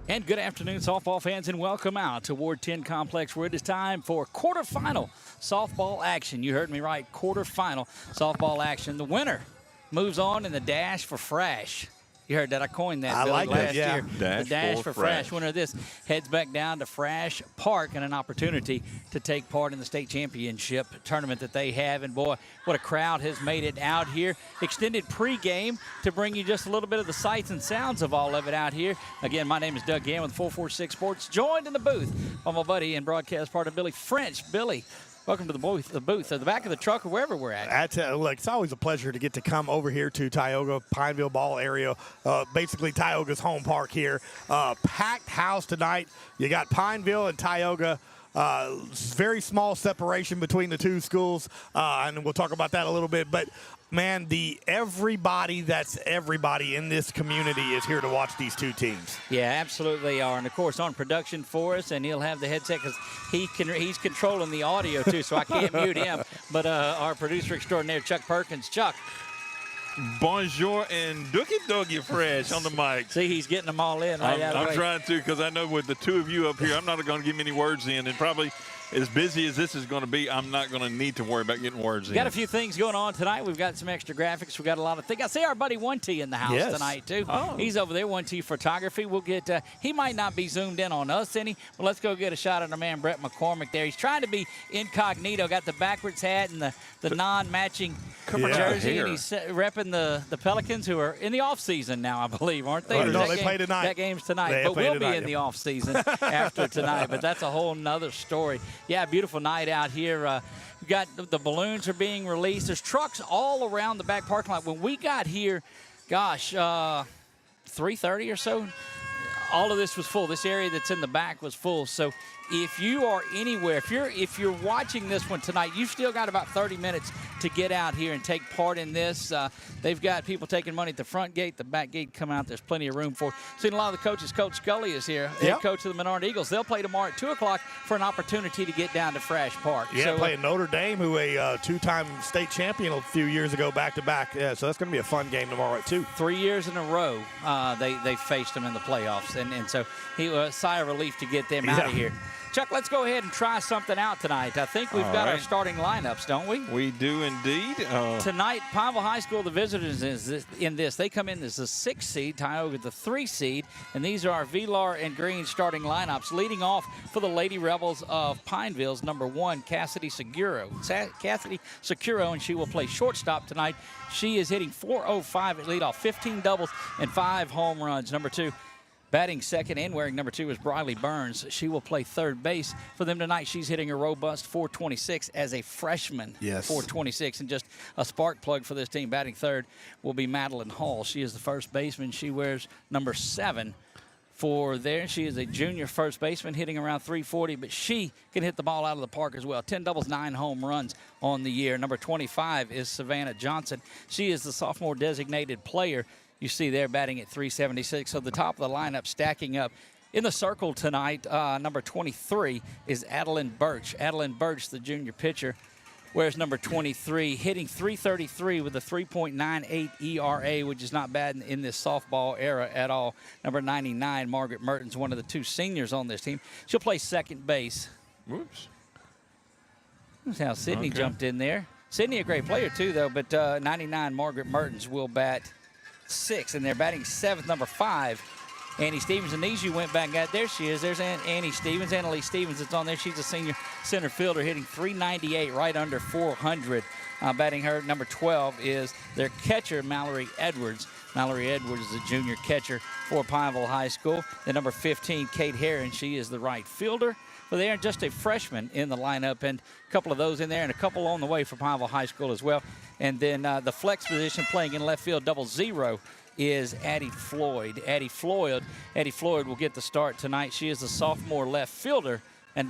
And good afternoon, softball fans, and welcome out to Ward 10 Complex, where it is time for quarterfinal softball action. You heard me right, quarterfinal softball action. The winner moves on in the dash for Frash. You heard that. I coined that. I like last that, yeah. year. The dash for Frash. Winner of this heads back down to Frash Park and an opportunity to take part in the state championship tournament that they have. And boy, what a crowd has made it out here. Extended pregame to bring you just a little bit of the sights and sounds of all of it out here. Again, my name is Doug Gann with 446 Sports, joined in the booth by my buddy and broadcast partner Billy French. Billy, welcome to the booth, or the back of the truck, or wherever we're at. Look, it's always a pleasure to get to come over here to Tioga, Pineville Ball area, basically Tioga's home park here. Packed house tonight. You got Pineville and Tioga. Very small separation between the two schools, and we'll talk about that a little bit. But, man, everybody in this community is here to watch these two teams. Yeah, absolutely they are. And, of course, on production for us, and he'll have the headset because he's controlling the audio, too, so I can't mute him. But our producer extraordinaire, Chuck Perkins. Chuck. Bonjour and doogie fresh on the mic. See, he's getting them all in. Right I'm trying to, because I know with the two of you up here, I'm not going to give many words in, and probably as busy as this is going to be, I'm not going to need to worry about getting words in. Got a few things going on tonight. We've got some extra graphics. We've got a lot of things. I see our buddy 1T in the house tonight, too. Oh. He's over there, 1T Photography. We'll get, he might not be zoomed in on us any, but let's go get a shot of our man Brett McCormick there. He's trying to be incognito, got the backwards hat and the non-matching jersey, and he's repping the Pelicans, who are in the off-season now, I believe, aren't they? No, they play tonight. That game's tonight, but we'll be in the off-season after tonight, but that's a whole nother story. Yeah, beautiful night out here. We've got the balloons are being released. There's trucks all around the back parking lot. When we got here, gosh, 3:30 or so, all of this was full. This area that's in the back was full. So if you are anywhere, if you're watching this one tonight, you've still got about 30 minutes to get out here and take part in this. They've got people taking money at the front gate, the back gate coming out. There's plenty of room for. Seen a lot of the coaches. Coach Scully is here, head coach of the Menard Eagles. They'll play tomorrow at 2 o'clock for an opportunity to get down to Frash Park. Yeah, so, playing Notre Dame, who a two-time state champion a few years ago, back-to-back. Yeah, so that's going to be a fun game tomorrow at 2. 3 years in a row, they faced them in the playoffs, and so he was a sigh of relief to get them out of here. Chuck, let's go ahead and try something out tonight. I think we've got our starting lineups, don't we? We do indeed. Tonight, Pineville High School, the visitors in this. They come in as the 6th seed, Tioga the 3 seed, and these are our Velar and Green starting lineups. Leading off for the Lady Rebels of Pineville's number 1, Cassidy Seguro. Cassidy Seguro, and she will play shortstop tonight. She is hitting .405 at leadoff, 15 doubles and 5 home runs. Number 2. Batting second and wearing number 2 is Briley Burns. She will play third base for them tonight. She's hitting a robust .426 as a freshman. Yes. .426, and just a spark plug for this team. Batting third will be Madeline Hall. She is the first baseman. She wears number 7 for there. She is a junior first baseman, hitting around .340, but she can hit the ball out of the park as well. 10 doubles, 9 home runs on the year. Number 25 is Savannah Johnson. She is the sophomore designated player. You see there batting at .376. So the top of the lineup stacking up. In the circle tonight, number 23 is Adeline Birch. Adeline Birch, the junior pitcher, wears number 23, hitting .333 with a 3.98 ERA, which is not bad in this softball era at all. Number 99, Margaret Mertens, one of the 2 seniors on this team. She'll play second base. Whoops. That's how Sydney jumped in there. Sydney, a great player too, though, but 99, Margaret Mertens will bat 6, and they're batting 7th, number 5, Annie Stevens. And these you went back and got. There she is. There's Annie Stevens, Annalise Stevens that's on there. She's a senior center fielder, hitting .398, right under 400. Batting her, number 12, is their catcher, Mallory Edwards. Mallory Edwards is a junior catcher for Pineville High School. The number 15, Kate Herron, she is the right fielder. But they are just a freshman in the lineup, and a couple of those in there, and a couple on the way for Pineville High School as well. And then the flex position playing in left field, 00, is Addie Floyd. Addie Floyd will get the start tonight. She is a sophomore left fielder, and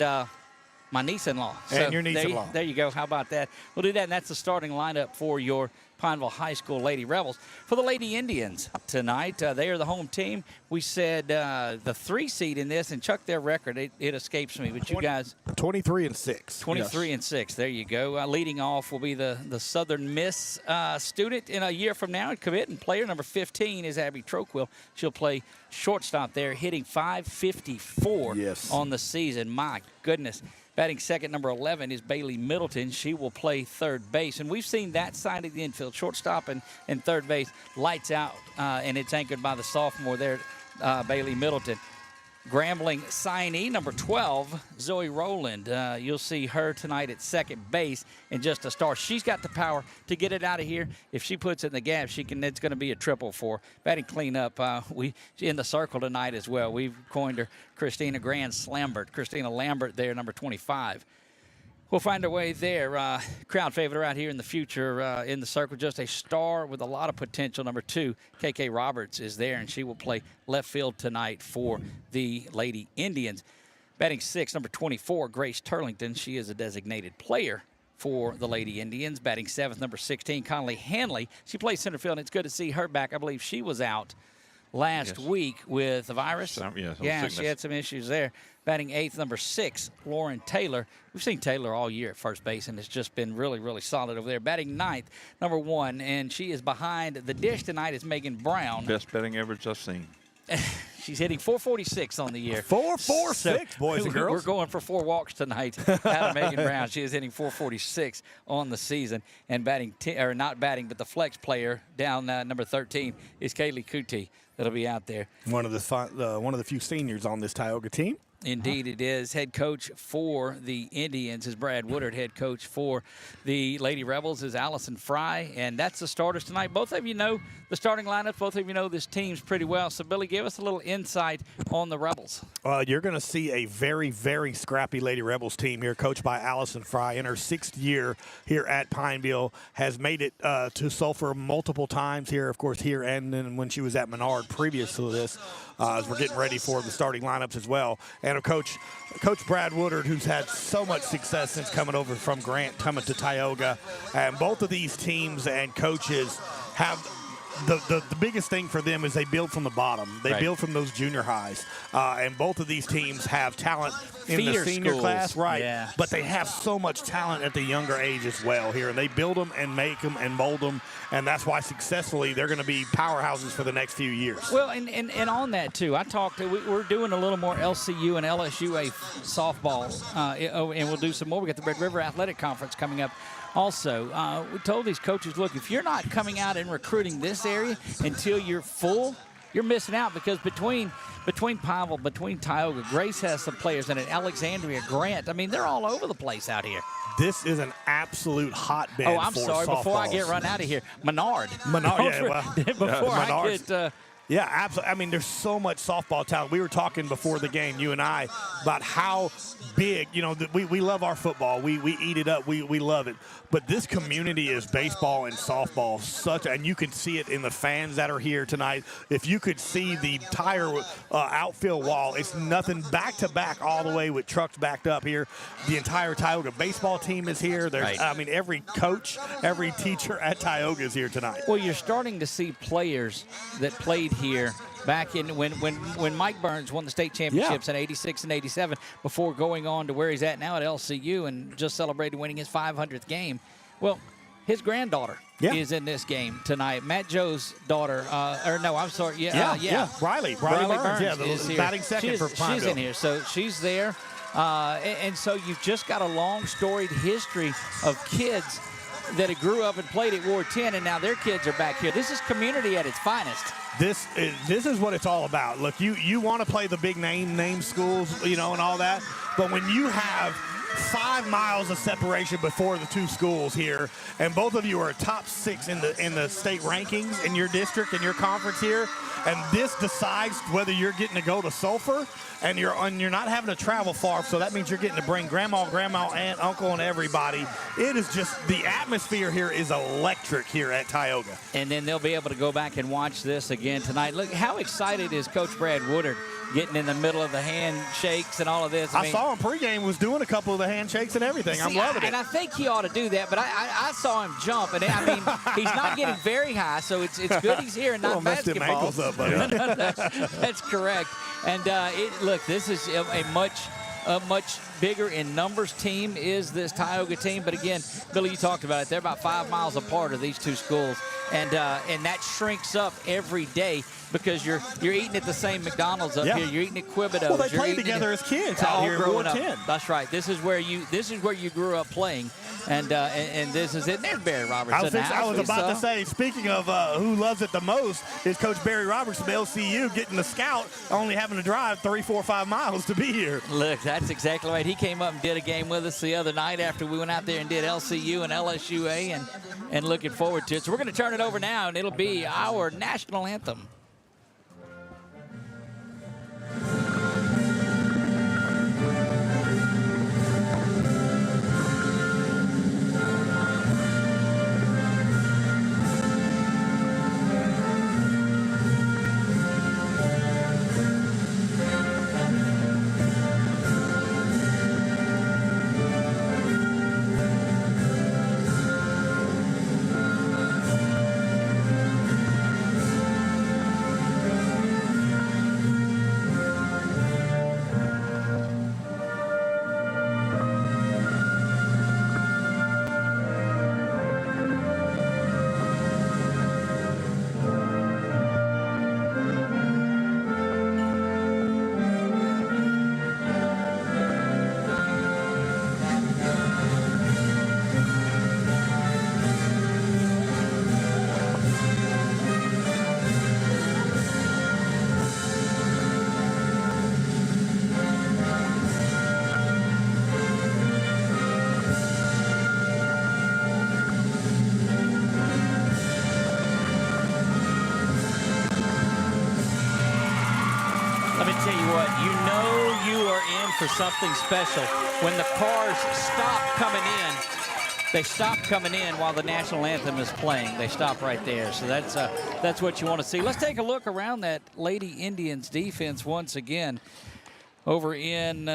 My niece-in-law. And your niece-in-law. There you go. How about that? We'll do that, and that's the starting lineup for your Pineville High School Lady Rebels. For the Lady Indians tonight, they are the home team. We said the 3 seed in this, and Chuck, their record, it escapes me, but you guys. 23-6. 23-6. There you go. Leading off will be the Southern Miss student in a year from now. Committing player number 15 is Abby Troquil. She'll play shortstop there, hitting .554 on the season. My goodness. Batting second, number 11, is Bailey Middleton. She will play third base. And we've seen that side of the infield, shortstop and third base, lights out, and it's anchored by the sophomore there, Bailey Middleton. Grambling signee, number 12, Zoe Rowland. You'll see her tonight at second base and just a star. She's got the power to get it out of here. If she puts it in the gap, it's going to be a triple for her. Batting cleanup, we in the circle tonight as well. We've coined her Christina Lambert there, number 25. We'll find our way there. Crowd favorite out here in the future in the circle. Just a star with a lot of potential. Number 2, KK Roberts is there, and she will play left field tonight for the Lady Indians. Batting 6, number 24, Grace Turlington. She is a designated player for the Lady Indians. Batting 7th, number 16, Conley Hanley. She plays center field, and it's good to see her back. I believe she was out last week with a virus. She had some issues there. Batting 8th, number 6, Lauren Taylor. We've seen Taylor all year at first base, and it's just been really, really solid over there. Batting 9th, number 1, and she is behind the dish tonight is Megan Brown. Best batting average I've seen. She's hitting .446 on the year. 446, boys and girls. We're going for 4 walks tonight out of Megan Brown. She is hitting .446 on the season. And not batting, but the flex player down number 13 is Kaylee Kuti that'll be out there. One of the few seniors on this Tioga team. Indeed, it is. Head coach for the Indians is Brad Woodard. Head coach for the Lady Rebels is Allison Fry. And that's the starters tonight. Both of you know the starting lineups. Both of you know this team's pretty well. So, Billy, give us a little insight on the Rebels. You're going to see a very, very scrappy Lady Rebels team here, coached by Allison Fry. In her 6th year here at Pineville, has made it to Sulphur multiple times here, of course, here and then when she was at Menard previous to this, as we're getting ready for the starting lineups as well. And Coach Brad Woodard, who's had so much success since coming over from Grant, coming to Tioga. And both of these teams and coaches have the biggest thing for them is they build from the bottom. They build from those junior highs. And both of these teams have talent in the senior class, but they have so much talent at the younger age as well here. And they build them and make them and mold them. And that's why successfully they're going to be powerhouses for the next few years. Well, and on that, too, we're doing a little more LCU and LHSAA softball, and we'll do some more. We got the Red River Athletic Conference coming up. Also, we told these coaches, look, if you're not coming out and recruiting this area until you're full, you're missing out, because between Pineville, between Tioga, Grace has some players in it, Alexandria, Grant. I mean, they're all over the place out here. This is an absolute hotbed. Oh, I'm for sorry. softballs. Before I get run out of here, Menard. I get. Yeah, absolutely. I mean, there's so much softball talent. We were talking before the game, you and I, about how big, we love our football. We eat it up. We love it. But this community is baseball and softball. And you can see it in the fans that are here tonight. If you could see the entire outfield wall, it's nothing back-to-back all the way with trucks backed up here. The entire Tioga baseball team is here. I mean, every coach, every teacher at Tioga is here tonight. Well, you're starting to see players that played here back in when Mike Burns won the state championships in 86 and 87 before going on to where he's at now at LCU and just celebrated winning his 500th game. Well, his granddaughter is in this game tonight. Matt Joe's daughter, Riley Burns is here. Batting second for Pineville. She's in here, so she's there. And so you've just got a long storied history of kids that grew up and played at Ward 10, and now their kids are back here. This is community at its finest. This is what it's all about. Look, you want to play the big name schools, and all that, but when you have 5 miles of separation before the two schools here, and both of you are top 6 in the state rankings in your district and your conference here, and this decides whether you're getting to go to Sulphur, and you're not having to travel far, so that means you're getting to bring grandma, aunt, uncle, and everybody. It is just, the atmosphere here is electric here at Tioga. And then they'll be able to go back and watch this again tonight. Look, how excited is Coach Brad Woodard getting in the middle of the handshakes and all of this? I saw him pregame was doing a couple of the handshakes and everything. I'm loving it. And I think he ought to do that, but I saw him jump, and I mean, he's not getting very high, so it's good he's here and not mess them basketball. ankles up, buddy. That's correct. And look, this is a much bigger in numbers team is this Tioga team. But again, Billy, you talked about it. They're about 5 miles apart of these two schools, and that shrinks up every day because you're eating at the same McDonald's up here. You're eating at Quibido's. Well, they played together as kids out here growing in Ward up. 10. That's right. This is where you grew up playing, and this is it. There's Barry Roberts. I was about to say, speaking of who loves it the most, is Coach Barry Roberts from LCU getting the scout, only having to drive 3, 4, 5 miles to be here. Look, that's exactly right. He came up and did a game with us the other night after we went out there and did LCU and LHSAA, and looking forward to it. So we're going to turn it over now, and it'll be our national anthem. For something special. When the cars stop coming in, they stop coming in while the national anthem is playing. They stop right there. So that's what you want to see. Let's take a look around that Lady Indians defense once again. Over in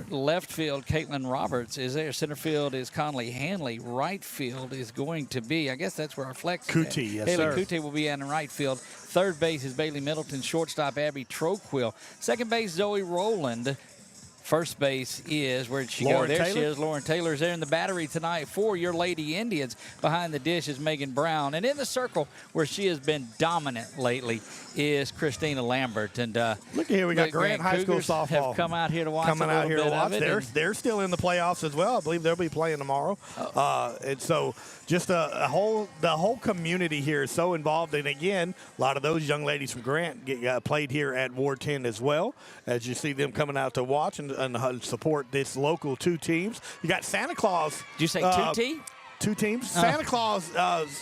left field, Caitlin Roberts is there. Center field is Conley Hanley. Right field is going to be, I guess that's where our flex is. Cootie, yes, Haley sir. Cootie will be in right field. Third base is Bailey Middleton. Shortstop, Abby Troquill. Second base, Zoe Rowland. First base is, where did she go? There she is. Lauren Taylor is there in the battery tonight for your Lady Indians. Behind the dish is Megan Brown. And in the circle, where she has been dominant lately, is Christina Lambert. And look here, we got Grant High School Cougars softball have come out here to watch coming out here to watch. They're still in the playoffs as well. I believe they'll be playing tomorrow. And so just the whole community here is so involved. And again, a lot of those young ladies from Grant played here at Ward 10 as well, as you see them coming out to watch and support this local two teams. You got Santa Claus. Did you say 2T? Two teams. Santa Claus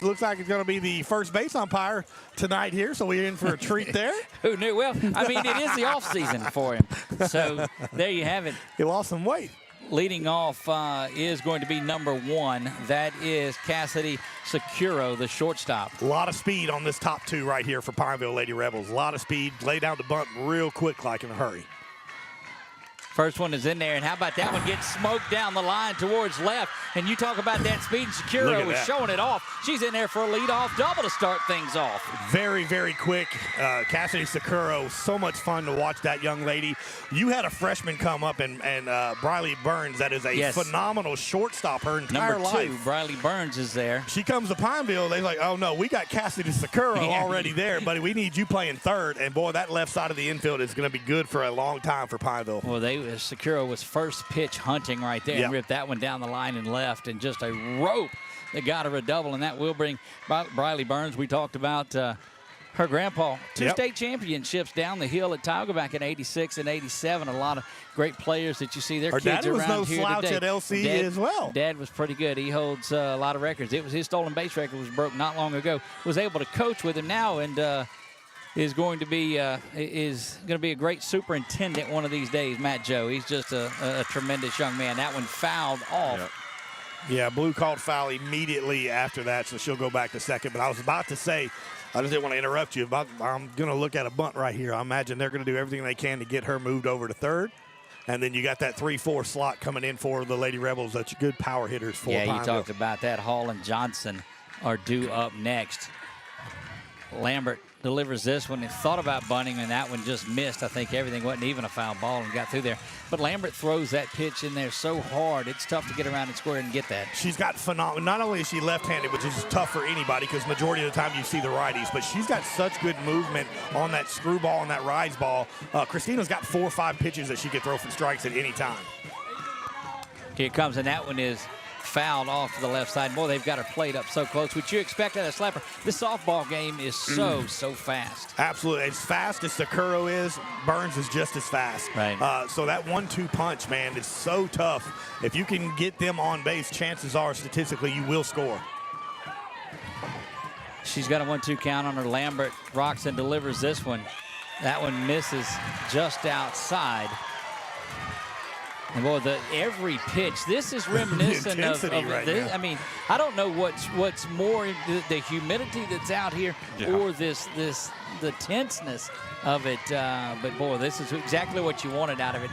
looks like it's going to be the first base umpire tonight here, so we're in for a treat there. Who knew? Well, I mean, it is the off season for him. So there you have it. He lost some weight. Leading off is going to be number 1. That is Cassidy Securo, the shortstop. A lot of speed on this top two right here for Pineville Lady Rebels. A lot of speed. Lay down the bunt real quick, like in a hurry. First one is in there, and how about that one gets smoked down the line towards left? And you talk about that speed. Securo was showing it off. She's in there for a leadoff double to start things off. Very, very quick. Cassidy Securo, so much fun to watch that young lady. You had a freshman come up, and Briley Burns, that is a phenomenal shortstop her entire life. Number 2, Briley Burns is there. She comes to Pineville. They're like, oh, no, we got Cassidy Securo already there, buddy. We need you playing third. And, boy, that left side of the infield is going to be good for a long time for Pineville. Well, Securo was first pitch hunting right there and ripped that one down the line and left, and just a rope that got her a double, and that will bring Briley Burns. We talked about her grandpa, 2 state championships down the hill at Tioga back in '86 and '87. A lot of great players that you see their kids around here today. Dad was no slouch at LC as well. Dad was pretty good. He holds a lot of records. It was his stolen base record was broke not long ago. Was able to coach with him now, and is going to be a great superintendent one of these days, Matt Joe. He's just a tremendous young man. That one fouled off. Yep. Yeah, Blue called foul immediately after that, so she'll go back to second. But I was about to say, I just didn't want to interrupt you. I'm going to look at a bunt right here. I imagine they're going to do everything they can to get her moved over to third. And then you got that 3-4 slot coming in for the Lady Rebels. That's good power hitters for Yeah, you Pineville. talked about that. Hall and Johnson are due up next. Lambert delivers this one and thought about bunting, and that one just missed. I think everything wasn't even a foul ball and got through there. But Lambert throws that pitch in there so hard, it's tough to get around and square and get that. She's got phenomenal. Not only is she left-handed, which is tough for anybody because majority of the time you see the righties, but she's got such good movement on that screwball and that rise ball. Christina's got 4 or 5 pitches that she could throw from strikes at any time. Here it comes, and that one is fouled off to the left side. Boy, they've got her plate up so close, which you expect out of a slapper. This softball game is so fast. Absolutely. As fast as Sakuro is, Burns is just as fast. Right. So that 1-2 punch, man, is so tough. If you can get them on base, chances are statistically you will score. She's got a 1-2 count on her. Lambert rocks and delivers this one. That one misses just outside. And boy, every pitch, this is reminiscent of right this. now. I mean, I don't know what's more the humidity that's out here or the tenseness of it. But boy, this is exactly what you wanted out of it.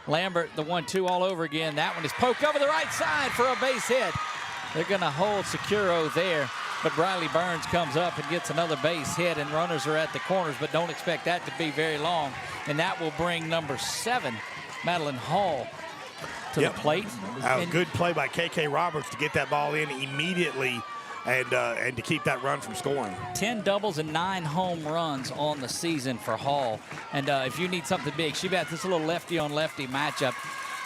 Lambert, the 1-2 all over again. That one is poked over the right side for a base hit. They're going to hold Securo there. But Briley Burns comes up and gets another base hit, and runners are at the corners, but don't expect that to be very long. And that will bring number 7, Madeline Hall, to the plate. Good play by KK Roberts to get that ball in immediately and to keep that run from scoring. 10 doubles and 9 home runs on the season for Hall. And if you need something big, she got this little lefty-on-lefty matchup.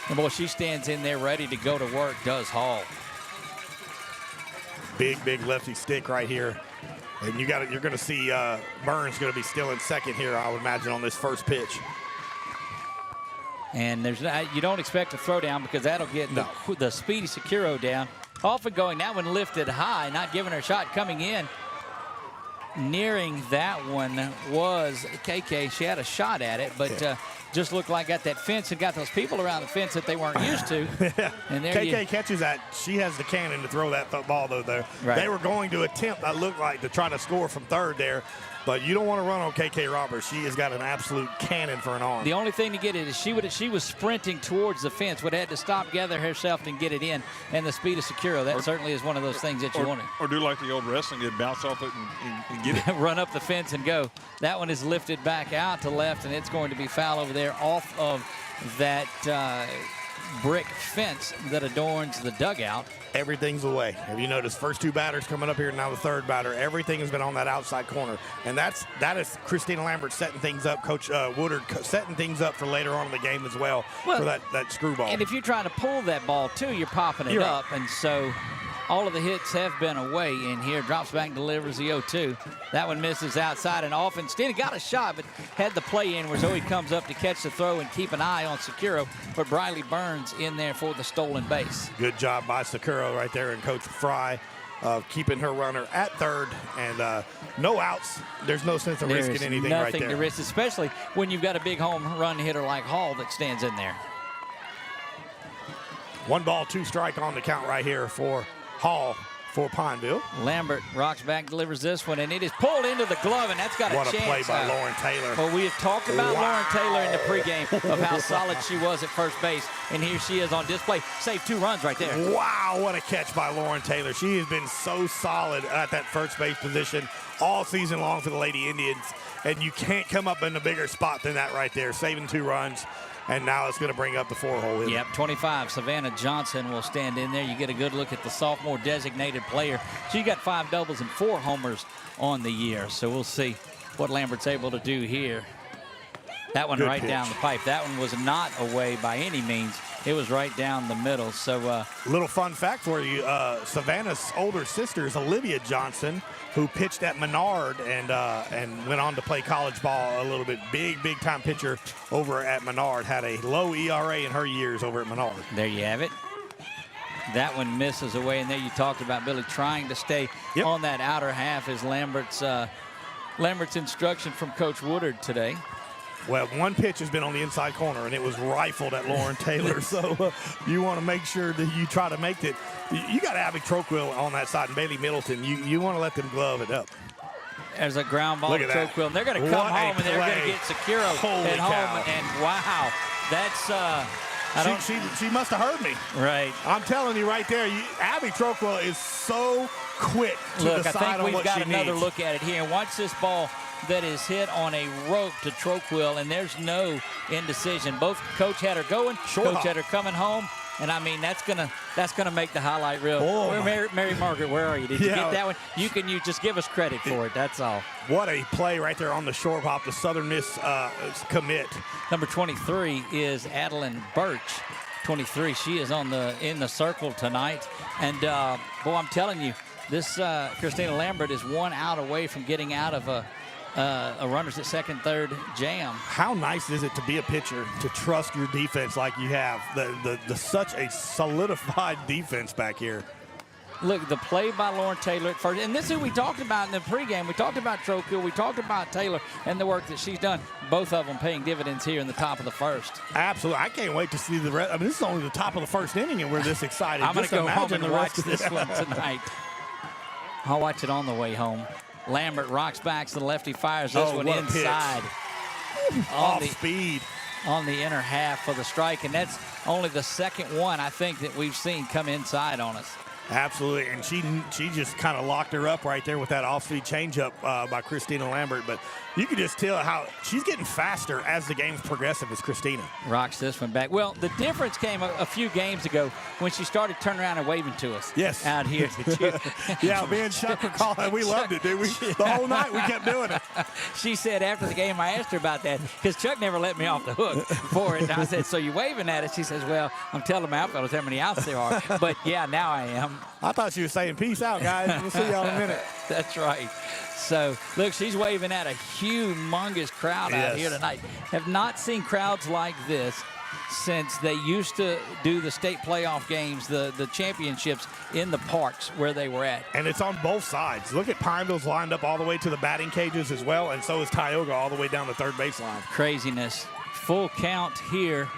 And, boy, she stands in there ready to go to work, does Hall. Big lefty stick right here. And you're going to see Burns going to be still in second here, I would imagine, on this first pitch. And you don't expect a throw down because that'll get the speedy Securo down. Off and going, that one lifted high, not giving her a shot coming in. Nearing that one was KK. She had a shot at it, but just looked like got that fence and got those people around the fence that they weren't used to. And there KK catches that. She has the cannon to throw that ball, though, there. Right. They were going to attempt, that looked like, to try to score from third there. But you don't want to run on KK Roberts. She has got an absolute cannon for an arm. The only thing to get it is she was sprinting towards the fence, would have had to stop, gather herself, and get it in. And the speed of Securo, that certainly is one of those things that you wanted. Or do like the old wrestling, you'd bounce off it and get it. Run up the fence and go. That one is lifted back out to left, and it's going to be foul over there off of that brick fence that adorns the dugout. Everything's away. Have you noticed first 2 batters coming up here, now the third batter, everything has been on that outside corner. And that is Christina Lambert setting things up, Coach Woodard setting things up for later on in the game as well for that screwball. And if you're trying to pull that ball too, you're popping it up. And so all of the hits have been away in here. Drops back and delivers the 0-2. That one misses outside and off. And Steen got a shot, but had the play in where Zoe comes up to catch the throw and keep an eye on Securo. But Briley Burns in there for the stolen base. Good job by Securo right there, and Coach Fry keeping her runner at third. And no outs. There's no sense of risking anything right there. Nothing to risk, especially when you've got a big home run hitter like Hall that stands in there. 1 ball, 2 strike on the count right here for Hall for Pineville. Lambert rocks back, delivers this one, and it is pulled into the glove, and that's got a chance. What a play by Lauren Taylor. Well, we have talked about Lauren Taylor in the pregame of how solid she was at first base, and here she is on display. Saved 2 runs right there. Wow, what a catch by Lauren Taylor. She has been so solid at that first base position all season long for the Lady Indians, and you can't come up in a bigger spot than that right there, saving 2 runs. And now it's going to bring up the 4-hole. Yep, 25. Savannah Johnson will stand in there. You get a good look at the sophomore designated player. She got 5 doubles and 4 homers on the year. So we'll see what Lambert's able to do here. That one right down the pipe. That one was not away by any means. It was right down the middle. So little fun fact for you, Savannah's older sister is Olivia Johnson, who pitched at Menard and went on to play college ball a little bit. Big time pitcher over at Menard. Had a low ERA in her years over at Menard. There you have it. That one misses away, and there you talked about Billy trying to stay on that outer half is Lambert's instruction from Coach Woodard today. Well, 1 pitch has been on the inside corner, and it was rifled at Lauren Taylor. So you want to make sure that you try to make it. You got Abby Troquil on that side and Bailey Middleton. You want to let them glove it up. There's a ground ball to Troquil. They're going to come home, and they're going to get Securo at home. And wow, That's She must have heard me. right. I'm telling you right there, Abby Troquel is so quick to Look, I decide think on we've what got she another needs. look at it here. Watch this ball that is hit on a rope to Troquel, and there's no indecision. Both coach had her going, coach had her coming home, and I mean that's gonna make the highlight reel. Oh, Mary Margaret, where are you? Did you Yeah. get that one? You just give us credit for it. That's all. What a play right there on the short hop, the Southern Miss commit. Number 23 is Adeline Birch. 23, she is in the circle tonight, and boy, I'm telling you, this Christina Lambert is 1 out away from getting out of a runners at second, third jam. How nice is it to be a pitcher, to trust your defense like you have? The such a solidified defense back here. Look, the play by Lauren Taylor at first, and this is who we talked about in the pregame. We talked about Troquel, we talked about Taylor and the work that she's done. Both of them paying dividends here in the top of the first. Absolutely. I can't wait to see the rest. I mean, this is only the top of the first inning, and we're this excited. I'm going to go home and watch of this one tonight. I'll watch it on the way home. Lambert rocks back to the lefty, fires this one what a inside. Off speed. On the inner half of the strike, and that's only the second one I think that we've seen come inside on us. Absolutely, and she just kind of locked her up right there with that off-speed changeup by Christina Lambert. But you could just tell how she's getting faster as the game's progressive as Christina. Rocks this one back. Well, the difference came a few games ago when she started turning around and waving to us. Yes. Out here. Yeah, me and Chuck were calling. We loved it, dude. The whole night we kept doing it. She said after the game, I asked her about that because Chuck never let me off the hook for it. And I said, so you waving at us? She says, well, I'm telling my outfielders how many outs there are. But, yeah, now I am. I thought she was saying, peace out, guys. We'll see y'all in a minute. That's right. So, look, she's waving at a humongous crowd out here tonight. Have not seen crowds like this since they used to do the state playoff games, the championships in the parks where they were at. And it's on both sides. Look at Pineville's lined up all the way to the batting cages as well, and so is Tioga all the way down the third baseline. Craziness. Full count here.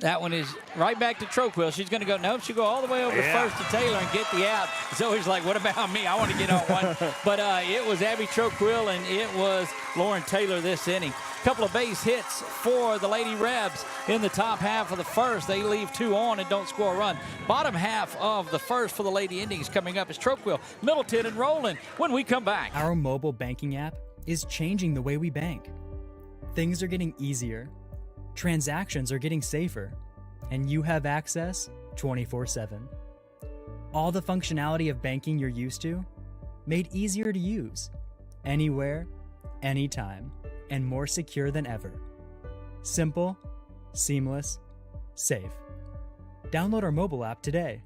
That one is right back to Troquel. She's going to go, nope, she'll go all the way over to first to Taylor and get the out. Zoe's like, what about me? I want to get on one. But it was Abby Troquel and it was Lauren Taylor this inning. Couple of base hits for the Lady Rebs in the top half of the first. They leave 2 on and don't score a run. Bottom half of the first for the Lady Indians coming up is Troquel, Middleton, and Rowland when we come back. Our mobile banking app is changing the way we bank. Things are getting easier. Transactions are getting safer, and you have access 24/7. All the functionality of banking you're used to, made easier to use, anywhere, anytime, and more secure than ever. Simple, seamless, safe. Download our mobile app today.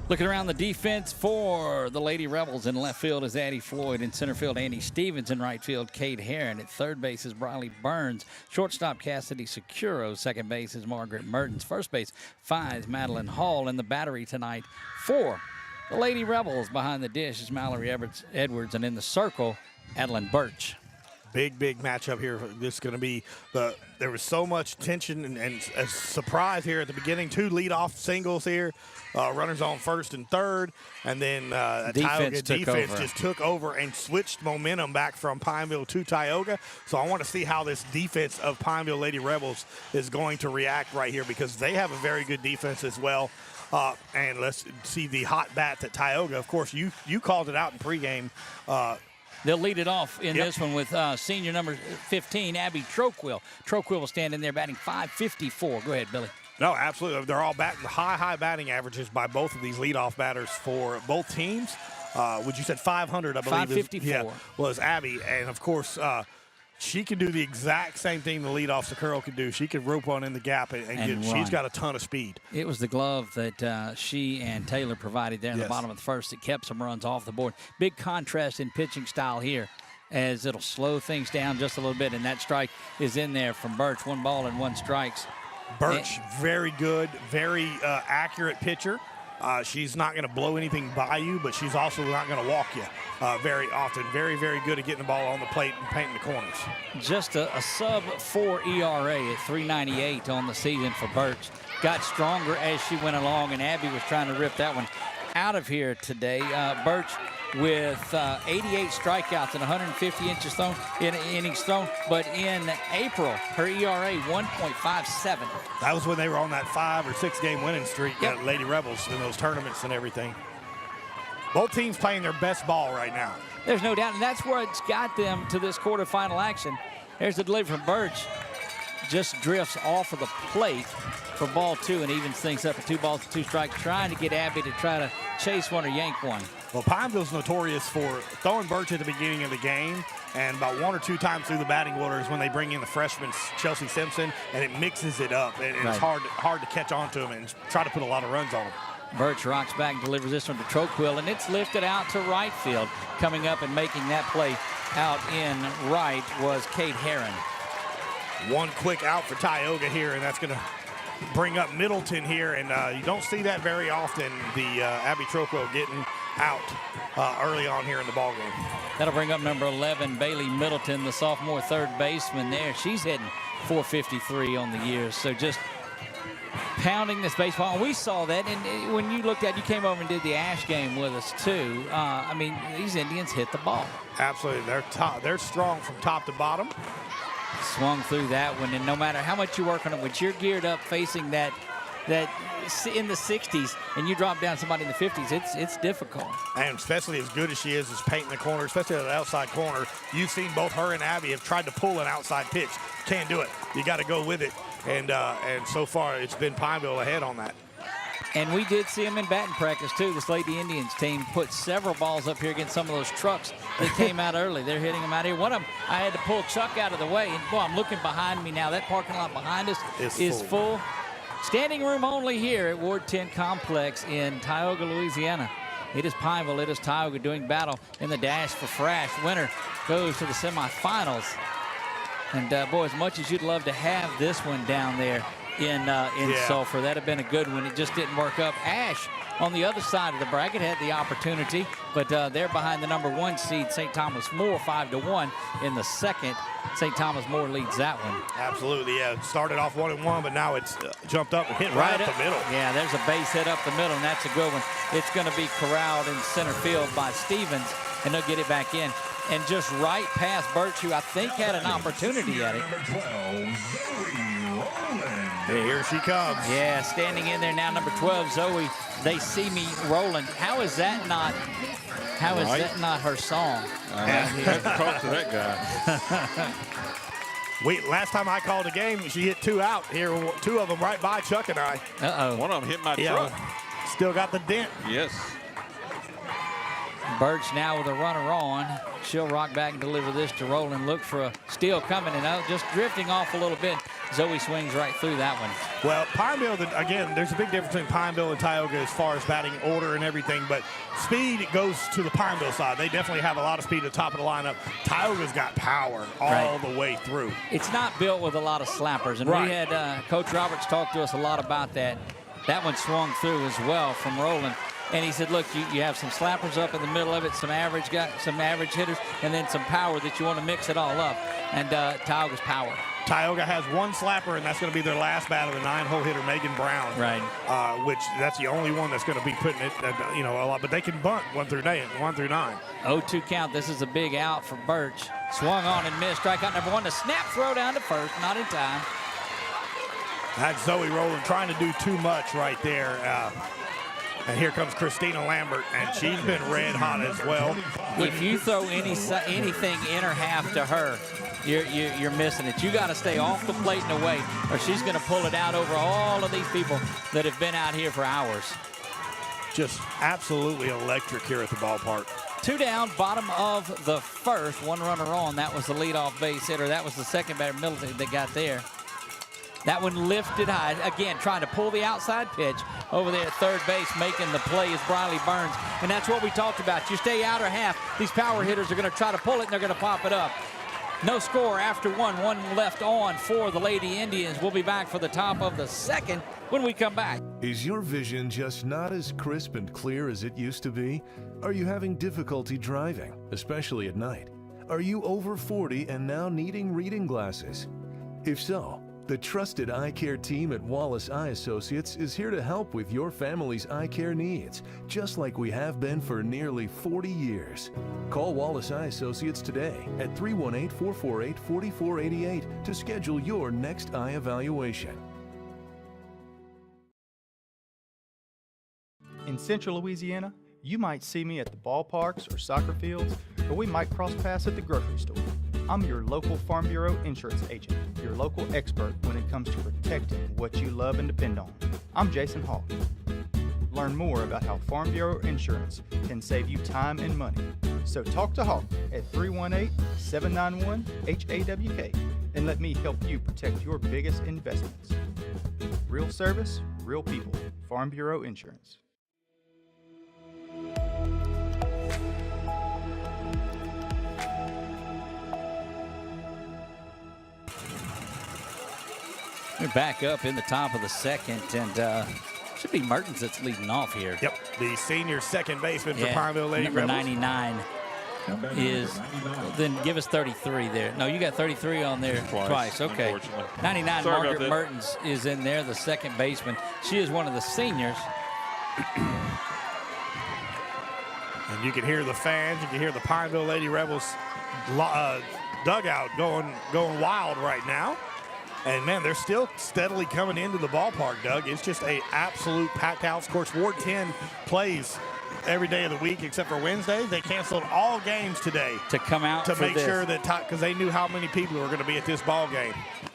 Looking around the defense for the Lady Rebels in left field is Addie Floyd. In center field, Annie Stevens. In right field, Kate Heron. At third base is Briley Burns. Shortstop, Cassidy Securo. Second base is Margaret Mertens. First base, 5, Madeline Hall. In the battery tonight for the Lady Rebels behind the dish is Mallory Edwards. And in the circle, Adeline Birch. Big matchup here. This is going to be there was so much tension and a surprise here at the beginning. 2 leadoff singles here. Runners on first and third. And then Tioga defense just took over and switched momentum back from Pineville to Tioga. So I want to see how this defense of Pineville Lady Rebels is going to react right here because they have a very good defense as well. And let's see the hot bat that Tioga, of course, you called it out in pregame. They'll lead it off in this one with senior number 15, Abby Troquel. Troquel will stand in there batting .554. Go ahead, Billy. No, absolutely. They're all batting high batting averages by both of these leadoff batters for both teams. Would you said 500, I believe. 554. Was Abby. And, of course, she can do the exact same thing the leadoff Sakura can do. She can rope one in the gap and she's got a ton of speed. It was the glove that she and Taylor provided there in the bottom of the first that kept some runs off the board. Big contrast in pitching style here, as it'll slow things down just a little bit, and that strike is in there from Birch. 1 ball and 1 strikes. Birch, very good, very accurate pitcher. She's not going to blow anything by you, but she's also not going to walk you very often. Very, very good at getting the ball on the plate and painting the corners. Just a sub-4 ERA at 3.98 on the season for Birch. Got stronger as she went along, and Abby was trying to rip that one out of here today. Birch with 88 strikeouts and 150 innings thrown. But in April, her ERA 1.57. That was when they were on that 5 or 6 game winning streak at Lady Rebels in those tournaments and everything. Both teams playing their best ball right now. There's no doubt, and that's what's got them to this quarterfinal action. There's the delivery from Birch. Just drifts off of the plate for ball 2 and evens things up at 2 balls and 2 strikes, trying to get Abby to try to chase one or yank one. Well, Pineville's notorious for throwing Birch at the beginning of the game, and about 1 or 2 times through the batting order is when they bring in the freshman Chelsea Simpson, and it mixes it up, and it's hard to catch on to him and try to put a lot of runs on him. Birch rocks back and delivers this one to Troquill, and it's lifted out to right field. Coming up and making that play out in right was Kate Herron. One quick out for Tioga here, and that's going to bring up Middleton here, and you don't see that very often, the Abby Troquill getting out early on here in the ballgame. That'll bring up number 11, Bailey Middleton, the sophomore third baseman there. She's hitting .453 on the year, so just pounding this baseball. And we saw that, and when you looked at, you came over and did the Ash game with us too. I mean, these Indians hit the ball. Absolutely, they're strong from top to bottom. Swung through that one, and no matter how much you work on it, when you're geared up facing that in the 60s and you drop down somebody in the 50s, it's difficult. And especially as good as she is painting the corner, especially at the outside corner. You've seen both her and Abby have tried to pull an outside pitch. Can't do it. You got to go with it. And so far, it's been Pineville ahead on that. And we did see them in batting practice, too. This Lady Indians team put several balls up here against some of those trucks that came out early. They're hitting them out here. One of them, I had to pull Chuck out of the way. And, boy, I'm looking behind me now. That parking lot behind us is full. Standing room only here at Ward 10 Complex in Tioga, Louisiana. It is Pineville, it is Tioga doing battle in the dash for Frash. Winner goes to the semifinals. And, boy, as much as you'd love to have this one down there in Sulphur, that'd have been a good one. It just didn't work up. Ash on the other side of the bracket had the opportunity, but they're behind the number 1 seed, St. Thomas More, 5-1 in the second. St. Thomas More leads that one. Absolutely, yeah. It started off 1-1, but now it's jumped up and hit right up the middle. Yeah, there's a base hit up the middle, and that's a good one. It's going to be corralled in center field by Stevens, and they'll get it back in. And just right past Birch, who I think had an opportunity at it. Hey, here she comes. Yeah, standing in there now, number 12, Zoe. They see me rolling. How is that not her song? I have to talk to that guy. Last time I called a game, she hit 2 out here. 2 of them right by Chuck and I. Uh-oh. One of them hit my truck. Still got the dent. Yes. Birch now with a runner on. She'll rock back and deliver this to Roland. Look for a steal coming, and just drifting off a little bit. Zoe swings right through that one. Well, Pineville, again, there's a big difference between Pineville and Tioga as far as batting order and everything, but speed goes to the Pineville side. They definitely have a lot of speed at the top of the lineup. Tioga's got power all the way through. It's not built with a lot of slappers, and we had Coach Roberts talk to us a lot about that. That one swung through as well from Roland. And he said, look, you have some slappers up in the middle of it, some average hitters, and then some power that you want to mix it all up. And Tioga's power. Tioga has 1 slapper, and that's going to be their last bat of the 9-hole hitter, Megan Brown. Right. Which that's the only one that's going to be putting it, a lot. But they can bunt 1 through 9. 0-2 count. This is a big out for Birch. Swung on and missed. Strikeout number 1. The snap throw down to first. Not in time. That's Zoe Rowland trying to do too much right there. And here comes Christina Lambert, and she's been red hot as well. If you throw anything in her half to her, you're missing it. You got to stay off the plate and away, or she's going to pull it out over all of these people that have been out here for hours. Just absolutely electric here at the ballpark. 2 down, bottom of the first. 1 runner on. That was the leadoff base hitter. That was the second batter, Middleton, that got there. That one lifted high. Again, trying to pull the outside pitch over there at third base. Making the play is Briley Burns. And that's what we talked about. You stay outer half, these power hitters are going to try to pull it, and they're going to pop it up. No score after 1 left on for the Lady Indians. We'll be back for the top of the second when we come back. Is your vision just not as crisp and clear as it used to be? Are you having difficulty driving, especially at night? Are you over 40 and now needing reading glasses? If so, the trusted eye care team at Wallace Eye Associates is here to help with your family's eye care needs, just like we have been for nearly 40 years. Call Wallace Eye Associates today at 318-448-4488 to schedule your next eye evaluation. In Central Louisiana, you might see me at the ballparks or soccer fields, or we might cross paths at the grocery store. I'm your local Farm Bureau insurance agent, your local expert when it comes to protecting what you love and depend on. I'm Jason Hawk. Learn more about how Farm Bureau insurance can save you time and money. So talk to Hawk at 318-791-HAWK and let me help you protect your biggest investments. Real service, real people. Farm Bureau Insurance. We're back up in the top of the second, and should be Mertens that's leading off here. Yep, the senior second baseman for Yeah, Pineville Lady number Rebels. 99 is, then give us 33 there. No, you got 33 on there twice. Okay. 99, Sorry Margaret about that. Mertens is in there, the second baseman. She is one of the seniors. And you can hear the fans, you can hear the Pineville Lady Rebels dugout going wild right now. And, man, they're still steadily coming into the ballpark, Doug. It's just a absolute packed house. Of course, Ward 10 plays every day of the week except for Wednesday. They canceled all games today To come out to for make this. sure that, because they knew how many people were going to be at this ball game.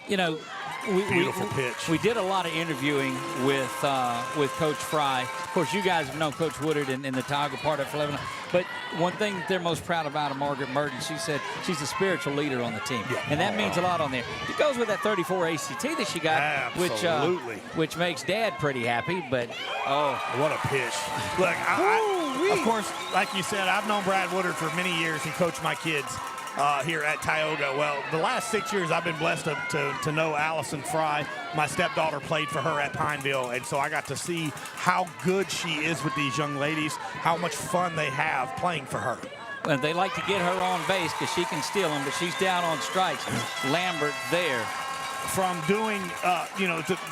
You know, Beautiful pitch. We did a lot of interviewing with Coach Fry. Of course, you guys have known Coach Woodard in the Tioga part of 11. But one thing that they're most proud about of Margaret Mertens, she said she's a spiritual leader on the team. Yeah. And that means a lot on there. It goes with that 34 ACT that she got, Absolutely. which makes Dad pretty happy. But, What a pitch. Look, of course, like you said, I've known Brad Woodard for many years. He coached my kids here at Tioga. Well, the last 6 years I've been blessed to know Allison Fry. My stepdaughter played for her at Pineville, and so I got to see how good she is with these young ladies, how much fun they have playing for her. and they like to get her on base because she can steal them, but she's down on strikes. Lambert there. From doing,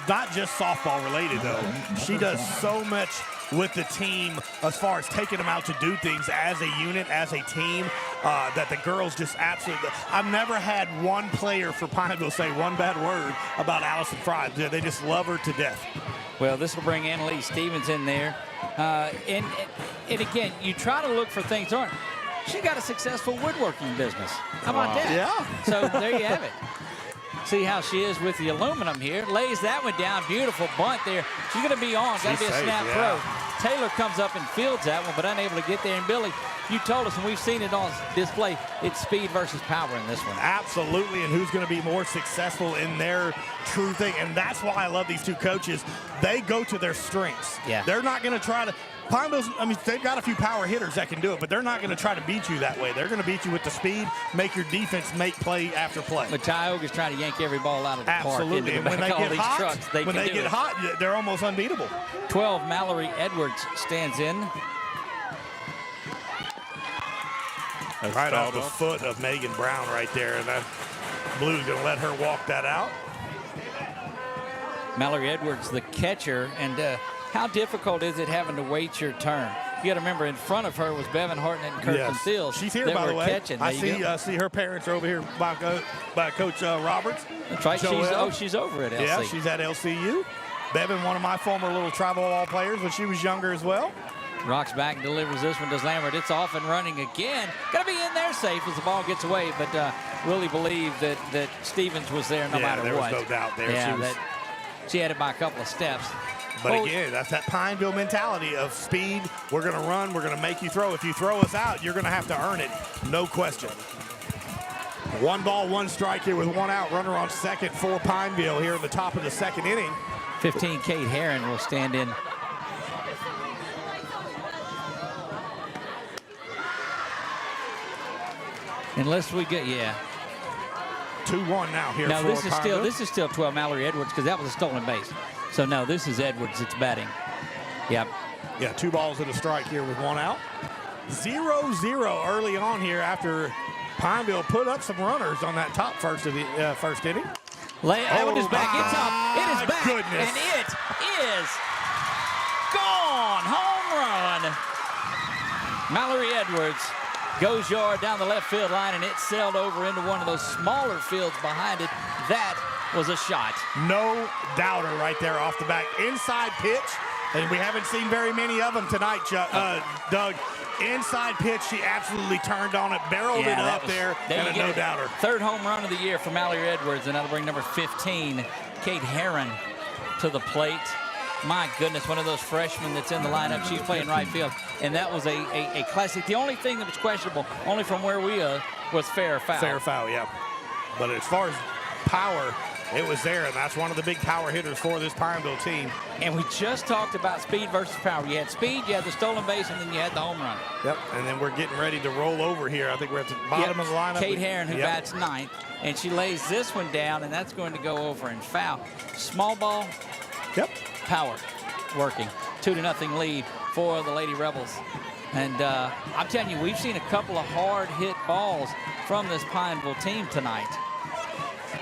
not just softball related, though. She does so much with the team as far as taking them out to do things as a unit, as a team, that the girls just absolutely. I've never had one player for Pineville say one bad word about Allison Fry. They just love her to death. Well, this will bring Annalise Stevens in there. And again, you try to look for things. She got a successful woodworking business. How about that? Yeah. So there you have it. See how she is with the aluminum here. Lays that one down. Beautiful bunt there. She's going to be on. Got to be a snap throw. Taylor comes up and fields that one, but unable to get there. And Billy, you told us, and we've seen it on display, it's speed versus power in this one. Absolutely, and who's going to be more successful in their true thing. And that's why I love these two coaches. They go to their strengths. Yeah. They're not going to try to. Pineville's, they've got a few power hitters that can do it, but they're not going to try to beat you that way. They're going to beat you with the speed, make your defense make play after play. But Tioga's trying to yank every ball out of the park. Absolutely, Into and the when back they of all get these hot, trucks, they're almost unbeatable. 12, Mallory Edwards stands in. Right off the foot of Megan Brown right there, and that Blue's going to let her walk that out. Mallory Edwards, the catcher, and how difficult is it having to wait your turn? You got to remember, in front of her was Bevan Hartnett and Kirkland Fields. She's here, that by the were way. Catching. I see her parents are over here by Coach Roberts. That's right. She's over at LC. Yeah, she's at LCU. Bevan, one of my former little travel ball players when she was younger as well. Rocks back and delivers this one to Lambert. It's off and running again. Got to be in there safe as the ball gets away, but really believe that Stevens was there no matter there what. was no doubt there. Yeah, she had it by a couple of steps. But again, that's that Pineville mentality of speed. We're going to run. We're going to make you throw. If you throw us out, you're going to have to earn it. No question. 1 ball, 1 strike here with 1 out. Runner on second for Pineville here in the top of the second inning. 15, Kate Herron will stand in. Unless we get, 2-1 now here No, for this is still 12 Mallory Edwards because that was a stolen base. So no, this is Edwards that's batting. Yep. Yeah, 2 balls and a strike here with 1 out. 0-0 early on here after Pineville put up some runners on that top first inning. Edwards is back. It's up. It is back. Goodness. And it is gone. Home run. Mallory Edwards goes yard down the left field line, and it sailed over into one of those smaller fields behind it. That was a shot. No doubter right there off the back. Inside pitch, and we haven't seen very many of them tonight, Doug. Inside pitch, she absolutely turned on it, barreled it up there, and a no doubter. Third home run of the year for Mallory Edwards, and that'll bring number 15, Kate Herron, to the plate. My goodness, one of those freshmen that's in the lineup. She's playing right field, and that was a classic. The only thing that was questionable, only from where we was fair or foul. Fair foul, yeah. But as far as power, it was there, and that's one of the big power hitters for this Pineville team. And we just talked about speed versus power. You had speed, you had the stolen base, and then you had the home run. Yep, and then we're getting ready to roll over here. I think we're at the bottom of the lineup. Kate Herron, who bats ninth, and she lays this one down, and that's going to go over and foul. Small ball, power, working. 2-0 lead for the Lady Rebels. And I'm telling you, we've seen a couple of hard-hit balls from this Pineville team tonight.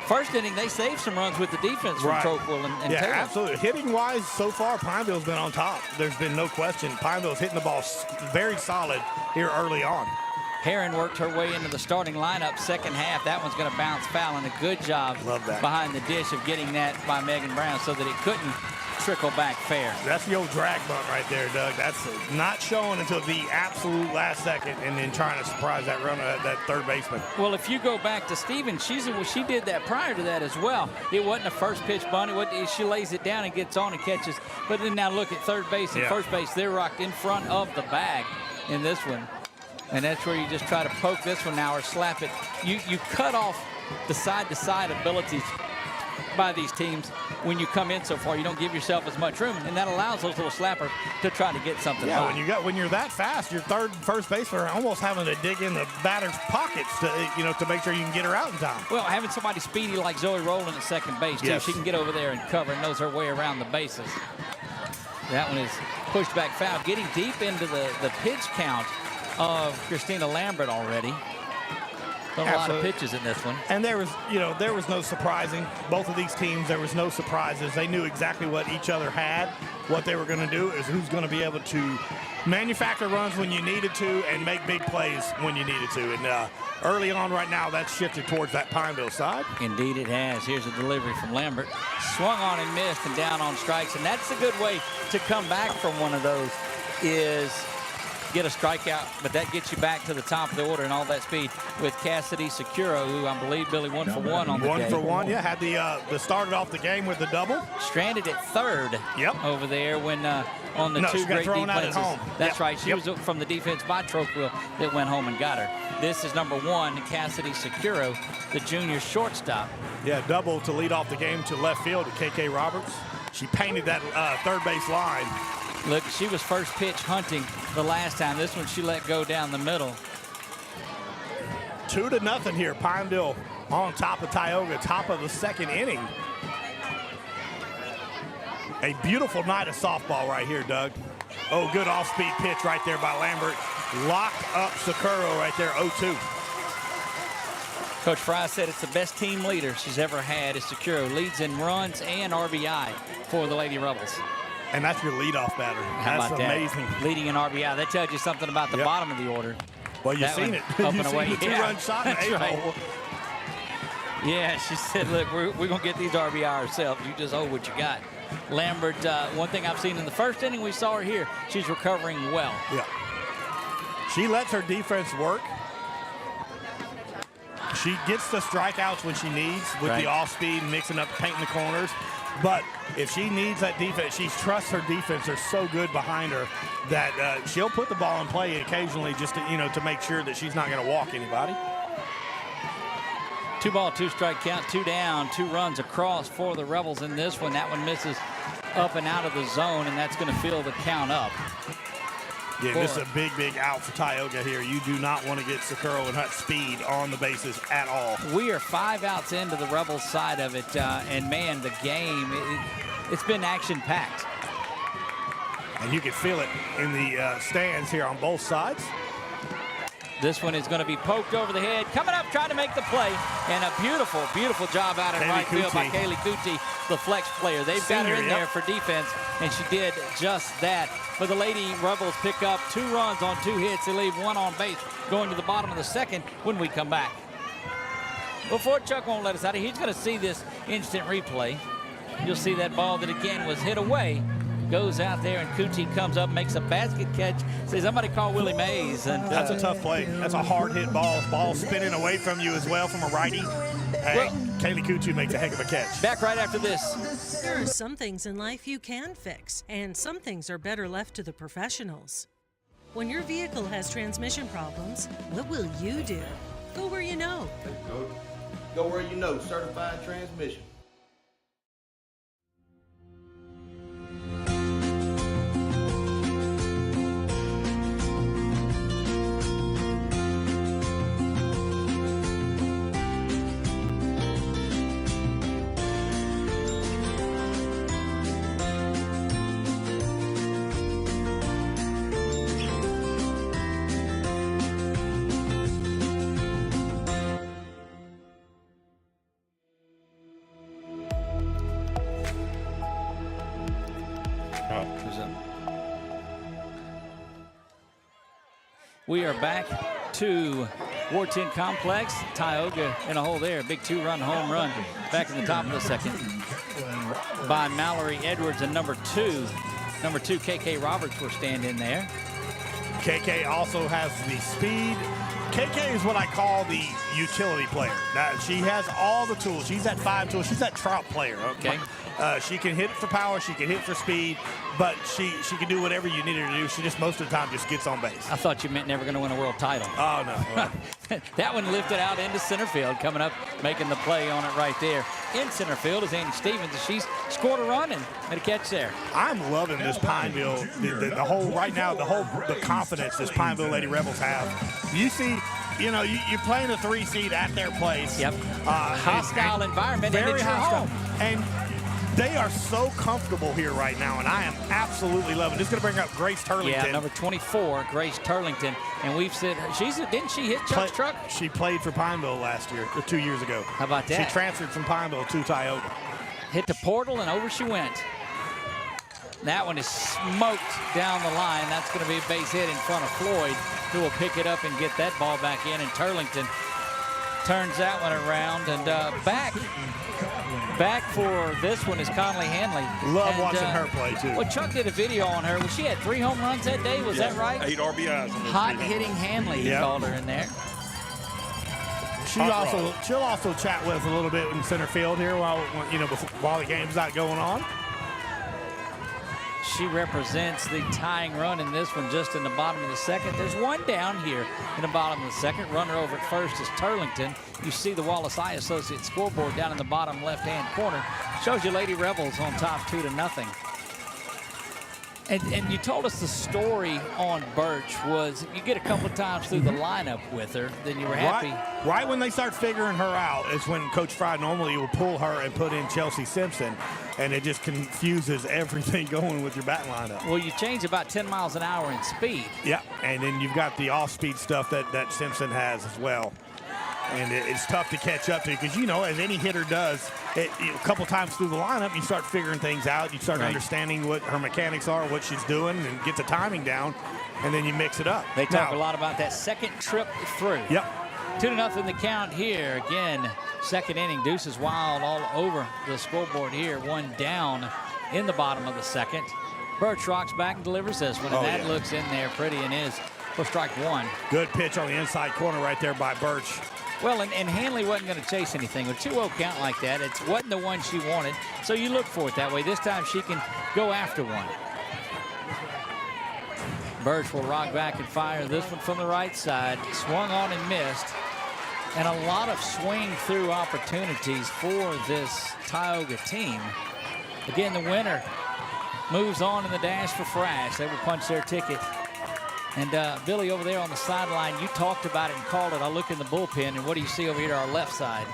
First inning, they saved some runs with the defense from Trokewell and Taylor. Absolutely. Hitting-wise, so far, Pineville's been on top. There's been no question. Pineville's hitting the ball very solid here early on. Herron worked her way into the starting lineup second half. That one's going to bounce foul, and a good job behind the dish of getting that by Megan Brown so that it couldn't trickle back fair. That's the old drag bunt right there, Doug. That's not showing until the absolute last second and then trying to surprise that runner, that third baseman. Well, if you go back to Stevens, she did that prior to that as well. It wasn't a first pitch bunt. She lays it down and gets on and catches. But then now look at third base and first base. They're rocked in front of the bag in this one. And that's where you just try to poke this one now or slap it. You cut off the side-to-side abilities by these teams when you come in so far. You don't give yourself as much room, and that allows those little slappers to try to get something. When you're that fast, your first baseman are almost having to dig in the batter's pockets to make sure you can get her out in time. Well, having somebody speedy like Zoe Rowland at second base too, she can get over there and cover and knows her way around the bases. That one is pushed back foul, getting deep into the pitch count of Christina Lambert already. A lot of pitches in this one. And there was no surprising. Both of these teams, there was no surprises. They knew exactly what each other had. What they were going to do is who's going to be able to manufacture runs when you needed to and make big plays when you needed to. And early on right now, that's shifted towards that Pineville side. Indeed it has. Here's a delivery from Lambert. Swung on and missed and down on strikes. And that's a good way to come back from one of those is get a strikeout, but that gets you back to the top of the order and all that speed with Cassidy Securo, who I believe, Billy, 1 for 1 on the day. 1 for 1, had the started off the game with the double. Stranded at third over there when on the two great defenses. That's right. She was from the defense by Trokewell that went home and got her. This is number 1, Cassidy Securo, the junior shortstop. Yeah, double to lead off the game to left field to KK Roberts. She painted that third base line. Look, she was first pitch hunting the last time. This one she let go down the middle. 2-0 here. Pineville on top of Tioga, top of the second inning. A beautiful night of softball right here, Doug. Oh, good off-speed pitch right there by Lambert. Locked up Sakuro right there, 0-2. Coach Fry said it's the best team leader she's ever had is Sakuro. Leads in runs and RBI for the Lady Rebels. And that's your leadoff batter. How that's amazing. That? Leading in RBI. That tells you something about the bottom of the order. Well, you've seen it. Up You've and away. seen the two-run shot in right. Yeah, she said, look, we're going to get these RBI ourselves. You just hold what you got. Lambert, one thing I've seen in the first inning we saw her here, she's recovering well. Yeah. She lets her defense work. She gets the strikeouts when she needs with the off-speed, mixing up, painting the corners. But if she needs that defense, she trusts her defense. They're so good behind her that she'll put the ball in play occasionally just to make sure that she's not going to walk anybody. 2-ball, 2-strike count, 2 down, 2 runs across for the Rebels in this one. That one misses up and out of the zone, and that's going to fill the count up. Yeah, this is a big, big out for Tioga here. You do not want to get Sakura and Hutt speed on the bases at all. We are 5 outs into the Rebels side of it, and man, the game, it's been action-packed. And you can feel it in the stands here on both sides. This one is going to be poked over the head. Coming up, trying to make the play. And a beautiful, beautiful job out in right field by Kaylee Kuti, the flex player. They've got her in there for defense, and she did just that. But the Lady Rebels pick up 2 runs on 2 hits. They leave 1 on base going to the bottom of the second when we come back. Before Chuck won't let us out of here, he's going to see this instant replay. You'll see that ball that, again, was hit away. Goes out there, and Kuti comes up, makes a basket catch. Says, somebody call Willie Mays. And that's a tough play. That's a hard hit ball. Ball spinning away from you as well from a righty. Hey, Kaylee Kuti makes a heck of a catch. Back right after this. There are some things in life you can fix, and some things are better left to the professionals. When your vehicle has transmission problems, what will you do? Go where you know. Go where you know. Certified Transmission. We are back to Ward 10 Complex. Tioga in a hole there. Big 2-run home run back in the top of the second by Mallory Edwards, and number two, KK Roberts were standing there. KK also has the speed. KK is what I call the utility player. Now, she has all the tools. She's that 5 tool. She's that Trout player. Okay. She can hit for power. She can hit for speed. But she can do whatever you need her to do. She just most of the time just gets on base. I thought you meant never going to win a world title. Oh, no. That one lifted out into center field, coming up, making the play on it right there. In center field is Andy Stevens. She's scored a run and made a catch there. I'm loving this Pineville, the whole, right now, the confidence this Pineville Lady Rebels have. You see, you're playing a 3 seed at their place. Yep. Hostile environment, and it's your home. And they are so comfortable here right now, and I am absolutely loving it. This is going to bring up Grace Turlington. Yeah, number 24, Grace Turlington. And we've said, didn't she hit Chuck's truck? She played for Pineville last year, or 2 years ago. How about that? She transferred from Pineville to Tioga. Hit the portal, and over she went. That one is smoked down the line. That's going to be a base hit in front of Floyd, who will pick it up and get that ball back in. And Turlington turns that one around. And back for this one is Conley Hanley. Love watching her play, too. Well, Chuck did a video on her. Well, she had 3 home runs that day. Was that right? 8 RBIs. Hot hitting Hanley, he called her in there. She'll also chat with us a little bit in center field here while the game's not going on. She represents the tying run in this one just in the bottom of the second. There's one down here in the bottom of the second. Runner over at first is Turlington. You see the Wallace Eye Associates scoreboard down in the bottom left-hand corner. Shows you Lady Rebels on top 2-0. And you told us the story on Birch was you get a couple of times through the lineup with her, then you were happy. Right when they start figuring her out is when Coach Fry normally will pull her and put in Chelsea Simpson, and it just confuses everything going with your batting lineup. Well, you change about 10 miles an hour in speed. Yeah, and then you've got the off-speed stuff that Simpson has as well. And it's tough to catch up to because, as any hitter does, a couple times through the lineup, you start figuring things out. You start understanding what her mechanics are, what she's doing, and get the timing down, and then you mix it up. They talk a lot about that second trip through. Yep. 2-0 the count here. Again, second inning. Deuces wild all over the scoreboard here. One down in the bottom of the second. Birch rocks back and delivers this one, and that looks in there pretty and is for strike 1. Good pitch on the inside corner right there by Birch. Well, and Hanley wasn't going to chase anything. With a 2-0 count like that, it wasn't the one she wanted, so you look for it that way. This time she can go after one. Birch will rock back and fire this one from the right side. Swung on and missed. And a lot of swing through opportunities for this Tioga team. Again, the winner moves on in the dash for Frash. They will punch their ticket. And Billy, over there on the sideline, you talked about it and called it. I look in the bullpen, and what do you see over here to our left side?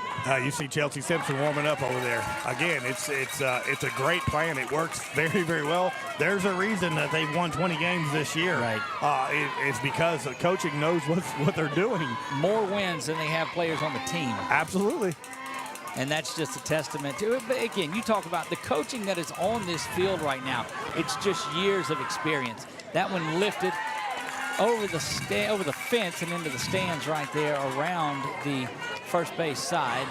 You see Chelsea Simpson warming up over there. Again, it's a great plan. It works very, very well. There's a reason that they've won 20 games this year. Right. It's because the coaching knows what they're doing. More wins than they have players on the team. Absolutely. And that's just a testament to it. But again, you talk about the coaching that is on this field right now. It's just years of experience. That one lifted over the fence and into the stands right there around the first base side.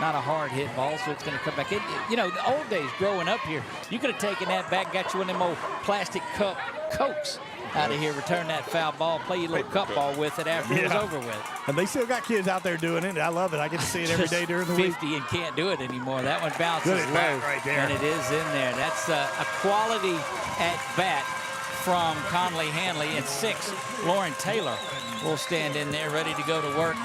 Not a hard hit ball, so it's going to come back in. You know, the old days growing up here, you could have taken that back, got you one of them old plastic cup Cokes out of here, return that foul ball, play your little cup ball with it after it was over with. And they still got kids out there doing it. I love it. I get to see it every day during the 50 week. 50 and can't do it anymore. That one bounces Good at low, bat right there. and it is in there. That's a quality at bat from Conley Hanley. And 6, Lauren Taylor will stand in there ready to go to work.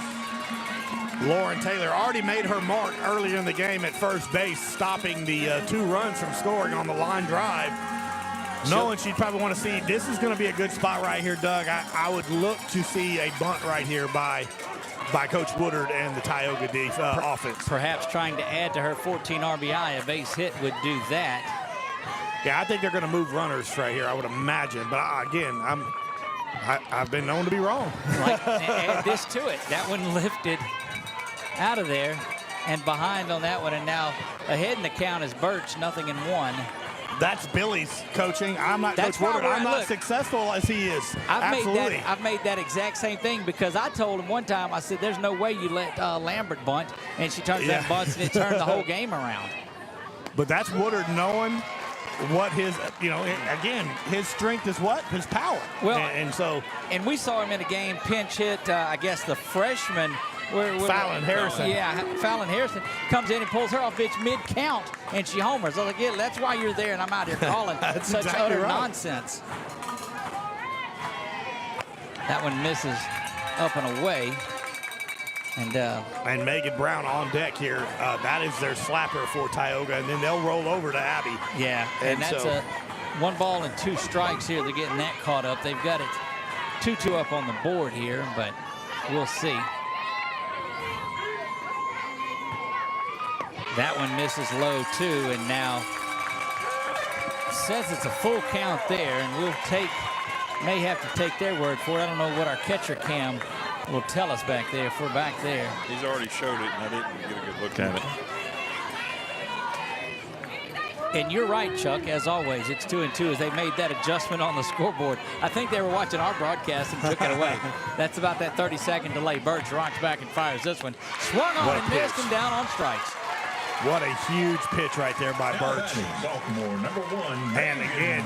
Lauren Taylor already made her mark earlier in the game at first base, stopping the 2 runs from scoring on the line drive. Knowing she'd probably want to see, this is going to be a good spot right here, Doug. I would look to see a bunt right here by Coach Woodard and the Tioga offense. Perhaps trying to add to her 14 RBI, a base hit would do that. Yeah, I think they're going to move runners right here, I would imagine. But again, I've been known to be wrong. Like, add this to it. That one lifted out of there and behind on that one. And now ahead in the count is Birch, 0-1. That's Billy's coaching. I'm not Coach Woodard. I'm not successful as he is. Absolutely. I've made that exact same thing because I told him one time, I said, there's no way you let Lambert bunt. And she turns that bunts and it turned the whole game around. But that's Woodard knowing what his, again, his strength is what? His power. Well, and we saw him in a game pinch hit, I guess the freshman. Fallon Harrison. Yeah, Fallon Harrison comes in and pulls her off pitch mid-count, and she homers. I was like, yeah, that's why you're there, and I'm out here calling such utter nonsense. That one misses up and away. And Megan Brown on deck here. That is their slapper for Tioga, and then they'll roll over to Abby. Yeah, and that's a 1 ball and 2 strikes here. They're getting that caught up. They've got it 2-2 up on the board here, but we'll see. That one misses low too, and now says it's a full count there, and may have to take their word for it. I don't know what our catcher cam will tell us back there if we're back there. He's already showed it, and I didn't get a good look at it. And you're right, Chuck, as always, it's 2-2 as they made that adjustment on the scoreboard. I think they were watching our broadcast and took it away. That's about that 30-second delay. Birch rocks back and fires this one. Swung on and missed him down on strikes. What a huge pitch right there by Birch. Baltimore, #1. And again,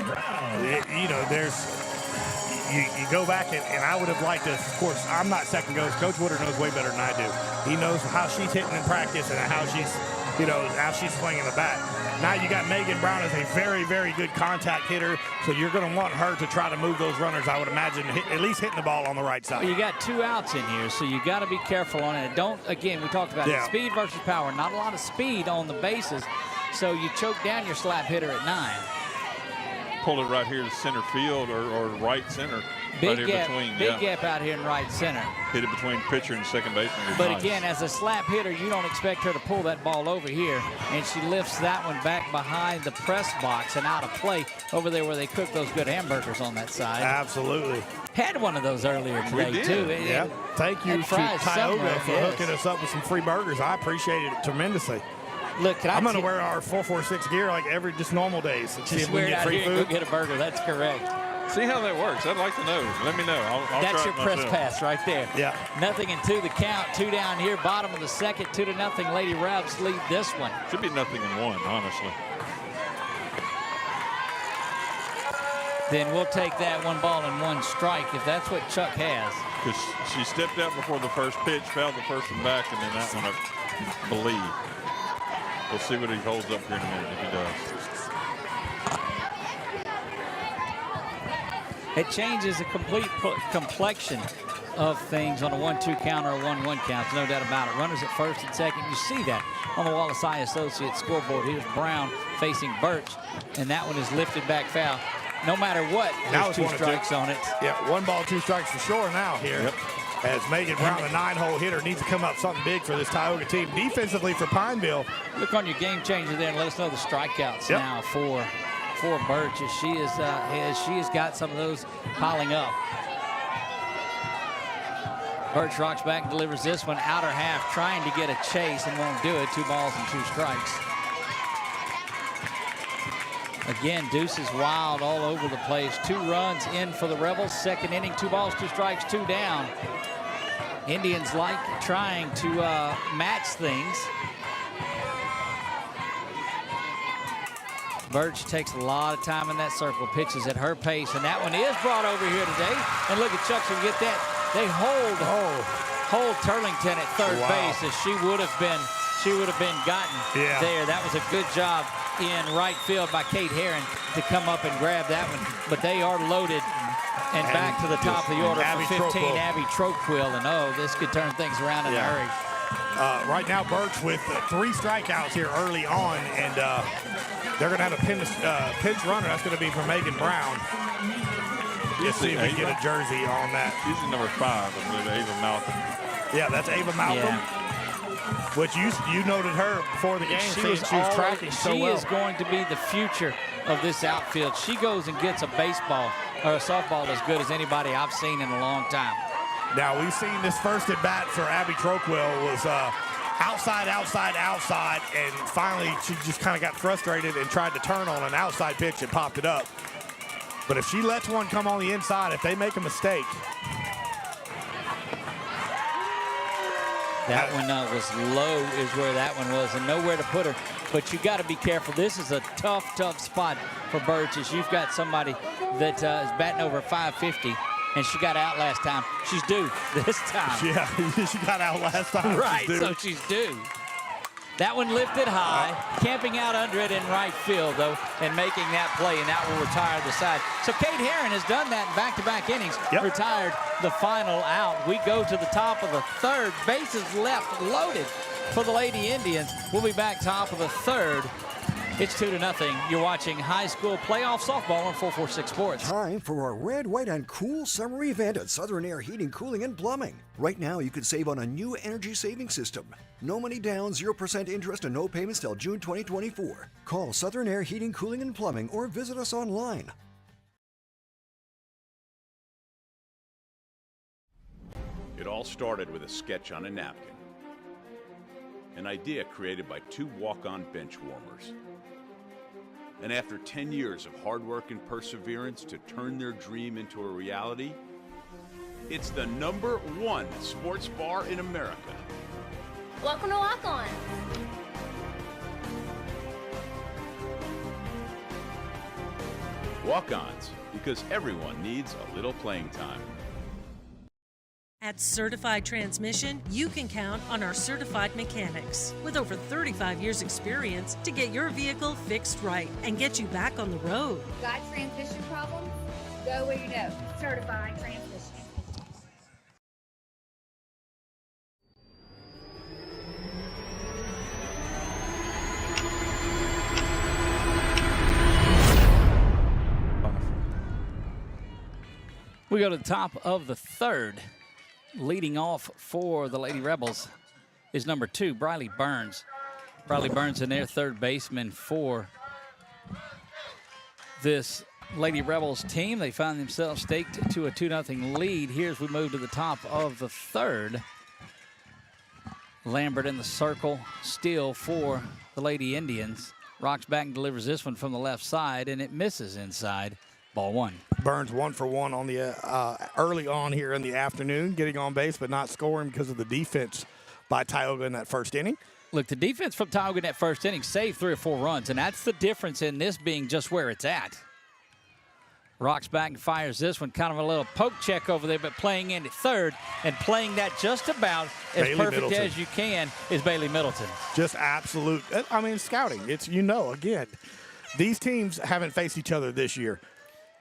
you go back and I would have liked this. Of course, I'm not second goes. Coach Woodard knows way better than I do. He knows how she's hitting in practice and how she's swinging the bat. Now you got Megan Brown as a very, very good contact hitter, so you're going to want her to try to move those runners, I would imagine, at least hitting the ball on the right side. Well, you got 2 outs in here, so you got to be careful on it. Again, we talked about it, speed versus power. Not a lot of speed on the bases, so you choke down your slap hitter at 9. Pull it right here to center field or right center. Big right gap, between, big gap out here in right center. Hit it between pitcher and second baseman. But again, as a slap hitter, you don't expect her to pull that ball over here. And she lifts that one back behind the press box and out of play over there where they cook those good hamburgers on that side. Absolutely. Had one of those earlier today, too. Yeah. Thank you to Tioga for hooking us up with some free burgers. I appreciate it tremendously. Look, I'm going to wear our 446 gear like just normal days. See if we can get free food. Go get a burger. That's correct. See how that works. I'd like to know. Let me know. I'll That's try your press pass right there. Yeah. 0-2 the count. 2 down here. Bottom of the second. 2-0. Lady Rebs lead this one. Should be 0-1, honestly. then we'll take that 1 ball and 1 strike if that's what Chuck has. Because she stepped out before the first pitch, fouled the first one back, and then that one, I believe. We'll see what he holds up here in a minute if he does. It changes the complete complexion of things on a 1-2 count or a 1-1 count. No doubt about it. Runners at first and second. You see that on the Wallace High Associates scoreboard. Here's Brown facing Birch, and that one is lifted back foul. No matter what, there's 2 strikes on it. Yeah, 1 ball, 2 strikes for sure now here. Yep. As Megan Brown, the 9-hole hitter, needs to come up something big for this Tioga team. Defensively for Pineville. Look on your game changer there and let us know the strikeouts now for Birch, as she has got some of those piling up. Birch rocks back and delivers this one outer half, trying to get a chase and won't do it. 2 balls and 2 strikes. Again, Deuce is wild all over the place. 2 runs in for the Rebels. Second inning, 2 balls, 2 strikes, 2 down. Indians like trying to match things. Birch takes a lot of time in that circle, pitches at her pace, and that one is brought over here today. And look at Chuck, so we get that. They hold Turlington at third base, as she would have been gotten there. That was a good job in right field by Kate Herron to come up and grab that one. But they are loaded and back to the top of the order for 15, Abby Troquil. And this could turn things around in a hurry. Right now, Birch with 3 strikeouts here early on, and they're going to have a pinch runner. That's going to be for Megan Brown. Let's see if we can get a jersey on that. She's in number 5, I believe, Ava Malcolm. Yeah, that's Ava Malcolm. Yeah. Which you noted her before the game. She was tracking so well. She is going to be the future of this outfield. She goes and gets a baseball or a softball as good as anybody I've seen in a long time. Now, we've seen this first at bat for Abby Troquil was outside, and finally she just kind of got frustrated and tried to turn on an outside pitch and popped it up. But if she lets one come on the inside, if they make a mistake. That one was low is where that one was, and nowhere to put her. But you got to be careful. This is a tough spot for Birch, as you've got somebody that is batting over 550, and she got out last time. She's due this time. Yeah, she got out last time. Right, so she's due. That one lifted high, camping out under it in right field, though, and making that play, and that will retire the side. So Kate Herron has done that in back-to-back innings, retired the final out. We go to the top of the 3rd. Bases left loaded for the Lady Indians. We'll be back top of the 3rd. It's 2-0. You're watching high school playoff softball on 446 Sports. Time for our red, white, and cool summer event at Southern Air Heating, Cooling, and Plumbing. Right now, you can save on a new energy saving system. No money down, 0% interest, and no payments till June 2024. Call Southern Air Heating, Cooling, and Plumbing or visit us online. It all started with a sketch on a napkin. An idea created by 2 walk-on bench warmers. And after 10 years of hard work and perseverance to turn their dream into a reality, it's the #1 sports bar in America. Welcome to Walk On. Walk-ons, because everyone needs a little playing time. At Certified Transmission, you can count on our certified mechanics with over 35 years experience to get your vehicle fixed right and get you back on the road. Got transmission problems? Go where you know. Certified Transmission. We go to the top of the 3rd. Leading off for the Lady Rebels is number 2, Briley Burns. Briley Burns in their 3rd baseman for this Lady Rebels team. They find themselves staked to a 2-0 lead. Here as we move to the top of the 3rd. Lambert in the circle, still for the Lady Indians. Rocks back and delivers this one from the left side, and it misses inside. Ball 1. Burns 1 for 1 on the early on here in the afternoon, getting on base but not scoring because of the defense by Tioga in that 1st inning. Look, the defense from Tioga in that 1st inning saved 3 or 4 runs, and that's the difference in this being just where it's at. Rocks back and fires this one. Kind of a little poke check over there, but playing in at third and playing that just about as Bailey perfect Middleton. as you can is Bailey Middleton. Just absolute. I mean, scouting. It's, again, these teams haven't faced each other this year,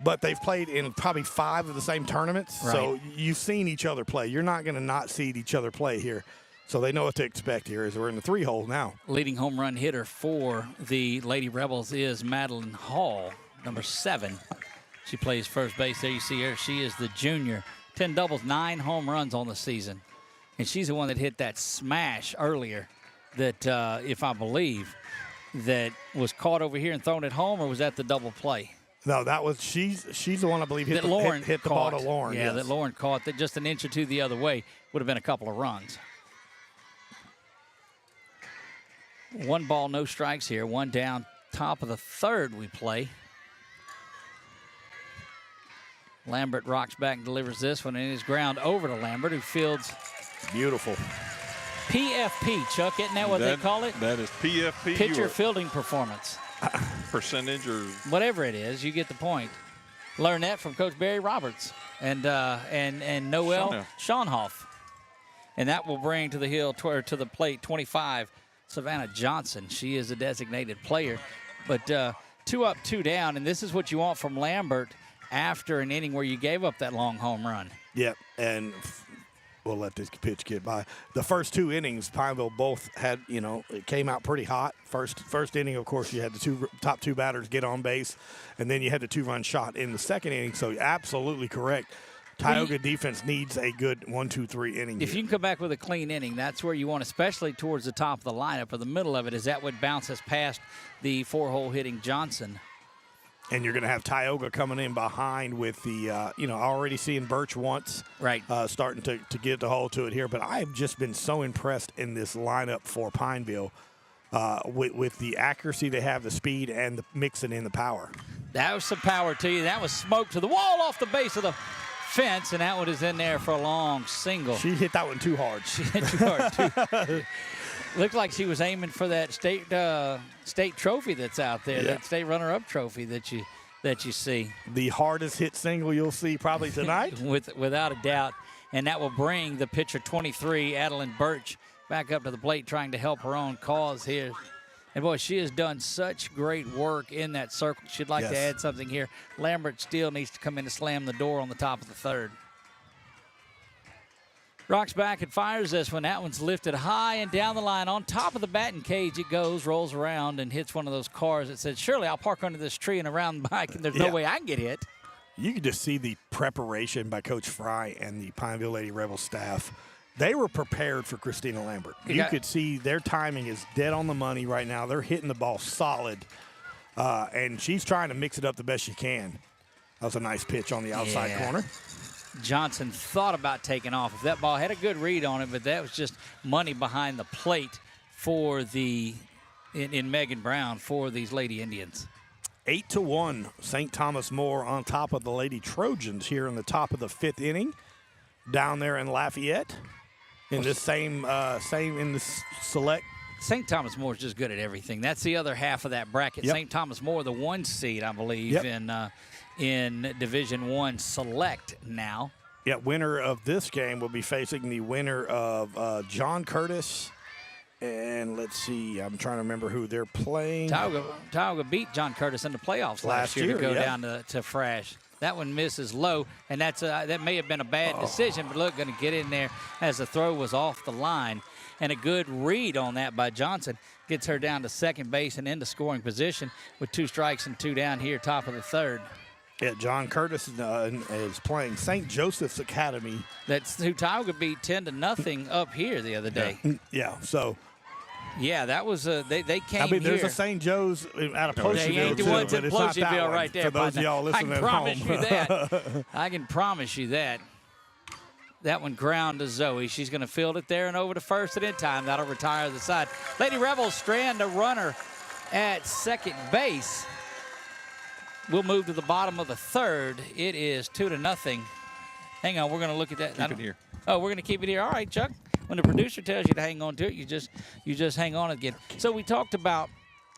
but they've played in probably 5 of the same tournaments. Right. So you've seen each other play. You're not going to not see each other play here. So they know what to expect here as we're in the 3-hole now. Leading home run hitter for the Lady Rebels is Madeline Hall, number 7. She plays first base. There you see her. She is the junior. 10 doubles, 9 home runs on the season. And she's the one that hit that smash earlier that, if I believe, that was caught over here and thrown at home, or was that the double play? No, that was she's the one I believe hit the ball to Lauren. Yeah, yes. that Lauren caught that just an inch or two the other way would have been a couple of runs. 1 ball, no strikes here. 1 down, top of the 3rd we play. Lambert rocks back and delivers this one, and it is ground over to Lambert, who fields. Beautiful. PFP, Chuck, isn't that what they call it? That is PFP. Pitcher fielding performance. Percentage or whatever it is, you get the point. Learn that from Coach Barry Roberts and Noel Schonhoff. And that will bring to the hill to the plate 25, Savannah Johnson. She is a designated player. But 2 up, 2 down, and this is what you want from Lambert after an inning where you gave up that long home run. Yep, and we'll let this pitch get by. The first 2 innings, Pineville both had, it came out pretty hot. First inning, of course, you had the top 2 batters get on base, and then you had the 2-run shot in the second inning. So you're absolutely correct. Tioga defense needs a good 1-2-3 inning. If you can come back with a clean inning, that's where you want, especially towards the top of the lineup or the middle of it, is that what bounces past the 4-hole hitting Johnson. And you're going to have Tioga coming in behind with the, already seeing Birch once. Right. Starting to get the hole to it here. But I've just been so impressed in this lineup for Pineville with the accuracy they have, the speed, and the mixing in the power. That was some power to you. That was smoke to the wall off the base of the fence, and that one is in there for a long single. She hit that one too hard. She hit too hard, too. Looked like she was aiming for that state trophy that's out there, that state runner-up trophy that you see. The hardest hit single you'll see probably tonight. Without a doubt. And that will bring the pitcher 23, Adeline Birch, back up to the plate trying to help her own cause here. And, boy, she has done such great work in that circle. She'd like to add something here. Lambert still needs to come in and slam the door on the top of the 3rd. Rocks back and fires this one. That one's lifted high and down the line. On top of the batting cage it goes, rolls around, and hits one of those cars that says, surely I'll park under this tree and around the bike, and there's no way I can get hit. You can just see the preparation by Coach Fry and the Pineville Lady Rebels staff. They were prepared for Christina Lambert. You could see their timing is dead on the money right now. They're hitting the ball solid, and she's trying to mix it up the best she can. That was a nice pitch on the outside corner. Johnson thought about taking off. If that ball had a good read on it, but that was just money behind the plate for in Megan Brown for these Lady Indians. 8-1, St. Thomas More on top of the Lady Trojans here in the top of the 5th inning, down there in Lafayette. In this same in this select. St. Thomas More is just good at everything. That's the other half of that bracket. St. Thomas More, the 1 seed, I believe, in Division I Select now. Yeah, winner of this game will be facing the winner of John Curtis. And let's see, I'm trying to remember who they're playing. Tioga beat John Curtis in the playoffs last year to go down to Frash. That one misses low, and that may have been a bad decision, but look, going to get in there as the throw was off the line. And a good read on that by Johnson gets her down to second base and into scoring position with 2 strikes and 2 down here, top of the 3rd. Yeah, John Curtis is playing St. Joseph's Academy. That's who Tioga beat 10-0 up here the other day. Yeah, so. Yeah, that was they came here. I mean, there's a St. Joe's out of Plocherville, the ones in Plocherville right there. For those of y'all listening at home. I can promise you that. I can promise you that. That one ground to Zoe. She's going to field it there and over to first, and in time that'll retire the side. Lady Rebels strand a runner at second base. We'll move to the bottom of the 3rd. It is 2-0. Hang on, we're going to look at that. Keep it here. Oh, we're going to keep it here. All right, Chuck. When the producer tells you to hang on to it, you just hang on again. So we talked about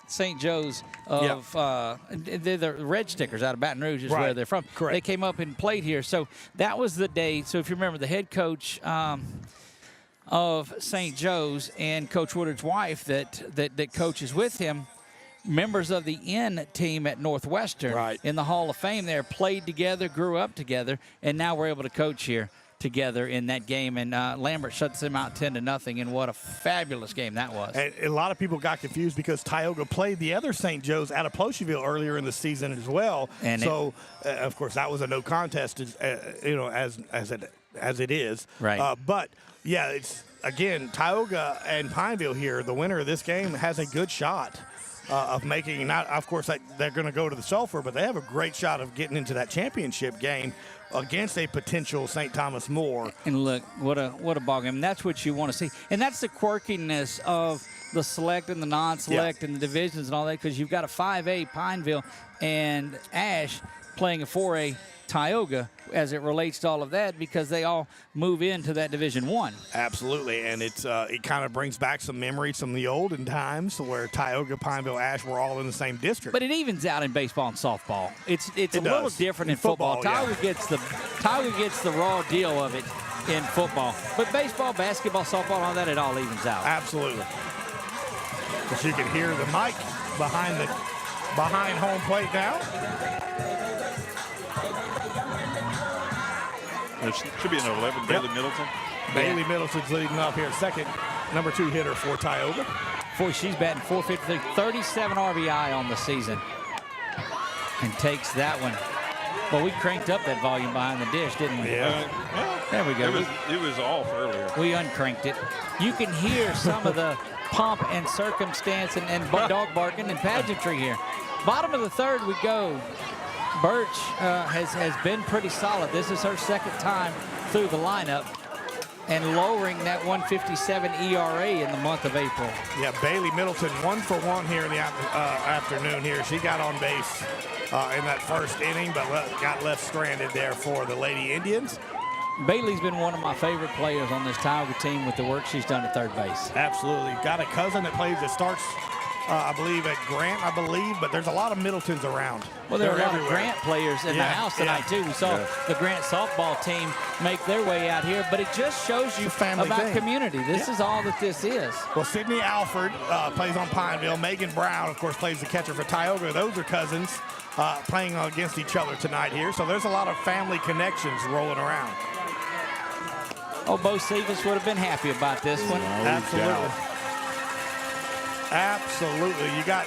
St. Joe's of they're the Red Stickers out of Baton Rouge is where they're from. Correct. They came up and played here. So that was the day. So if you remember, the head coach of St. Joe's and Coach Woodard's wife that coaches with him, members of the N team at Northwestern in the Hall of Fame there, played together, grew up together, and now we're able to coach here together in that game. And Lambert shuts them out 10-0, and what a fabulous game that was. And a lot of people got confused because Tioga played the other St. Joe's out of Plocheville earlier in the season as well. And so, of course, that was a no contest, as it is. Right. But, yeah, it's, again, Tioga and Pineville here, the winner of this game has a good shot of making, not, of course, they're going to go to the Sulphur, but they have a great shot of getting into that championship game against a potential St. Thomas More. And look, what a ball game. And that's what you want to see. And that's the quirkiness of the select and the non-select and the divisions and all that, because you've got a 5A Pineville and Ash playing a 4A Tioga as it relates to all of that, because they all move into that Division I. Absolutely, and it's it kind of brings back some memories from the olden times where Tioga, Pineville, Ash were all in the same district. But it evens out in baseball and softball. It's a little different in football. Tioga gets the raw deal of it in football, but baseball, basketball, softball, all that, it all evens out. Absolutely. Because you can hear the mic behind home plate now. There should be an 11, Bailey Middleton. Bailey Middleton's leading off here, second number 2 hitter for Tioga. Boy, she's batting .453, 37 RBI on the season, and takes that one. Well, we cranked up that volume behind the dish, didn't we? Yeah. There we go. It was off earlier. We uncranked it. You can hear some of the pomp and circumstance and dog barking and pageantry here. Bottom of the third we go. Birch has been pretty solid. This is her second time through the lineup and lowering that 157 ERA in the month of April. Yeah, Bailey Middleton 1 for 1 here in the afternoon here. She got on base in that first inning, but got left stranded there for the Lady Indians. Bailey's been one of my favorite players on this Tioga team with the work she's done at third base. Absolutely. Got a cousin that starts I believe at Grant, but there's a lot of Middletons around. Well, there are a lot of Grant players in the house tonight, too. We saw the Grant softball team make their way out here, but it just shows you about community. This is all that this is. Well, Sydney Alford plays on Pineville. Megan Brown, of course, plays the catcher for Tioga. Those are cousins playing against each other tonight here. So there's a lot of family connections rolling around. Oh, Bo Cephas would have been happy about this one. Absolutely. Absolutely. You got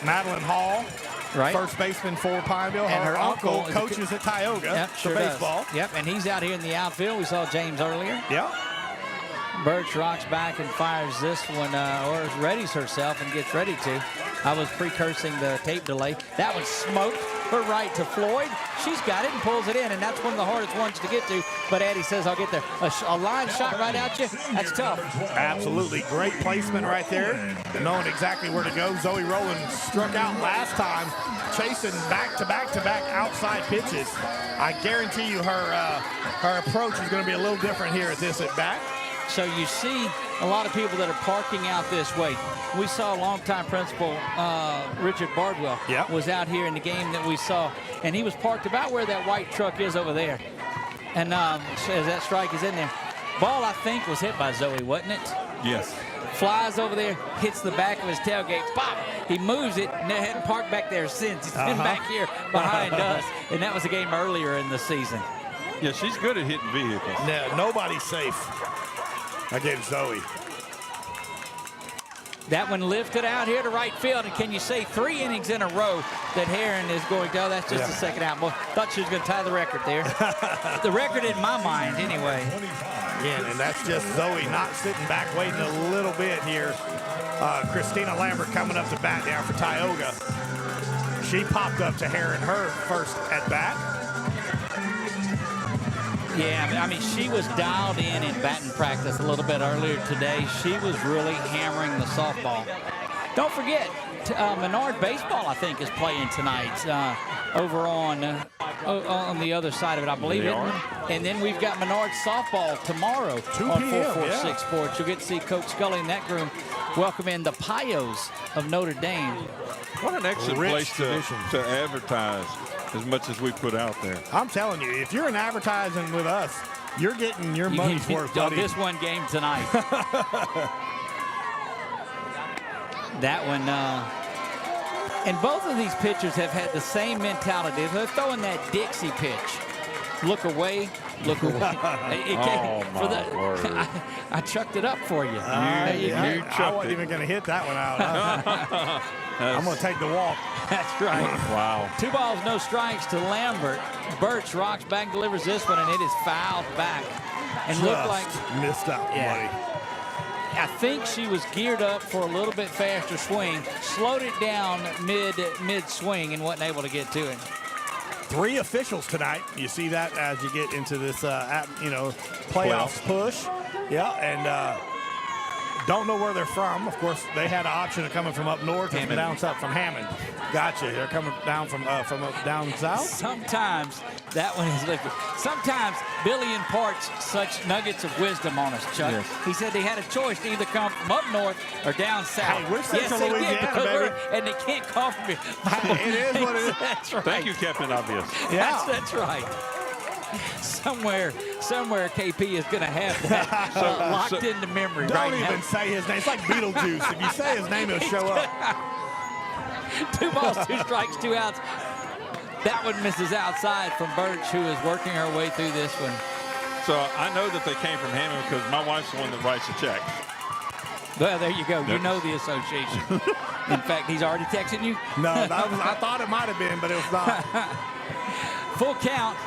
Madeline Hall, first baseman for Pineville. And her uncle coaches at Tioga for baseball. Does. Yep, and he's out here in the outfield. We saw James earlier. Yep. Birch rocks back and fires this one, or readies herself and gets ready to. I was precursing the tape delay. That one smoked her right to Floyd. She's got it and pulls it in, and that's one of the hardest ones to get to. But Addie says, I'll get there. A line shot right at you, that's tough. Absolutely. Great placement right there. Knowing exactly where to go. Zoe Rowland struck out last time, chasing back-to-back outside pitches. I guarantee you her approach is going to be a little different here at this at-bat. So you see a lot of people that are parking out this way. We saw longtime principal Richard Bardwell was out here in the game that we saw, and he was parked about where that white truck is over there. And as that strike is in there, ball I think was hit by Zoe, wasn't it? Yes. Flies over there, hits the back of his tailgate, pop! He moves it, and they hadn't parked back there since. He's been back here behind us, and that was a game earlier in the season. Yeah, she's good at hitting vehicles. Yeah, nobody's safe against Zoe. That one lifted out here to right field, and can you say 3 innings in a row that Heron is going to? Oh, that's just the second out. Boy, thought she was going to tie the record there. The record in my mind, anyway. Again, and that's just Zoe not sitting back, waiting a little bit here. Christina Lambert coming up to bat down for Tioga. She popped up to Heron her first at bat. Yeah, I mean, she was dialed in batting practice a little bit earlier today. She was really hammering the softball. Don't forget, Menard Baseball, I think, is playing tonight over on the other side of it, I believe it. And then we've got Menard Softball tomorrow 2 on p.m., 446 Sports. You'll get to see Coach Scully in that room welcome in the Pios of Notre Dame. What an excellent place to advertise as much as we put out there. I'm telling you, if you're in advertising with us, you're getting your money's worth, buddy. This one game tonight. That one, and both of these pitchers have had the same mentality. They're throwing that Dixie pitch. Look away, look away. I chucked it up for you. I wasn't even going to hit that one out. I'm going to take the walk. That's right. Wow. 2 balls, no strikes to Lambert. Birch rocks back, delivers this one, and it is fouled back. And looked like missed out, buddy. I think she was geared up for a little bit faster swing, slowed it down mid swing, and wasn't able to get to it. 3 officials tonight. You see that as you get into this, playoffs push. Yeah, and don't know where they're from. Of course, they had an option of coming from up north and down south from Hammond. Gotcha. They're coming down from down south. Sometimes that one is liquid. Sometimes Billy imparts such nuggets of wisdom on us, Chuck. Yes. He said they had a choice to either come from up north or down south. Hey, we're Central Louisiana, baby. And they can't call from here. It is what it is. That's right. Thank you, Captain Obvious. Yeah. That's right. Somewhere KP is going to have that locked into memory. Don't right even now. say his name. It's like Beetlejuice. If you say his name, he'll show up. 2 balls, 2 strikes, 2 outs. That one misses outside from Birch, who is working her way through this one. So I know that they came from Hammond because my wife's the one that writes the check. Well, there you go. You know the association. In fact, he's already texting you. No, I thought it might have been, but it was not. Full count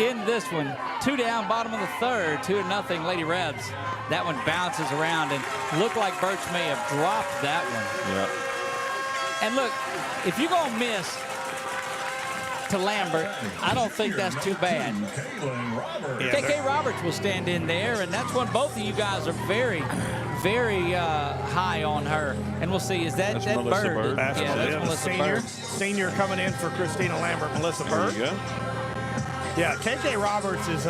in this one. 2 down, bottom of the third, 2-0, Lady Rebs. That one bounces around and looked like Birch may have dropped that one. Yeah. And look, if you're going to miss to Lambert, I don't think that's too bad. KK Roberts will stand in there, and that's when both of you guys are very, very high on her. And we'll see, is that Bird? That's Melissa Bird. Senior coming in for Christina Lambert, Melissa Bird. There you go. Yeah, KK Roberts is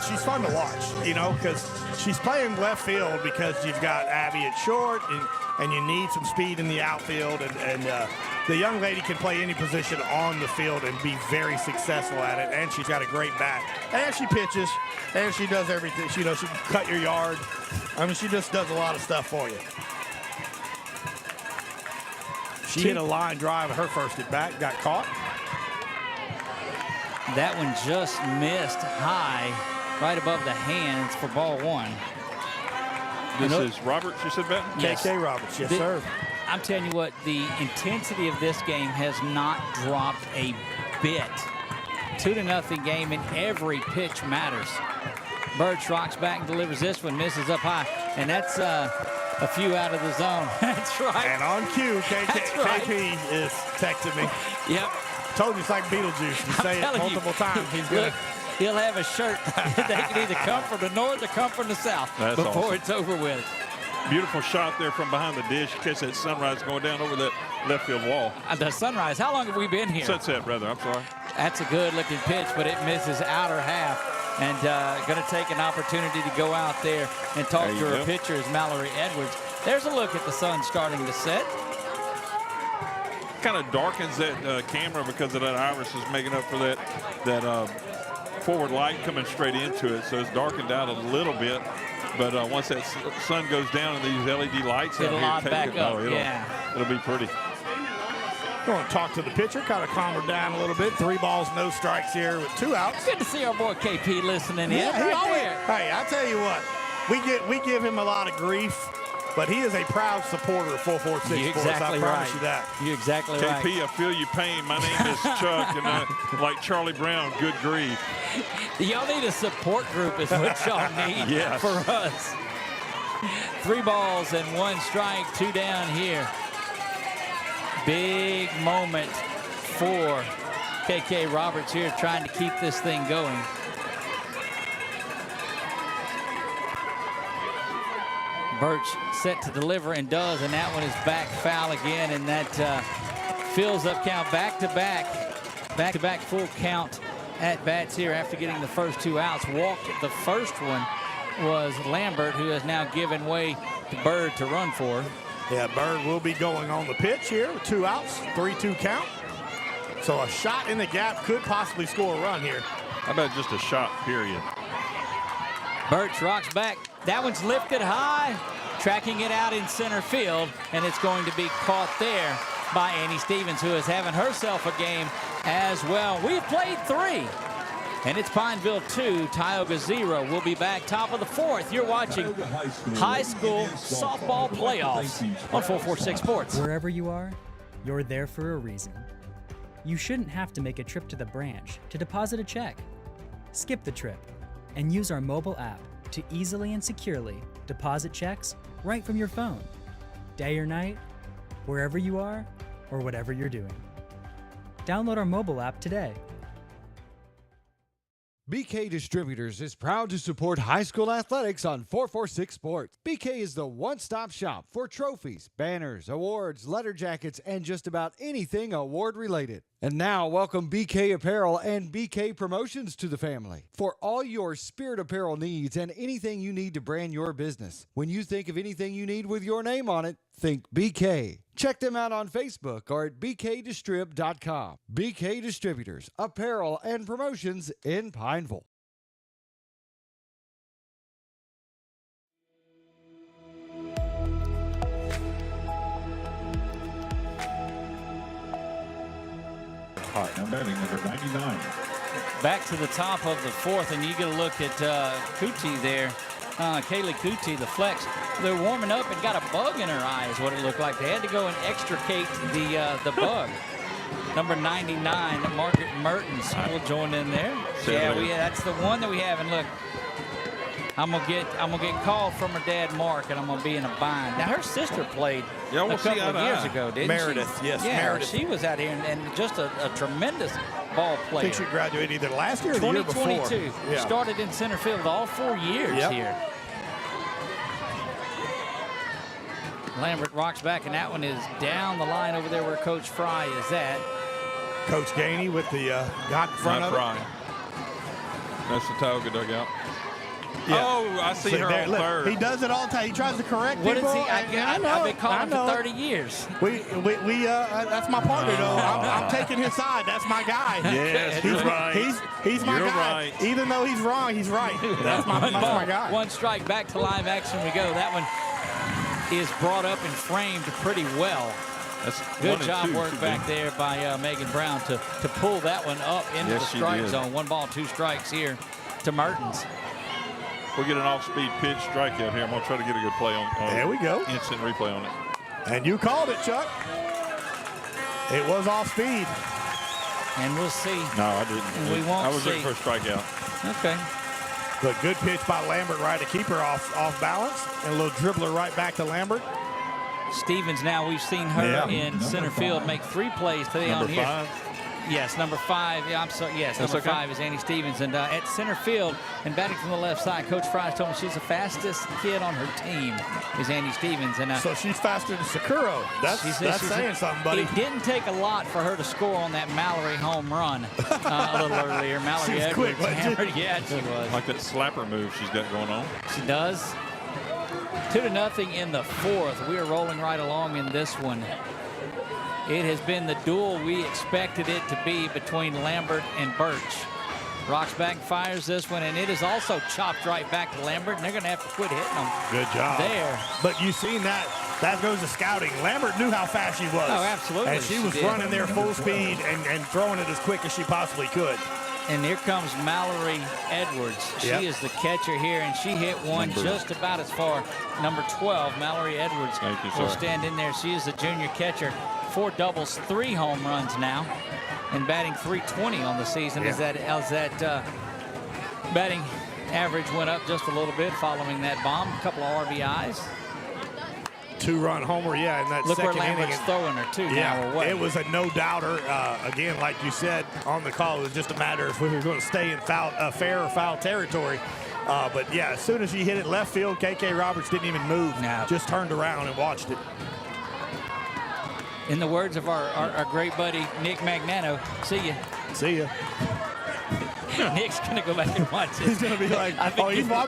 she's fun to watch, because she's playing left field because you've got Abby at short and you need some speed in the outfield, and the young lady can play any position on the field and be very successful at it, and she's got a great bat, and she pitches, and she does everything. She can cut your yard. I mean, she just does a lot of stuff for you. She hit a line drive her first at bat, got caught. That one just missed high, right above the hands for ball 1. This is Roberts, you said, Ben? Yes. KK Roberts, yes, sir. I'm telling you what, the intensity of this game has not dropped a bit. 2-0 game, and every pitch matters. Birch rocks back and delivers this one, misses up high, and that's a few out of the zone. That's right. And on cue, KP is texting me. Yep. Told you it's like Beetlejuice. You say it multiple times, he's good. He'll have a shirt. They can either come from the north or come from the south before it's over with. Beautiful shot there from behind the dish. Catch that sunrise going down over that left field wall. The sunrise. How long have we been here? Sunset, rather. I'm sorry. That's a good-looking pitch, but it misses outer half. And going to take an opportunity to go out there and talk to her pitcher is Mallory Edwards. There's a look at the sun starting to set. Kind of darkens that camera because of that iris is making up for that forward light coming straight into it. So it's darkened out a little bit. But once that sun goes down and these LED lights it'll out here back up. It'll be pretty. Going to talk to the pitcher, kind of calm her down a little bit. 3 balls, no strikes here with 2 outs. Good to see our boy KP listening in. Hey, I tell you what, we give him a lot of grief, but he is a proud supporter of 446 Sports. I promise you that. You're exactly right. KP, I feel your pain. My name is Chuck, and like Charlie Brown, good grief. Y'all need a support group is what y'all need for us. 3 balls and 1 strike, 2 down here. Big moment for KK Roberts here trying to keep this thing going. Birch set to deliver and does, and that one is back foul again, and that fills up count back-to-back full count at bats here after getting the first 2 outs. Walked the first one was Lambert, who has now given way to Bird to run for. Yeah, Bird will be going on the pitch here. 2 outs, 3-2 count. So a shot in the gap could possibly score a run here. How about just a shot, period? Birch rocks back. That one's lifted high, tracking it out in center field, and it's going to be caught there by Annie Stevens, who is having herself a game as well. We've played 3, and it's Pineville 2, Tioga 0. We'll be back top of the 4th. You're watching high school softball playoffs on 446 Sports. Wherever you are, you're there for a reason. You shouldn't have to make a trip to the branch to deposit a check. Skip the trip and use our mobile app to easily and securely deposit checks right from your phone. Day or night, wherever you are, or whatever you're doing. Download our mobile app today. BK Distributors is proud to support high school athletics on 446 Sports. BK is the one-stop shop for trophies, banners, awards, letter jackets, and just about anything award-related. And now, welcome BK Apparel and BK Promotions to the family for all your spirit apparel needs and anything you need to brand your business. When you think of anything you need with your name on it, think BK. Check them out on Facebook or at bkdistrib.com. BK Distributors, apparel and promotions in Pineville. Now batting number 99. Back to the top of the 4th, and you get a look at Cootie there. Kaylee Cootie, the flex. They're warming up and got a bug in her eye is what it looked like. They had to go and extricate the bug. Number 99, Margaret Mertens will join in there. Yeah, that's the one that we have. And look, I'm gonna get called from her dad Mark, and I'm gonna be in a bind. Now her sister played a couple of years ago, didn't Meredith, she? yes, Yeah, Meredith. she was out here and just a tremendous ball player. I think she graduated either last year or the year before. 2022. Yeah. Started in center field all 4 years here. Lambert rocks back, and that one is down the line over there where Coach Fry is at. Coach Gainey with the got in front of Fry. That's the Tioga dugout. Yeah. Oh, I see her there, on look, third. He does it all the time. He tries to correct What people. is he? I've been calling him for 30 years. That's my partner, though. I'm taking his side. That's my guy. Yes, you're right. He's my You're guy. right. Even though he's wrong, he's right. That's my guy. One strike, back to live action we go. That one is brought up and framed pretty well. That's good job work back there by Megan Brown to pull that one up into the strike zone. 1 ball, 2 strikes here to Mertens. We'll get an off-speed pitch strikeout here. I'm going to try to get a good play on there we go. Instant replay on it. And you called it, Chuck. It was off speed. And we'll see. No, I didn't. And we won't I was see. looking for a strikeout. Okay. But good pitch by Lambert, right, to keep her off balance. And a little dribbler right back to Lambert. Stevens, now we've seen her in center field make 3 plays today on here. Number 5. Yes, number 5. Yeah, I'm sorry. Yes, number 5 is Annie Stevens. And at center field and batting from the left side, Coach Fry told me she's the fastest kid on her team is Annie Stevens. And so she's faster than Sakuro. That's saying something, buddy. It didn't take a lot for her to score on that Mallory home run a little earlier. Mallory Edwards quick, hammered. Yeah, she was. Like that slapper move she's got going on. She does. 2-0 in the 4th. We are rolling right along in this one. It has been the duel we expected it to be between Lambert and Birch. Rocks back, fires this one, and it is also chopped right back to Lambert, and they're going to have to quit hitting them. Good job. There. But you've seen that. That goes to scouting. Lambert knew how fast she was. Oh, absolutely. And she was running there full speed and throwing it as quick as she possibly could. And here comes Mallory Edwards. She is the catcher here, and she hit one just about as far. Number 12, Mallory Edwards, will stand in there. She is the junior catcher. 4 doubles, 3 home runs now, and batting .320 on the season as that batting average went up just a little bit following that bomb. A couple of RBIs. 2-run homer, in that Look second where inning. Lambert's throwing her, too, now away. It was a no-doubter. Again, like you said on the call, it was just a matter of if we were going to stay in fair or foul territory. But, yeah, as soon as she hit it left field, KK Roberts didn't even move. No. Just turned around and watched it. In the words of our great buddy, Nick Magnano, see ya. See ya. Nick's going to go back and watch it. He's going to be like, I'm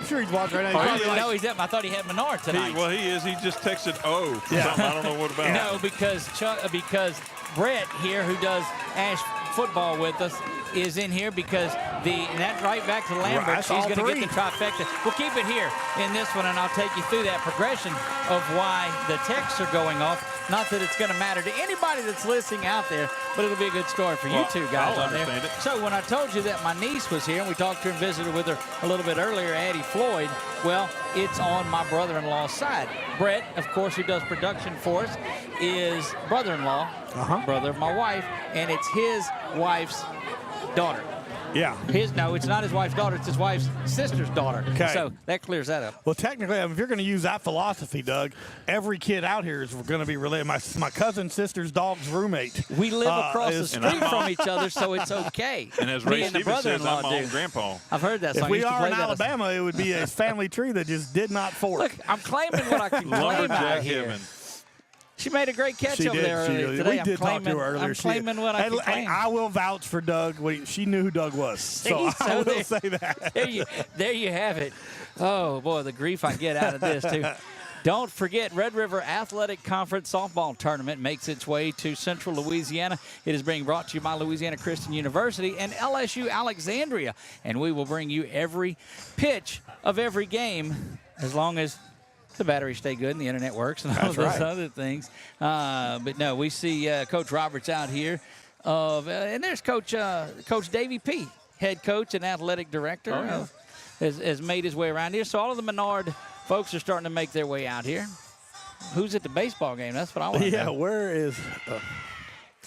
sure he's watching right now. No, he's at. I thought he had Menard tonight. He is. He just texted, something. I don't know what about. No, because Brett here, who does Ash football with us, is in here because that right back to Lambert. She's going to get the trifecta. We'll keep it here in this one, and I'll take you through that progression of why the texts are going off. Not that it's going to matter to anybody that's listening out there, but it'll be a good story for you two guys on there. So when I told you that my niece was here, and we talked to her and visited with her a little bit earlier, Addie Floyd, well, it's on my brother-in-law's side. Brett, of course, who does production for us, is brother-in-law, brother of my wife, and it's his wife's daughter. Yeah. No, it's not his wife's daughter. It's his wife's sister's daughter. Okay. So that clears that up. Well, technically, if you're going to use that philosophy, Doug, every kid out here is going to be related. My cousin's sister's dog's roommate. We live across the street from each other, so it's okay. And as Ray Stevens says, I'm my own grandpa. I've heard that song. If we are in Alabama, it would be a family tree that just did not fork. Look, I'm claiming what I can claim out here. She made a great catch over there earlier today. We did talk to her earlier. I'm claiming what I can claim. I will vouch for Doug. She knew who Doug was. So I will say that. There you have it. Oh, boy, the grief I get out of this, too. Don't forget, Red River Athletic Conference softball tournament makes its way to Central Louisiana. It is being brought to you by Louisiana Christian University and LSU Alexandria. And we will bring you every pitch of every game as long as the batteries stay good and the internet works and all those other things. But no, we see Coach Roberts out here. And there's Coach Davey P., head coach and athletic director, has made his way around here. So all of the Menard folks are starting to make their way out here. Who's at the baseball game? That's what I want to know. Yeah, where is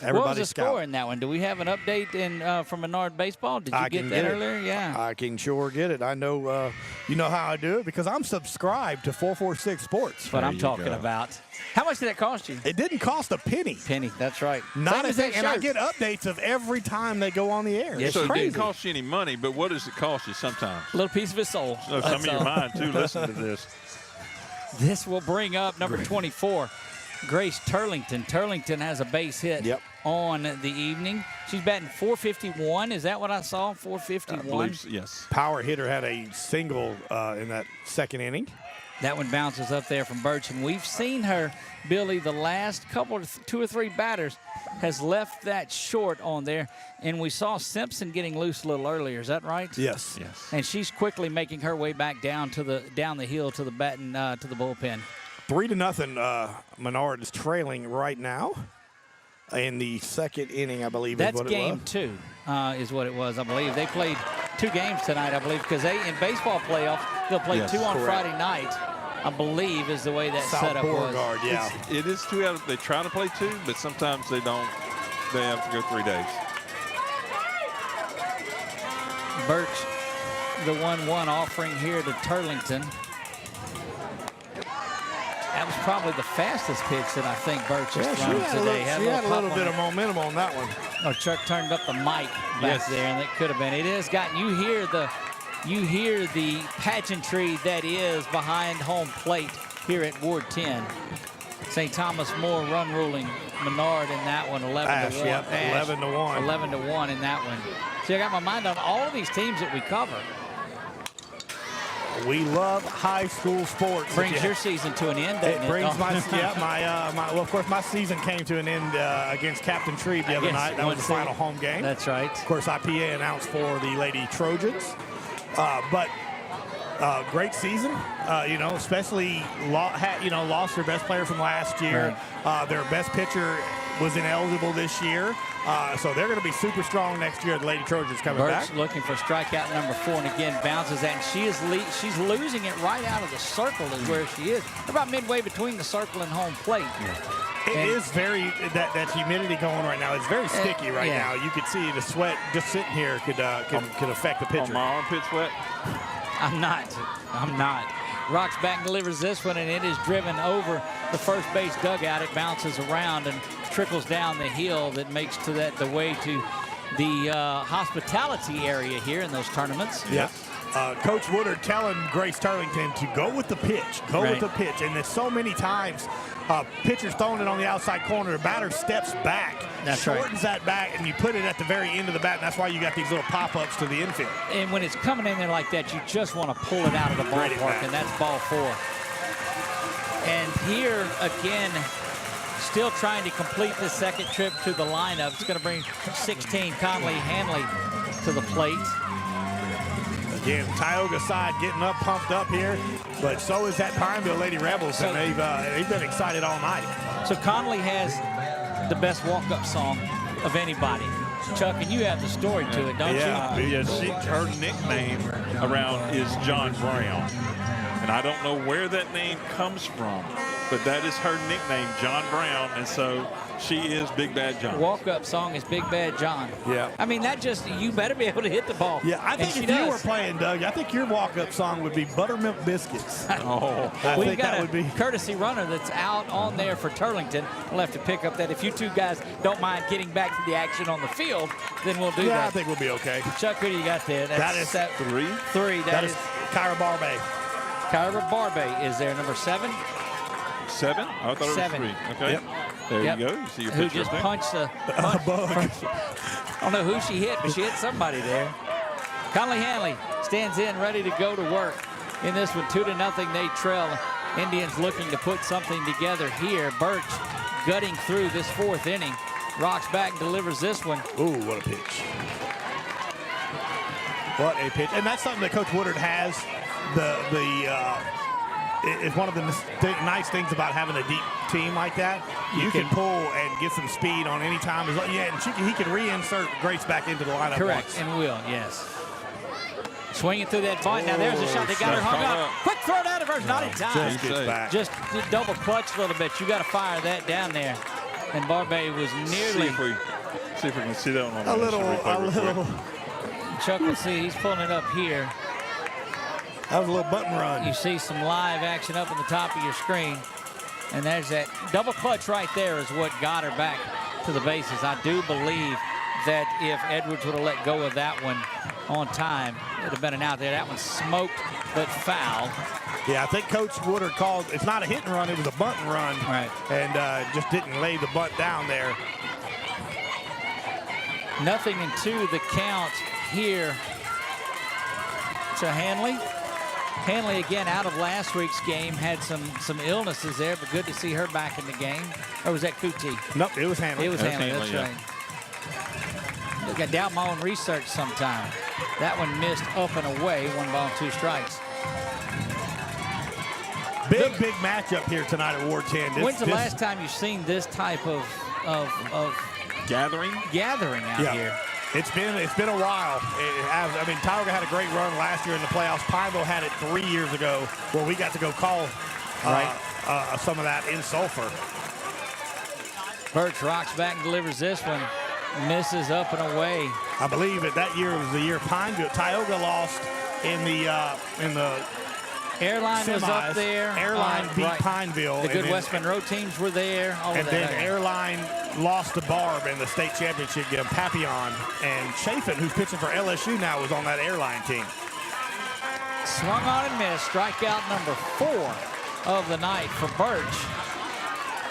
what was the score in that one? Do we have an update from Menard Baseball? Did you get that earlier? Yeah. I can sure get it. I know you know how I do it because I'm subscribed to 446 Sports. That's what I'm talking about. How much did that cost you? It didn't cost a penny. That's right. Not a thing. And I get updates of every time they go on the air. Yes, so it didn't cost you any money, but what does it cost you sometimes? A little piece of his soul. So some of your mind, too. Listen to this. This will bring up number 24, Grace Turlington. Turlington has a base hit on the evening. She's batting .451. Is that what I saw? .451? I believe, yes. Power hitter had a single in that second inning. That one bounces up there from Birch. And we've seen her, Billy, the last two or three batters has left that short on there. And we saw Simpson getting loose a little earlier. Is that right? Yes. And she's quickly making her way back down the hill to the batting to the bullpen. 3-0. Menard is trailing right now in the second inning, I believe. That's is what game it was. 2 is what it was, I believe. They played 2 games tonight, I believe, because in baseball playoffs, they'll play 2 on Friday night, I believe, is the way that setup was. Yeah. It is 2 out. They try to play 2, but sometimes they don't. They have to go 3 days. Birch, the 1-1 offering here to Turlington. That was probably the fastest pitch that I think Birch has thrown today. She had a little bit of momentum on that one. Oh, Chuck turned up the mic back there, and that could have been. It has gotten, you hear the pageantry that is behind home plate here at Ward 10. St. Thomas More run ruling Menard in that one, 11-1. 11-1. 11-1 in that one. See, I got my mind on all of these teams that we cover. We love high school sports. Brings your season to an end, doesn't it? Brings well, of course, my season came to an end against Captain Trebe the other night. That was the final home game. That's right. Of course, IPA announced for the Lady Trojans. But great season, especially lost their best player from last year. Right. Their best pitcher was ineligible this year. So they're going to be super strong next year. The Lady Trojans coming back. Birch looking for strikeout number 4, and again bounces that. And she's losing it right out of the circle is where she is. About midway between the circle and home plate. Yeah. It is very that humidity going right now. It's very sticky right now. You could see the sweat just sitting here could affect the pitcher. On my armpit sweat. I'm not. Rocks back and delivers this one, and it is driven over the first base dugout. It bounces around and trickles down the hill that makes the way to the hospitality area here in those tournaments. Yeah. Coach Woodard telling Grace Turlington to go with the pitch. Go with the pitch. And there's so many times pitcher's throwing it on the outside corner. The batter steps back. Shortens that back, and you put it at the very end of the bat. And that's why you got these little pop-ups to the infield. And when it's coming in there like that, you just want to pull it out of the ballpark, and that's ball 4. And here, again, still trying to complete the second trip to the lineup. It's going to bring 16, Conley Hanley, to the plate. Again, Tioga side getting up, pumped up here, but so is that Pineville Lady Rebels, and they've been excited all night. So Conley has the best walk-up song of anybody. Chuck, and you have the story to it, don't you? Yeah, her nickname around is John Brown. And I don't know where that name comes from, but that is her nickname, John Brown, and so she is Big Bad John. Walk-up song is Big Bad John. Yeah. I mean, that just, you better be able to hit the ball. Yeah, I think if you were playing, Doug, I think your walk-up song would be Buttermilk Biscuits. We've got a courtesy runner that's out on there for Turlington. We'll have to pick up that. If you two guys don't mind getting back to the action on the field, then we'll do that. Yeah, I think we'll be okay. Chuck, who do you got there? That is 3. 3. That is Kyra Barbay. Kyra Barbay is there, number 7. 7? I thought it was 7. 3. Okay. Yep. There you go. You see your who picture just there? punched a bug. I don't know who she hit, but she hit somebody there. Conley Hanley stands in, ready to go to work in this one. 2-0. They trail. Indians looking to put something together here. Birch gutting through this 4th inning. Rocks back and delivers this one. Ooh, what a pitch. What a pitch. And that's something that Coach Woodard has. It's one of the nice things about having a deep team like that. You can pull and get some speed on any time. Yeah, and he can reinsert Grace back into the lineup. Correct, once. and will, yes. Swinging through that bunt. Now there's a shot. They got her hung up. Quick throw down to first. Not in time. Just gets back. Just double clutch a little bit. You got to fire that down there. And Barbay was nearly. See if we can see that one on a little. Chuck will see. He's pulling it up here. That was a little button run. You see some live action up on the top of your screen. And there's that double clutch right there is what got her back to the bases. I do believe that if Edwards would have let go of that one on time, it would have been an out there. That one smoked but foul. Yeah, I think Coach Woodard called, it's not a hit and run, it was a bunt and run. Right. And just didn't lay the bunt down there. 0-2 the count here to Hanley. Hanley again out of last week's game, had some illnesses there, but good to see her back in the game. Or was that Kuti? Nope, it was Hanley. It was Hanley, that's yeah. right. Look, I doubt my own research sometime. That one missed up and away, 1 ball, 2 strikes. Big matchup here tonight at Ward 10. When's the last time you've seen this type of gathering out here? It's been a while. I mean, Tioga had a great run last year in the playoffs. Pineville had it 3 years ago where we got to go call some of that in Sulphur. Birch rocks back and delivers this one. Misses up and away. I believe that year was the year Tioga lost in the Airline semis. was up there. Airline beat Pineville. The good West Monroe teams were there. And then Airline lost to Barb in the state championship game. Papillon and Chafin, who's pitching for LSU now, was on that Airline team. Swung on and missed. Strikeout number 4 of the night for Birch.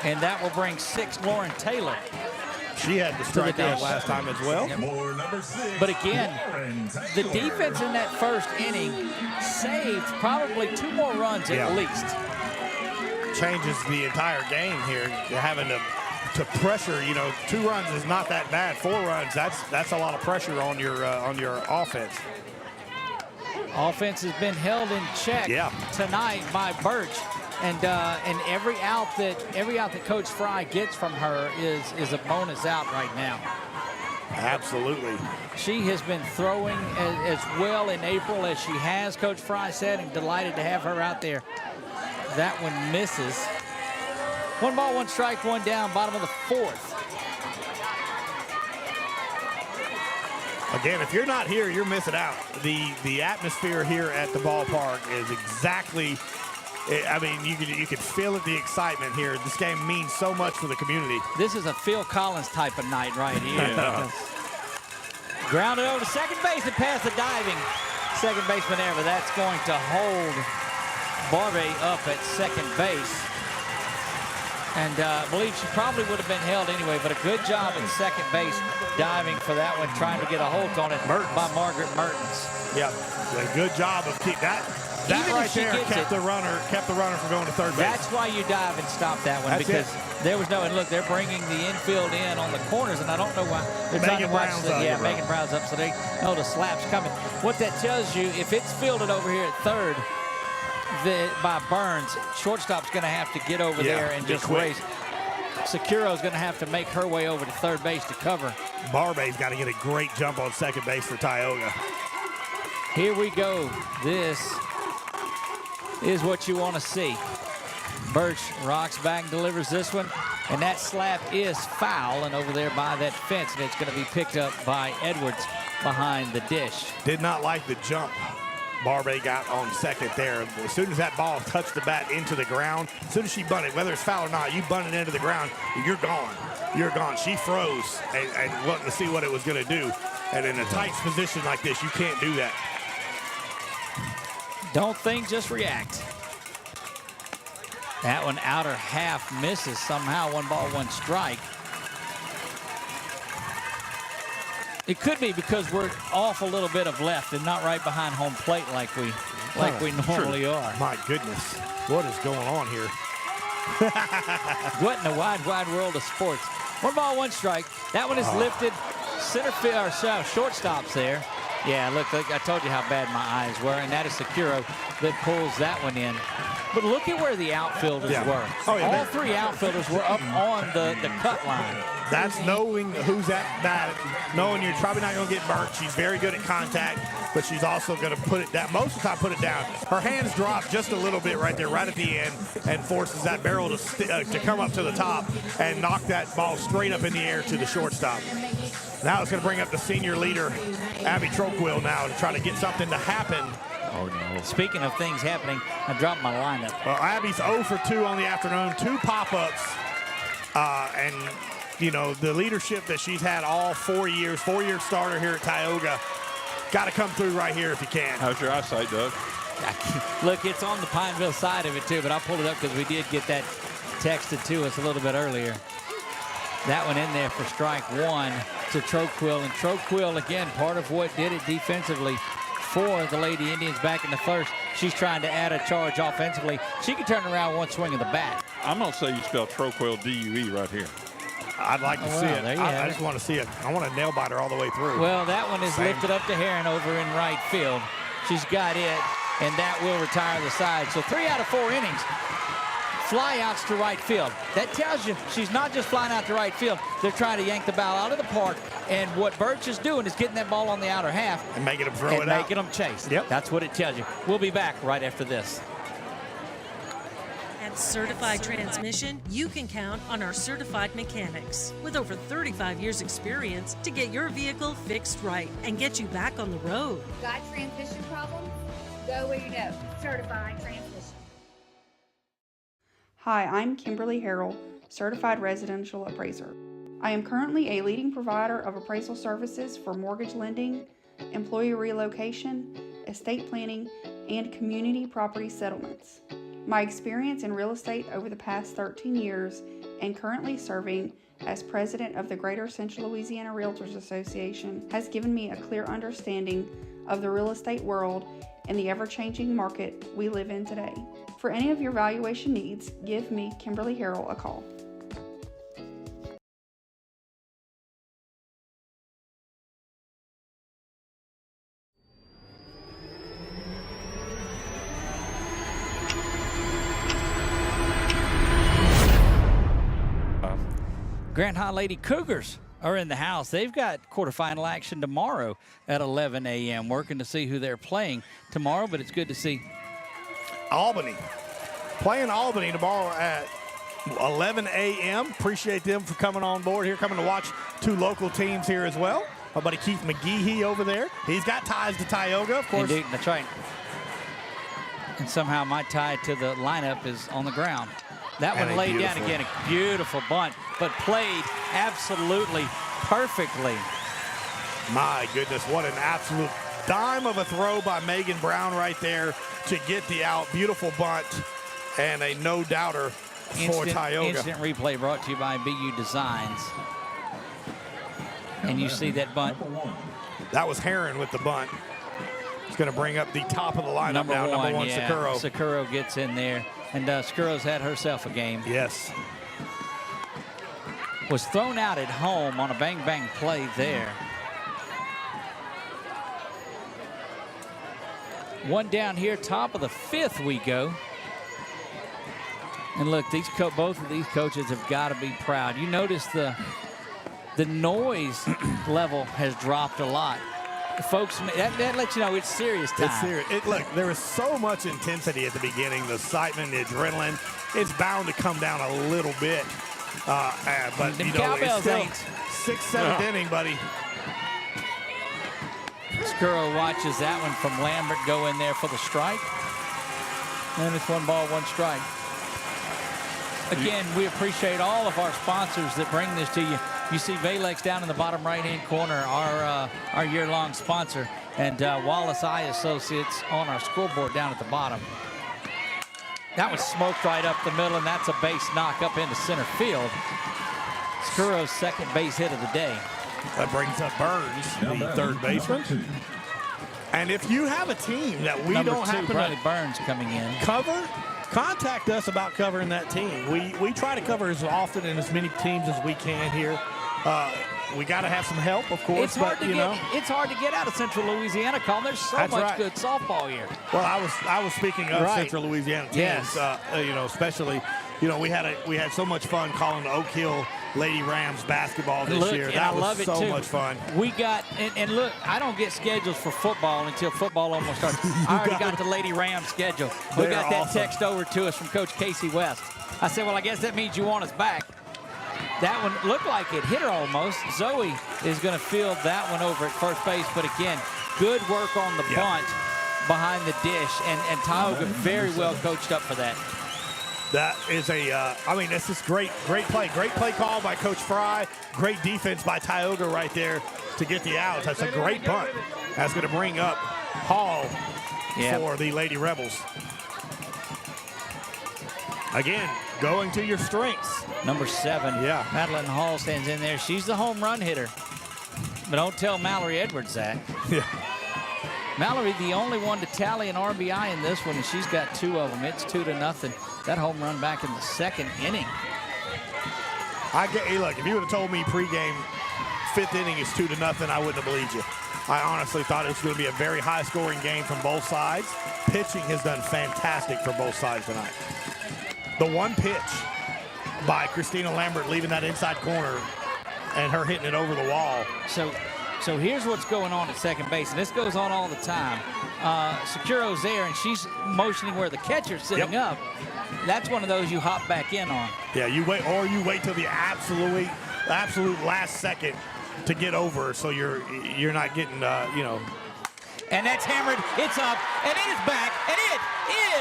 And that will bring 6 Lauren Taylor. She had the strikeout last time as well. But again, the defense in that first inning saved probably 2 more runs at least. Changes the entire game here. You're having to pressure. 2 runs is not that bad. 4 runs, that's a lot of pressure on your offense. Offense has been held in check tonight by Birch. And every out that Coach Fry gets from her is a bonus out right now. Absolutely. She has been throwing as well in April as she has, Coach Fry said, and delighted to have her out there. That one misses. 1 ball, 1 strike, 1 down, bottom of the 4th. Again, if you're not here, you're missing out. The atmosphere here at the ballpark is exactly. I mean, you could feel it, the excitement here. This game means so much for the community. This is a Phil Collins type of night right here. Yeah. Grounded over to second base and past the diving second baseman there, but that's going to hold Barbie up at second base. And I believe she probably would have been held anyway, but a good job at second base diving for that one, trying to get a hold on it by Margaret Mertens. Yep, a good job of keep that. That Even right if she there gets kept the runner from going to third base. That's why you dive and stop that one. That's because it. there was no, and look, they're bringing the infield in on the corners, and I don't know why. They're trying to watch Megan Brown's up, so they know the slap's coming. What that tells you, if it's fielded over here at third by Burns, shortstop's going to have to get over there and just race. Securo's going to have to make her way over to third base to cover. Barbay's got to get a great jump on second base for Tioga. Here we go. This is what you want to see. Birch rocks back and delivers this one, and that slap is foul and over there by that fence, and it's going to be picked up by Edwards behind the dish. Did not like the jump Barbay got on second there. As soon as that ball touched the bat into the ground, as soon as she bunted, whether it's foul or not, you bunt it into the ground, you're gone. You're gone. She froze and wanting to see what it was going to do. And in a tight position like this, you can't do that. Don't think, just react. That one outer half misses somehow. 1 ball, 1 strike. It could be because we're off a little bit of left and not right behind home plate like we normally are. My goodness, what is going on here? What in the wide world of sports? 1 ball, 1 strike. That one is lifted. Center field, or shortstop's there. Yeah, look, I told you how bad my eyes were, and that is Securo that pulls that one in. But look at where the outfielders were. Oh, yeah, all 3 outfielders were up on the cut line. That's knowing who's at bat, knowing you're probably not going to get burnt. She's very good at contact, but she's also going to put it down. Most of the time, put it down. Her hands drop just a little bit right there, right at the end, and forces that barrel to come up to the top and knock that ball straight up in the air to the shortstop. Now it's going to bring up the senior leader, Abby Troquil, now to try to get something to happen. Oh, no. Speaking of things happening, I dropped my lineup. Well, Abby's 0 for 2 on the afternoon, 2 pop-ups, and, you know, the leadership that she's had all 4 years, 4-year starter here at Tioga, got to come through right here if you can. How's your eyesight, Doug? Look, it's on the Pineville side of it, too, but I pulled it up because we did get that texted to us a little bit earlier. That one in there for strike 1 to Troquil. And Troquil, again, part of what did it defensively for the Lady Indians back in the first. She's trying to add a charge offensively. She can turn around 1 swing of the bat. I'm going to say you spell Troquil D-U-E right here. I'd like to see it. I just want to see it. I want a nail biter all the way through. Well, that one is lifted up to Heron over in right field. She's got it, and that will retire the side. So 3 out of 4 innings. Flyouts to right field. That tells you she's not just flying out to right field. They're trying to yank the ball out of the park. And what Birch is doing is getting that ball on the outer half. And making them throw it out. And making them chase. Yep. That's what it tells you. We'll be back right after this. At Certified Transmission, you can count on our certified mechanics with over 35 years experience to get your vehicle fixed right and get you back on the road. Got transmission problems? Go where you know. Certified Transmission. Hi, I'm Kimberly Harrell, Certified Residential Appraiser. I am currently a leading provider of appraisal services for mortgage lending, employee relocation, estate planning, and community property settlements. My experience in real estate over the past 13 years and currently serving as president of the Greater Central Louisiana Realtors Association has given me a clear understanding of the real estate world and the ever-changing market we live in today. For any of your valuation needs, give me, Kimberly Harrell, a call. Grant High Lady Cougars are in the house. They've got quarterfinal action tomorrow at 11 a.m. Working to see who they're playing tomorrow, but it's good to see Albany. Playing Albany tomorrow at 11 a.m. Appreciate them for coming on board here, coming to watch 2 local teams here as well. My buddy Keith McGehee over there. He's got ties to Tioga, of course. Indeed, that's right. And somehow my tie to the lineup is on the ground. That one laid down again, a beautiful bunt, but played absolutely perfectly My goodness, what an absolute dime of a throw by Megan Brown right there to get the out. Beautiful bunt and a no-doubter for Tioga. Instant replay brought to you by BU Designs. And you see that bunt. That was Heron with the bunt. It's going to bring up the top of the lineup Number one, yeah. Sakuro. Sakuro gets in there. And Sakuro's had herself a game. Yes. Was thrown out at home on a bang-bang play there. One down here, top of the 5th we go. And look, both of these coaches have got to be proud. You notice the noise level has dropped a lot. Folks, that lets you know it's serious time. It's serious. Look, there was so much intensity at the beginning, the excitement, the adrenaline. It's bound to come down a little bit. But, you know, it's still 6th, 7th inning, buddy. Skuro watches that one from Lambert go in there for the strike. And it's 1 ball, 1 strike. Again, we appreciate all of our sponsors that bring this to you. You see Valex down in the bottom right-hand corner, our year-long sponsor, and Wallace Eye Associates on our scoreboard down at the bottom. That was smoked right up the middle, and that's a base knock up into center field. Skuro's second base hit of the day. That brings up Burns, the third baseman. And if you have a team that we don't happen Bradley to Burns coming in. cover, contact us about covering that team. We try to cover as often and as many teams as we can here. We got to have some help, of course, but you know, it's hard to get out of Central Louisiana, Colin. There's so much good softball here. Well, I was speaking of Central Louisiana teams. Yes. You know, especially, you know, we had so much fun calling the Oak Hill Lady Rams basketball this year. That was so much fun. We got, and look, I don't get schedules for football until football almost starts. I already got the Lady Rams schedule. We got that text over to us from Coach Casey West. I said, well, I guess that means you want us back. That one looked like it hit her almost. Zoe is going to field that one over at first base. But again, good work on the bunt behind the dish. And Tioga very well coached up for that. That is I mean, this is great play. Great play call by Coach Fry. Great defense by Tioga right there to get the out. That's a great bunt. That's going to bring up Hall for the Lady Rebels. Again, going to your strengths. Number 7, Madeline Hall stands in there. She's the home run hitter. But don't tell Mallory Edwards that. Yeah. Mallory, the only one to tally an RBI in this one, and she's got 2 of them. It's 2-0. That home run back in the 2nd inning. Hey, look, if you would have told me pregame 5th inning is 2-0, I wouldn't have believed you. I honestly thought it was going to be a very high-scoring game from both sides. Pitching has done fantastic for both sides tonight. The one pitch by Christina Lambert leaving that inside corner and her hitting it over the wall. So here's what's going on at second base, and this goes on all the time. Sakuro's there, and she's motioning where the catcher's sitting up. That's one of those you hop back in on. Yeah, you wait till the absolute last second to get over, so you're not getting you know. And that's hammered. It's up, and it is back, and it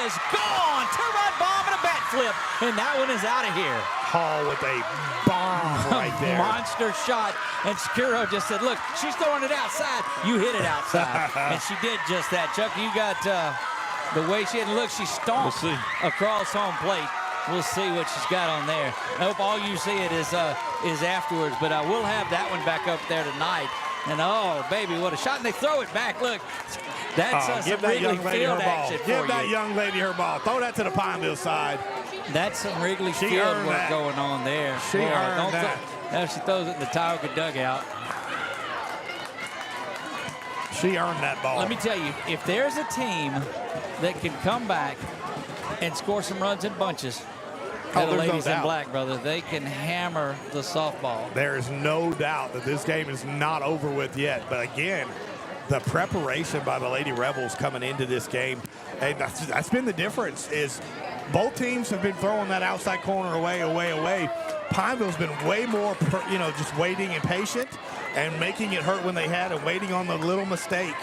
is gone. 2-run bomb and a bat flip, and that one is out of here. Hall with a bomb right there. Monster shot, and Skuro just said, look, she's throwing it outside. You hit it outside, and she did just that. Chuck, you got the way she had to look. She stomped across home plate. We'll see what she's got on there. I hope all you see it is afterwards, but we'll have that one back up there tonight. And oh, baby, what a shot. And they throw it back. Look, that's some Wrigley Field action for you. Give that young lady her ball. Throw that to the Pineville side. That's some Wrigley Field work going on there. She earned that. Now she throws it in the Tioga dugout. She earned that ball. Let me tell you, if there's a team that can come back and score some runs in bunches, the ladies in black, brother, they can hammer the softball. There is no doubt that this game is not over with yet. But again, the preparation by the Lady Rebels coming into this game, and that's been the difference. Is both teams have been throwing that outside corner away. Pineville's been way more, just waiting and patient and making it hurt when they had and waiting on the little mistake.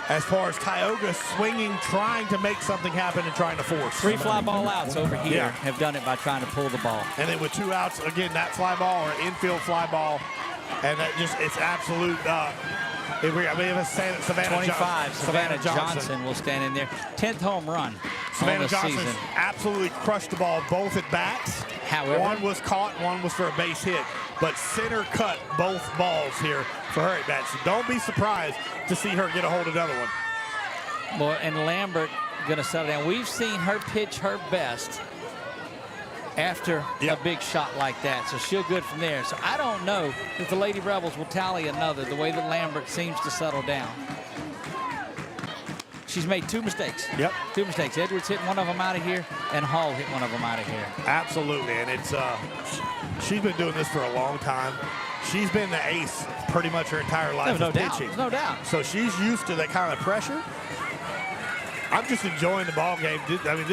As far as Tioga swinging, trying to make something happen and trying to force. 3 fly ball outs over here have done it by trying to pull the ball. And then with 2 outs, again, that fly ball or infield fly ball. And that it's absolute Savannah 25. Savannah Johnson will stand in there. 10th home run Savannah on the Johnson season. absolutely crushed the ball both at bats. However, one was caught, one was for a base hit. But center cut both balls here for her at bats. So don't be surprised to see her get a hold of another one. Well, and Lambert going to settle down. We've seen her pitch her best after a big shot like that. So she'll good from there. So I don't know if the Lady Rebels will tally another the way that Lambert seems to settle down. She's made 2 mistakes. Yep. 2 mistakes. Edwards hitting one of them out of here, and Hall hit one of them out of here. Absolutely, and it's she's been doing this for a long time. She's been the ace pretty much her entire life. No doubt. There's no doubt. So she's used to that kind of pressure. I'm just enjoying the ball game. I mean,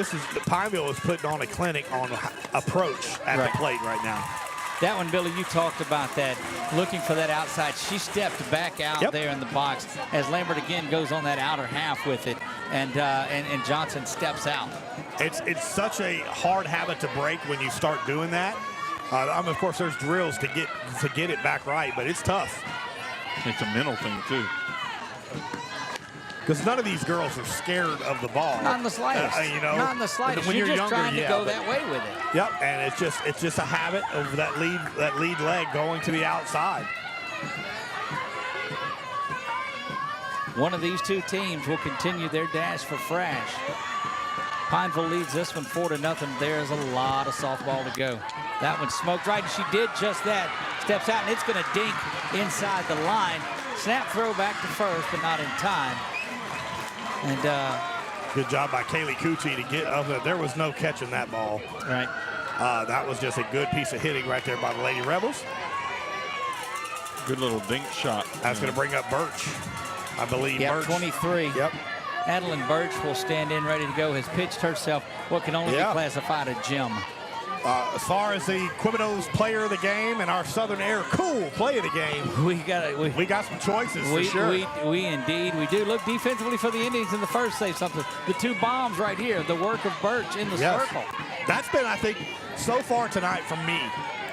Pineville is putting on a clinic on approach at the plate right now. That one, Billy, you talked about that, looking for that outside. She stepped back out there in the box as Lambert again goes on that outer half with it, and Johnson steps out. It's such a hard habit to break when you start doing that. Of course, there's drills to get it back right, but it's tough. It's a mental thing too. Because none of these girls are scared of the ball. Not in the slightest. Not in the slightest. When you're just younger, trying to go that way with it. Yep, and it's just a habit of that lead leg going to the outside. One of these two teams will continue their dash for Frash. Pineville leads this one 4-0. There's a lot of softball to go. That one smoked right, and she did just that. Steps out, and it's going to dink inside the line. Snap throw back to first, but not in time. And good job by Kaylee Cucci to get up there. There was no catching that ball. Right. That was just a good piece of hitting right there by the Lady Rebels. Good little dink shot. That's going to bring up Birch, I believe. Yep, Birch. 23. Yep. Adeline Birch will stand in ready to go. Has pitched herself what can only be classified a gem. As far as the Quibino's player of the game and our Southern Air cool play of the game, we got some choices for sure. We indeed do. Look, defensively for the Indians in the first, say something. The 2 bombs right here, the work of Birch in the circle. That's been, I think, so far tonight from me,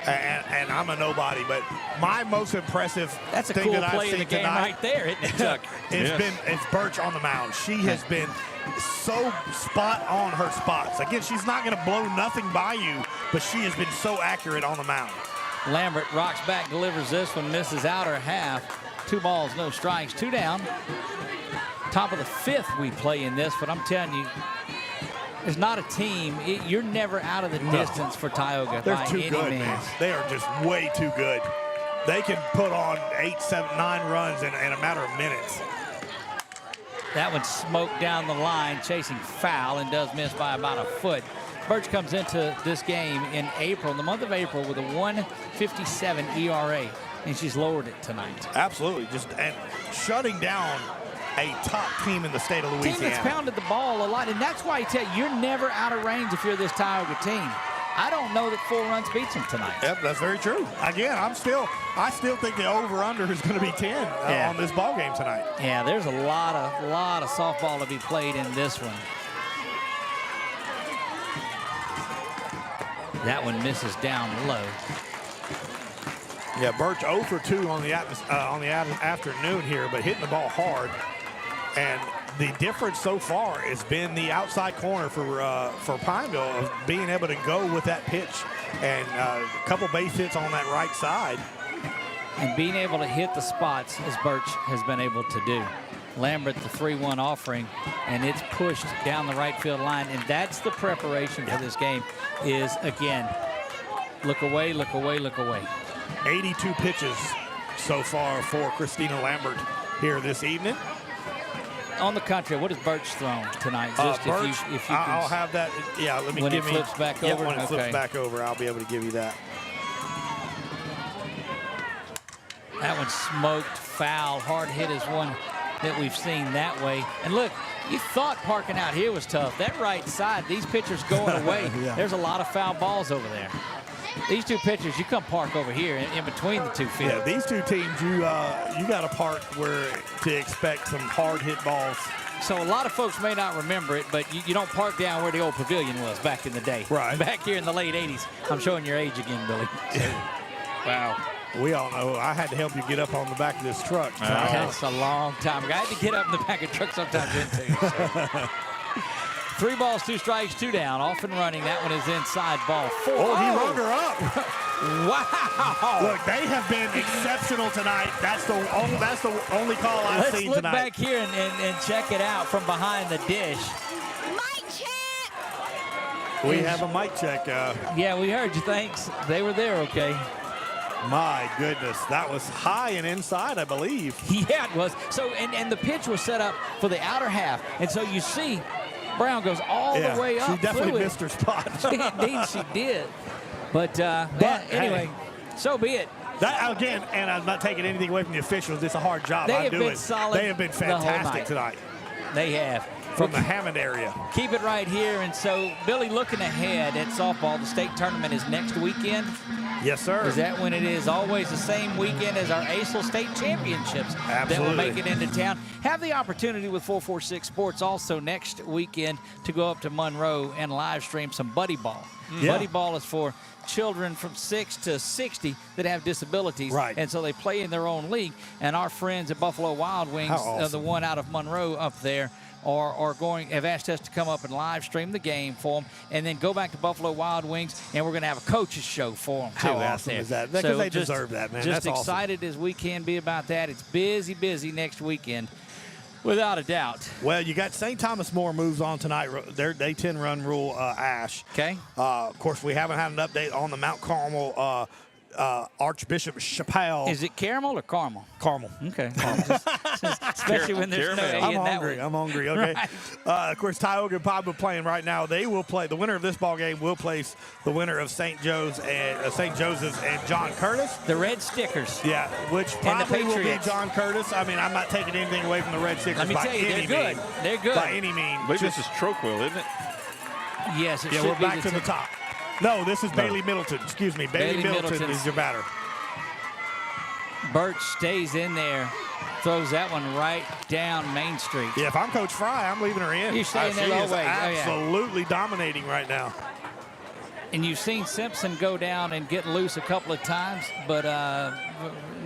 and I'm a nobody, but my most impressive thing that I've seen tonight right there, isn't it, Chuck? It's Birch on the mound. She has been so spot on her spots. Again, she's not going to blow nothing by you, but she has been so accurate on the mound. Lambert rocks back, delivers this one, misses outer half. 2 balls, no strikes, 2 down. Top of the 5th we play in this, but I'm telling you, it's not a team. You're never out of the distance for Tioga. They're too good, man. They are just way too good. They can put on 8, 7, 9 runs in a matter of minutes. That one smoked down the line, chasing foul, and does miss by about a foot. Birch comes into this game in April, the month of April, with a 1.57 ERA, and she's lowered it tonight. Absolutely, and shutting down a top team in the state of Louisiana. Team that's pounded the ball a lot, and that's why I tell you, you're never out of range if you're this Tioga team. I don't know that 4 runs beats them tonight. Yep, that's very true. Again, I still think the over/under is going to be 10 on this ball game tonight. Yeah, there's a lot of softball to be played in this one. That one misses down low. Yeah, Birch 0 for 2 on the afternoon here, but hitting the ball hard. And the difference so far has been the outside corner for Pineville of being able to go with that pitch and a couple base hits on that right side. And being able to hit the spots as Birch has been able to do. Lambert, the 3-1 offering, and it's pushed down the right field line. And that's the preparation for this game is, again, look away, look away, look away. 82 pitches so far for Christina Lambert here this evening. On the contrary, what has Birch thrown tonight? Just Birch, if you can, I'll have that. Yeah, let me when give it flips back over. When it flips back over, I'll be able to give you that. That one smoked foul. Hard hit is one that we've seen that way. And look, you thought parking out here was tough. That right side, these pitchers going away. There's a lot of foul balls over there. These 2 pitchers, you come park over here in between the 2 fields. Yeah, these 2 teams, you got to park where to expect some hard hit balls. So a lot of folks may not remember it, but you don't park down where the old pavilion was back in the day. Right. Back here in the late 80s. I'm showing your age again, Billy. Wow. We all know I had to help you get up on the back of this truck. That's a long time ago. I had to get up in the back of the truck sometimes too. So. 3 balls, 2 strikes, 2 down. Off and running. That one is inside, ball 4. Oh, he rung her up. Wow. Look, they have been exceptional tonight. That's the only call I've seen Let's look tonight. back here and check it out from behind the dish. Mic check! We have a mic check. Yeah, we heard you. Thanks. They were there, okay. My goodness, that was high and inside, I believe. Yeah, it was. So, and the pitch was set up for the outer half. And so you see Brown goes all the way up. She definitely through it. missed her spot. Indeed, she did. But anyway, so be it. That again, and I'm not taking anything away from the officials. It's a hard job. They have been solid. They have been fantastic tonight. They have. From the Hammond area. Keep it right here. And so, Billy, looking ahead at softball, the state tournament is next weekend. Yes, sir. Is that when it is? Always the same weekend as our ACEL State Championships. Absolutely. That will make it into town. Have the opportunity with 446 Sports also next weekend to go up to Monroe and live stream some buddy ball. Yeah. Buddy ball is for children from 6 to 60 that have disabilities. Right. And so they play in their own league. And our friends at Buffalo Wild Wings, awesome. the one out of Monroe up there, have asked us to come up and live stream the game for them, and then go back to Buffalo Wild Wings, and we're going to have a coach's show for them too. How out awesome there. is that? Because they deserve that, man. Just That's excited as we can be about that. It's busy next weekend, without a doubt. Well, you got St. Thomas More moves on tonight. They 10-run rule Ash. Okay. Of course, we haven't had an update on the Mount Carmel Archbishop Chappelle. Is it caramel or caramel? Caramel. Okay. Especially when there's no A in that one. I'm hungry. Okay. Right. Of course, Tioga and Pablo playing right now. They will play. The winner of this ball game will place the winner of St. Joseph's and John Curtis. The Red Stickers. Yeah, which probably will be Patriots. John Curtis. I mean, I'm not taking anything away from the Red Stickers. Let me tell you, they're good. They're good. By any means. I believe this is Troquil, isn't it? Yes, it Yeah, should we're be back to the top. No, this is Bailey Middleton. Excuse me. Bailey Middleton is your batter. Birch stays in there, throws that one right down Main Street. Yeah, if I'm Coach Fry, I'm leaving her in. You're staying there She the whole is way. absolutely dominating right now. And you've seen Simpson go down and get loose a couple of times, but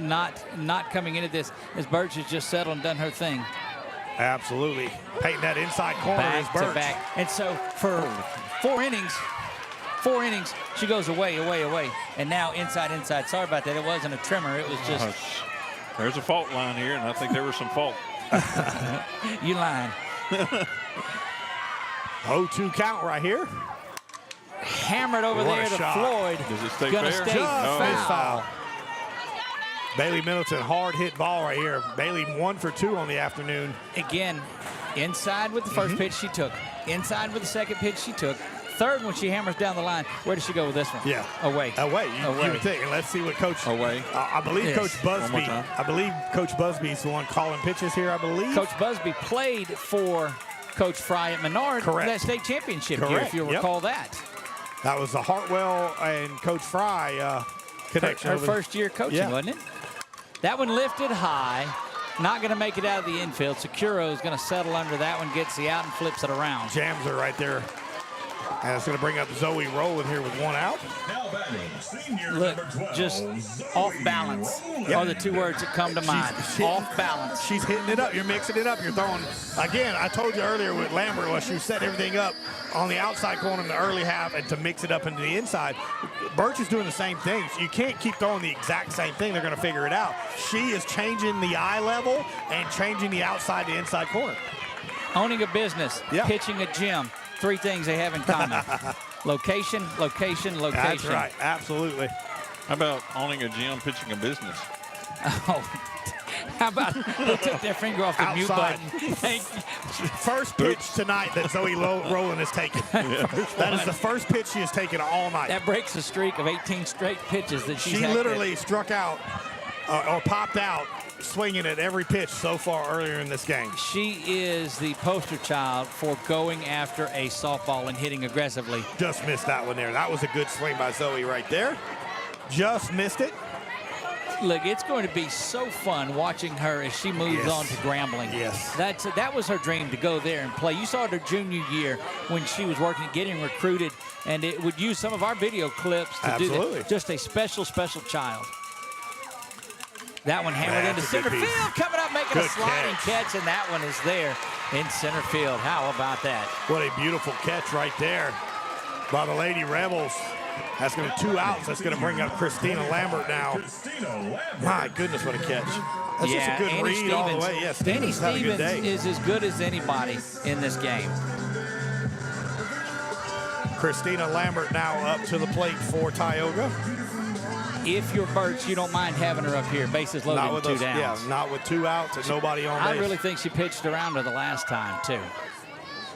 not coming into this as Birch has just settled and done her thing. Absolutely. Painting that inside corner is Back Birch. to back. And so for 4 innings, she goes away. And now inside. Sorry about that. It wasn't a trimmer. It was just. There's a fault line here, and I think there was some fault. You lying. 0-2 count right here. Hammered over What there a to shot. Floyd. Does it stay Gonna fair? stay Just foul. Bailey Middleton, hard hit ball right here. Bailey 1 for 2 on the afternoon. Again, inside with the first pitch she took. Inside with the second pitch she took. Third one, she hammers down the line. Where does she go with this one? Yeah. Away. You would think. And let's see what Coach. Away. I believe Yes. Coach One more Busby. time. I believe Coach Busby's the one calling pitches here. I believe. Coach Busby played for Coach Fry at Menard Correct. that state championship year, Correct. if you'll Yep. recall that. That was the Hartwell and Coach Fry connection. Her over- first year coaching, Yeah. wasn't it? That one lifted high. Not going to make it out of the infield. Securo is going to settle under that one, gets the out and flips it around. Jams her right there. And it's going to bring up Zoe Rowland here with 1 out. Now batting, senior Look, number 12, just Zoe off balance are the 2 words that come to mind. Off balance. She's hitting it up. You're mixing it up. You're throwing. Again, I told you earlier with Lambert, well, she set everything up on the outside corner in the early half and to mix it up into the inside. Birch is doing the same thing. You can't keep throwing the exact same thing. They're going to figure it out. She is changing the eye level and changing the outside to inside corner. Owning a business, Yeah. pitching a gym. 3 things they have in common. Location. That's right. Absolutely. How about owning a gym, pitching a business? Oh, how about who took their finger off the mute Outside. button? Thank you. First pitch tonight that Zoe Rowland has taken. That is the first pitch she has taken all night. That breaks a streak of 18 straight pitches that she's She had literally struck out or popped out swinging at every pitch so far earlier in this game. She is the poster child for going after a softball and hitting aggressively. Just missed that one there. That was a good swing by Zoe right there. Just missed it. Look, it's going to be so fun watching her as she moves Yes. on to Grambling. Yes. That was her dream, to go there and play. You saw it her junior year when she was working, getting recruited, and it would use some of our video clips to do Absolutely. that. Just a special, special child. That one hammered into center field, coming up, making a sliding catch, and that one is there in center field. How about that? What a beautiful catch right there by the Lady Rebels. That's going to be 2 outs. That's going to bring up Christina Lambert now. My goodness, what a catch. That's just a good Annie read Stevens, all the way. Yeah, Stevens had a good day. is as good as anybody in this game. Christina Lambert now up to the plate for Tioga. If you're Birch, you don't mind having her up here. Bases loaded with 2 downs. Yeah, not with 2 outs and nobody on base. I really think she pitched around her the last time, too.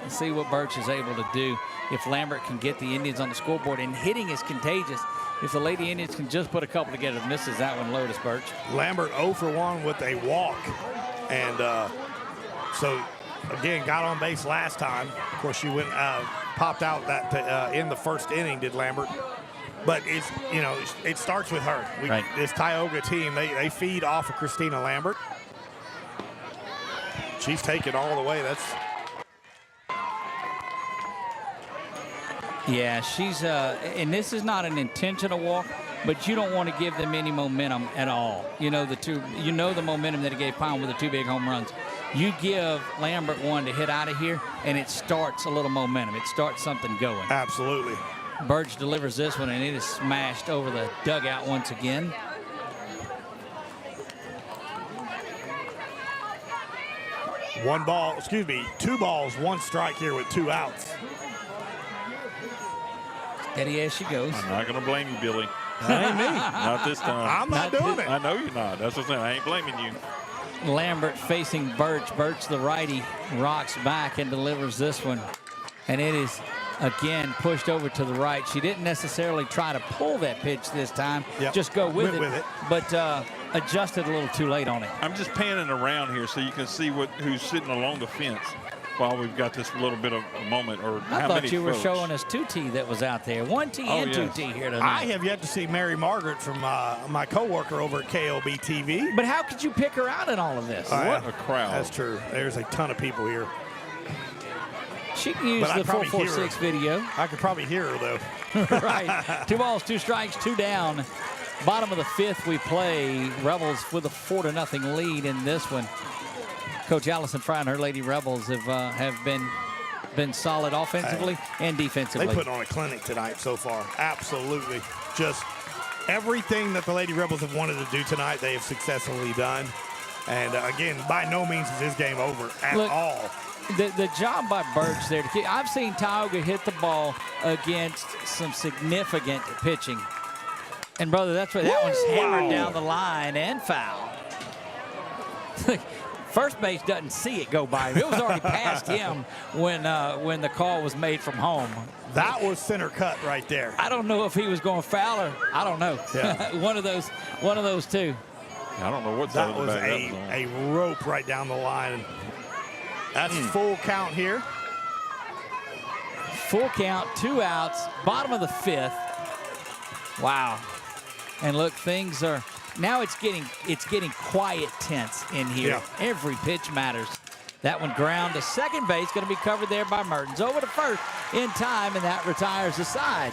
Let's see what Birch is able to do if Lambert can get the Indians on the scoreboard. And hitting is contagious. If the Lady Indians can just put a couple together, misses that one, Lotus Birch. Lambert 0 for 1 with a walk. And so, again, got on base last time. Of course, she went popped out that in the first inning, did Lambert. But it's, you know, it starts with her. This Tioga team, they feed off of Christina Lambert. She's taken all the way. That's yeah, she's and this is not an intentional walk, but you don't want to give them any momentum at all. You know the momentum that it gave Pine with the 2 big home runs. You give Lambert one to hit out of here, and it starts a little momentum. It starts something going. Absolutely. Birch delivers this one, and it is smashed over the dugout once again. Two balls, 1 strike here with 2 outs. Steady as she goes. I'm not going to blame you, Billy. That ain't me. Not this time. I'm not doing it. I know you're not. That's what I'm saying. I ain't blaming you. Lambert facing Birch. Birch, the righty, rocks back and delivers this one. And it is, again, pushed over to the right. She didn't necessarily try to pull that pitch this time. Yep. Just go with it. But adjusted a little too late on it. I'm just panning around here so you can see who's sitting along the fence while we've got this little bit of a moment. Or I how thought many you were folks. showing us 2T that was out there. 1T and 2T here tonight. I have yet to see Mary Margaret from my coworker over at KLB TV. But how could you pick her out in all of this? What a crowd. That's true. There's a ton of people here. She can use the 446 video. I could probably hear her, though. Right. 2 balls, 2 strikes, 2 down. Bottom of the 5th we play. Rebels with a 4-0 lead in this one. Coach Allison Fry and her Lady Rebels have been solid offensively and defensively. They put on a clinic tonight so far. Absolutely. Just everything that the Lady Rebels have wanted to do tonight, they have successfully done. And again, by no means is this game over at all. The job by Birch there. I've seen Tioga hit the ball against some significant pitching. And, brother, that's what that one's hammered down the line and foul. First base doesn't see it go by. It was already past him when the call was made from home. That was center cut right there. I don't know if he was going foul or I don't know. Yeah. one of those two. I don't know what that was a rope right down the line. That's full count here. Full count, 2 outs, bottom of the 5th. Wow. And look, things are now it's getting quiet tense in here. Yeah. Every pitch matters. That one ground to second base, going to be covered there by Mertens. Over to first in time, and that retires the side.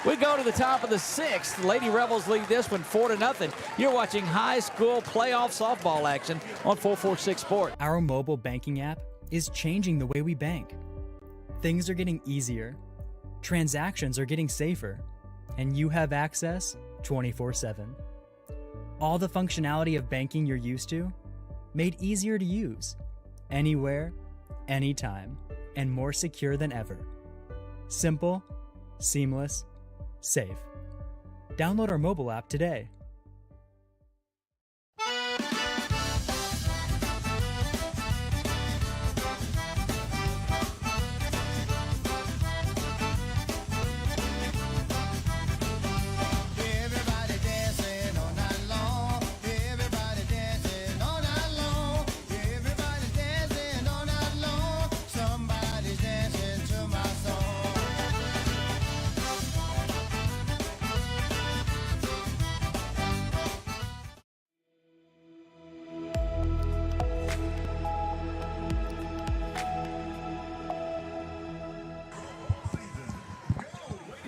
We go to the top of the 6th. Lady Rebels lead this one 4-0. You're watching high school playoff softball action on 446 Sports. Our mobile banking app is changing the way we bank. Things are getting easier, transactions are getting safer, and you have access 24/7. All the functionality of banking you're used to, made easier to use, anywhere, anytime, and more secure than ever. Simple, seamless, safe. Download our mobile app today.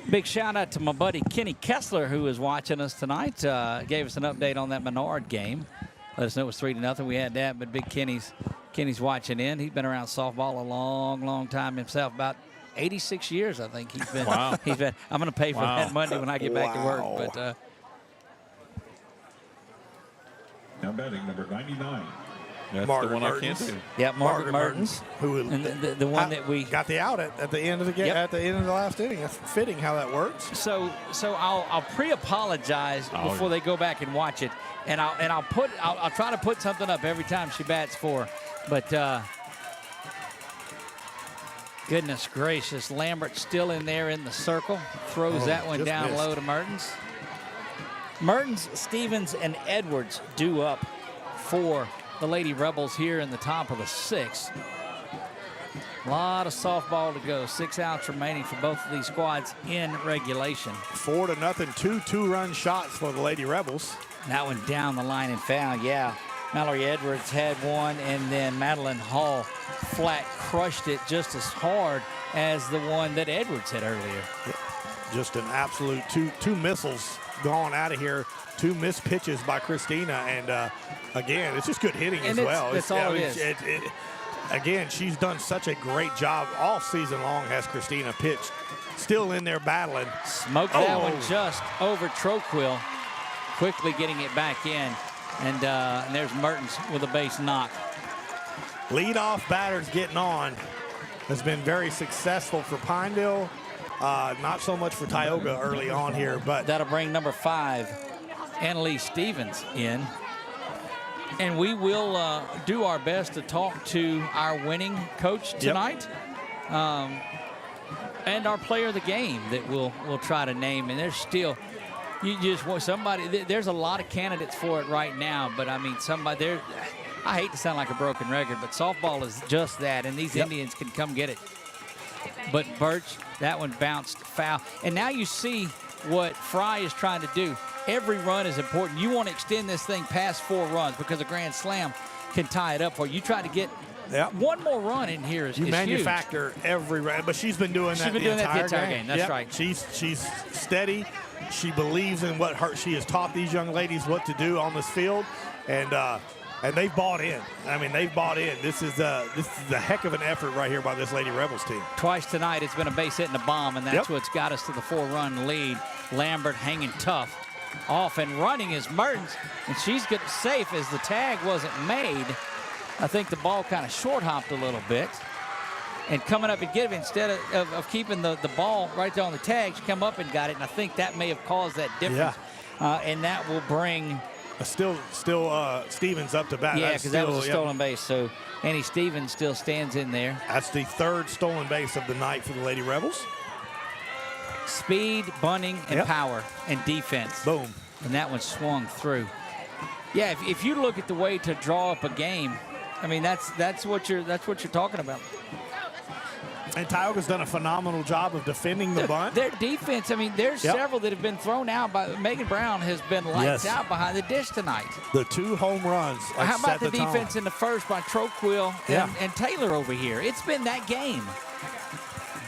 Big shout out to my buddy Kenny Kessler, who is watching us tonight. Gave us an update on that Menard game. let us know it was 3-0. We had that, but Big Kenny's watching in. He's been around softball a long, long time himself, about 86 years, I think he's been. Wow. I'm going to pay for that Monday when I get back to work. But now batting number 99. That's Margaret the one Mertens. I can't do. yeah, Margaret Mertens, who and the one that we got the out at the end of the game, Yep. at the end of the last inning. That's fitting how that works. So I'll pre-apologize before they go back and watch it, and I'll try to put something up every time she bats for, but goodness gracious, Lambert still in there in the circle, throws that one down missed. low to Mertens. Mertens, Stevens, and Edwards due up for the Lady Rebels here in the top of the 6th. A lot of softball to go. 6 outs remaining for both of these squads in regulation. 4-0, two-run shots for the Lady Rebels. That one down the line and foul, yeah. Mallory Edwards had one, and then Madeline Hall flat crushed it just as hard as the one that Edwards hit earlier. Just an absolute two missiles gone out of here. 2 missed pitches by Christina, and again, it's just good hitting And as well. that's all it is. Again, she's done such a great job all season long, has Christina pitched. Still in there battling. Smoked that one just over Troquill, quickly getting it back in. And there's Mertens with a base knock. Leadoff batters getting on. Has been very successful for Pineville. Not so much for Tioga early on here, but that'll bring number 5, Annalise Stevens, in. And we will do our best to talk to our winning coach tonight, and our player of the game that we'll try to name. And there's still, you just want somebody. There's a lot of candidates for it right now, but I mean somebody there. I hate to sound like a broken record, but softball is just that, and these Indians can come get it. But Birch, that one bounced foul. And now you see what Fry is trying to do. Every run is important. You want to extend this thing past 4 runs because a grand slam can tie it up for you. You try to get one more run in here is manufacture huge. every run, but she's been doing that. She's been doing that the entire game. That's right. She's steady. She believes in what she has taught these young ladies what to do on this field, and they've bought in. I mean, they've bought in. This is a heck of an effort right here by this Lady Rebels team. Twice tonight it's been a base hit and a bomb, and that's what's got us to the 4-run lead. Lambert hanging tough. Off and running is Mertens, and she's getting safe as the tag wasn't made. I think the ball kind of short hopped a little bit. And coming up and getting it, instead of keeping the ball right there on the tag, she come up and got it, and I think that may have caused that difference. And that will bring still Stevens up to bat. Yeah, because that was a stolen base. So Annie Stevens still stands in there. That's the 3rd stolen base of the night for the Lady Rebels. Speed, bunting, and power, and defense. Boom. And that one swung through. Yeah, if you look at the way to draw up a game, I mean that's what you're talking about. And Tioga's done a phenomenal job of defending the bunt. Their defense, I mean, there's several that have been thrown out. By Megan Brown has been lights out behind the dish tonight. The 2 home runs. How about the defense in the first by Troquill and Taylor over here? It's been that game.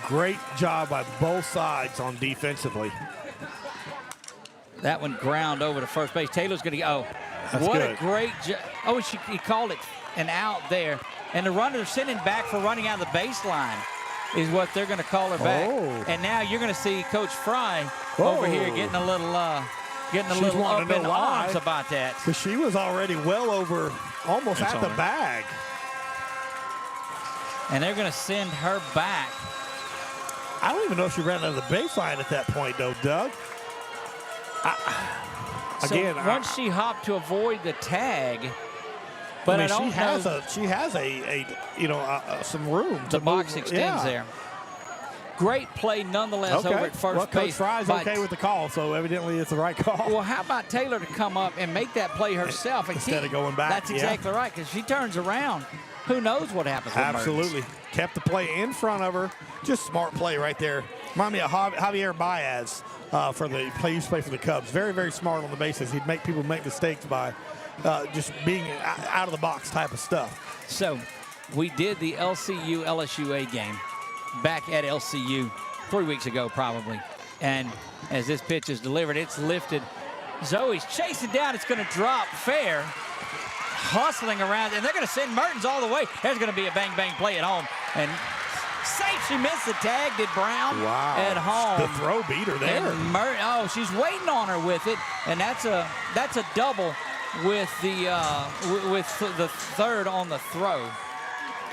Great job by both sides on defensively. That one ground over to first base. Taylor's going to go. That's what good. A great job. Oh, he called it an out there. And the runner sending back for running out of the baseline is what they're going to call her back. And now you're going to see Coach Fry over here getting a little up in arms about that. Because she was already well over, almost at the bag. And they're going to send her back. I don't even know if she ran out of the baseline at that point, though, Doug. Once she hopped to avoid the tag, but I don't know. She has some room. The box extends there. Great play nonetheless over at first base. Coach Fry's okay with the call, so evidently it's the right call. Well, how about Taylor to come up and make that play herself instead of going back? That's exactly right, because she turns around. Who knows what happens with Absolutely. Mertens. Kept the play in front of her. Just smart play right there. Remind me of Javier Baez he used to play for the Cubs. Very, very smart on the bases. He'd make people make mistakes by just being out of the box type of stuff. So we did the LCU LSUA game back at LCU 3 weeks ago probably. And as this pitch is delivered, it's lifted. Zoe's chasing down. It's going to drop fair. hustling around, and they're going to send Mertens all the way. There's going to be a bang-bang play at home. And safe, she missed the tag, did Brown at home. The throw beat her there. And she's waiting on her with it, and that's a double with the third on the throw.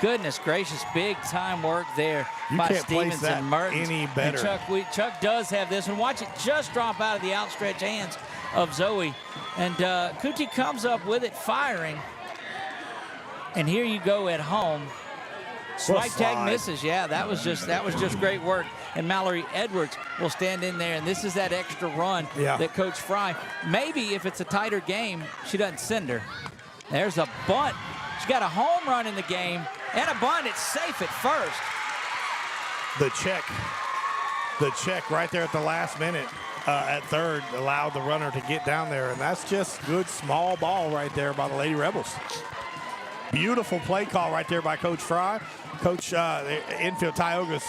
Goodness gracious, big time work there by Stevens and Mertens. Any better. And Chuck does have this one. Watch it just drop out of the outstretched hands of Zoe. And Kuti comes up with it, firing. And here you go at home. Swipe tag misses. Yeah, that was just great work. And Mallory Edwards will stand in there, and this is that extra run that Coach Fry, maybe if it's a tighter game, she doesn't send her. There's a bunt. She's got a home run in the game and a bunt. It's safe at first. The check right there at the last minute at third allowed the runner to get down there, and that's just good small ball right there by the Lady Rebels. Beautiful play call right there by Coach Fry. Coach infield Tioga's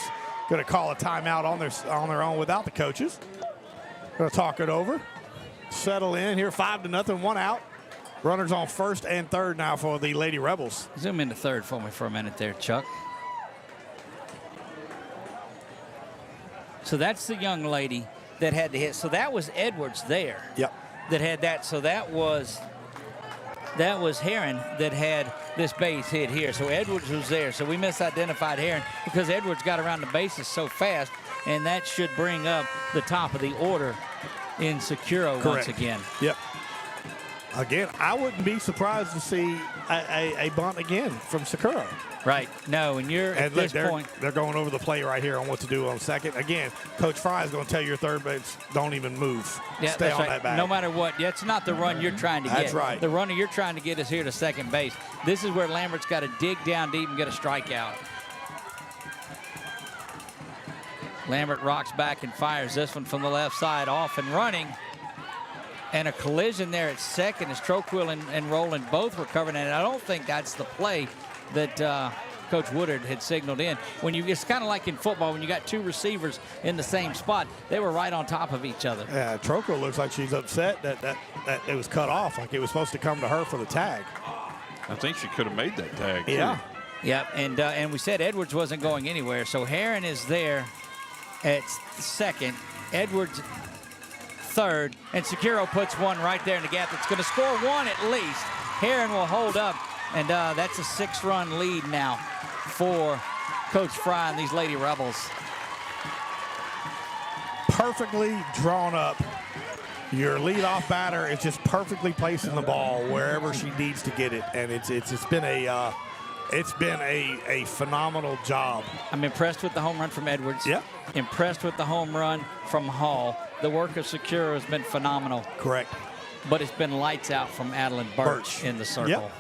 going to call a timeout on their own without the coaches. Going to talk it over. Settle in here, 5-0, 1 out. Runners on first and third now for the Lady Rebels. Zoom into third for me for a minute there, Chuck. So that's the young lady that had the hit. So that was Edwards there. Yep. That had that. So that was Heron that had this base hit here. So Edwards was there. So we misidentified Heron because Edwards got around the bases so fast, and that should bring up the top of the order in Securo once again. Yep. Again, I wouldn't be surprised to see a bunt again from Sakura. Right. No, and you're at this point. They're going over the play right here on what to do on second. Again, Coach Fry is going to tell your third base, don't even move. Yeah, Stay on that bag. No matter what. It's not the run you're trying to get. That's right. The runner you're trying to get is here to second base. This is where Lambert's got to dig down deep and get a strikeout. Lambert rocks back and fires this one from the left side, off and running. And a collision there at second as Troquill and Rowland both were covering it. I don't think that's the play that Coach Woodard had signaled in. It's kind of like in football when you got two receivers in the same spot. They were right on top of each other. Yeah, Troquill looks like she's upset that it was cut off, like it was supposed to come to her for the tag. I think she could have made that tag. Yeah. Yep, and we said Edwards wasn't going anywhere. So Heron is there at second. Edwards third, and Securo puts one right there in the gap. That's going to score one at least. Heron will hold up, and that's a 6-run lead now for Coach Fry and these Lady Rebels. Perfectly drawn up. Your leadoff batter is just perfectly placing the ball wherever she needs to get it, and it's been a phenomenal job. I'm impressed with the home run from Edwards. Yep. Impressed with the home run from Hall. The work of Securo has been phenomenal. Correct. But it's been lights out from Adeline Birch in the circle. Yep.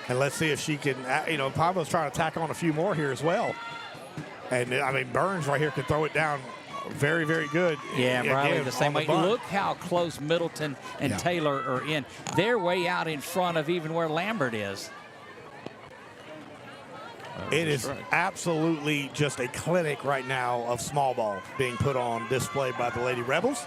And let's see if she can, Pablo's trying to tack on a few more here as well. And, Burns right here can throw it down very, very good. Yeah, Riley again, the same way. Look how close Middleton and Taylor are in. They're way out in front of even where Lambert is. It is absolutely just a clinic right now of small ball being put on display by the Lady Rebels.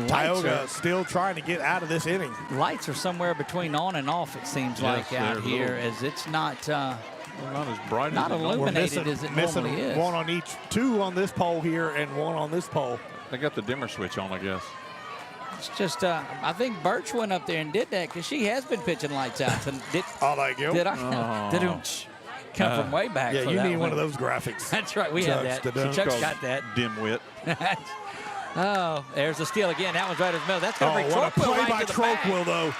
Tioga still trying to get out of this inning. Lights are somewhere between on and off, it seems like, out here, as it's not not as bright, not illuminated as it normally is. One on each, two on this pole here and one on this pole. They got the dimmer switch on, I guess. It's just, I think Birch went up there and did that because she has been pitching lights out. Did I? Come from way back. Yeah, you need one of those graphics. That's right. We had that. Chuck's got that. Dimwit. Oh, there's the steal again. That was right at the middle. That's going to bring what a Troquill play right by to the bag. Troquill, though.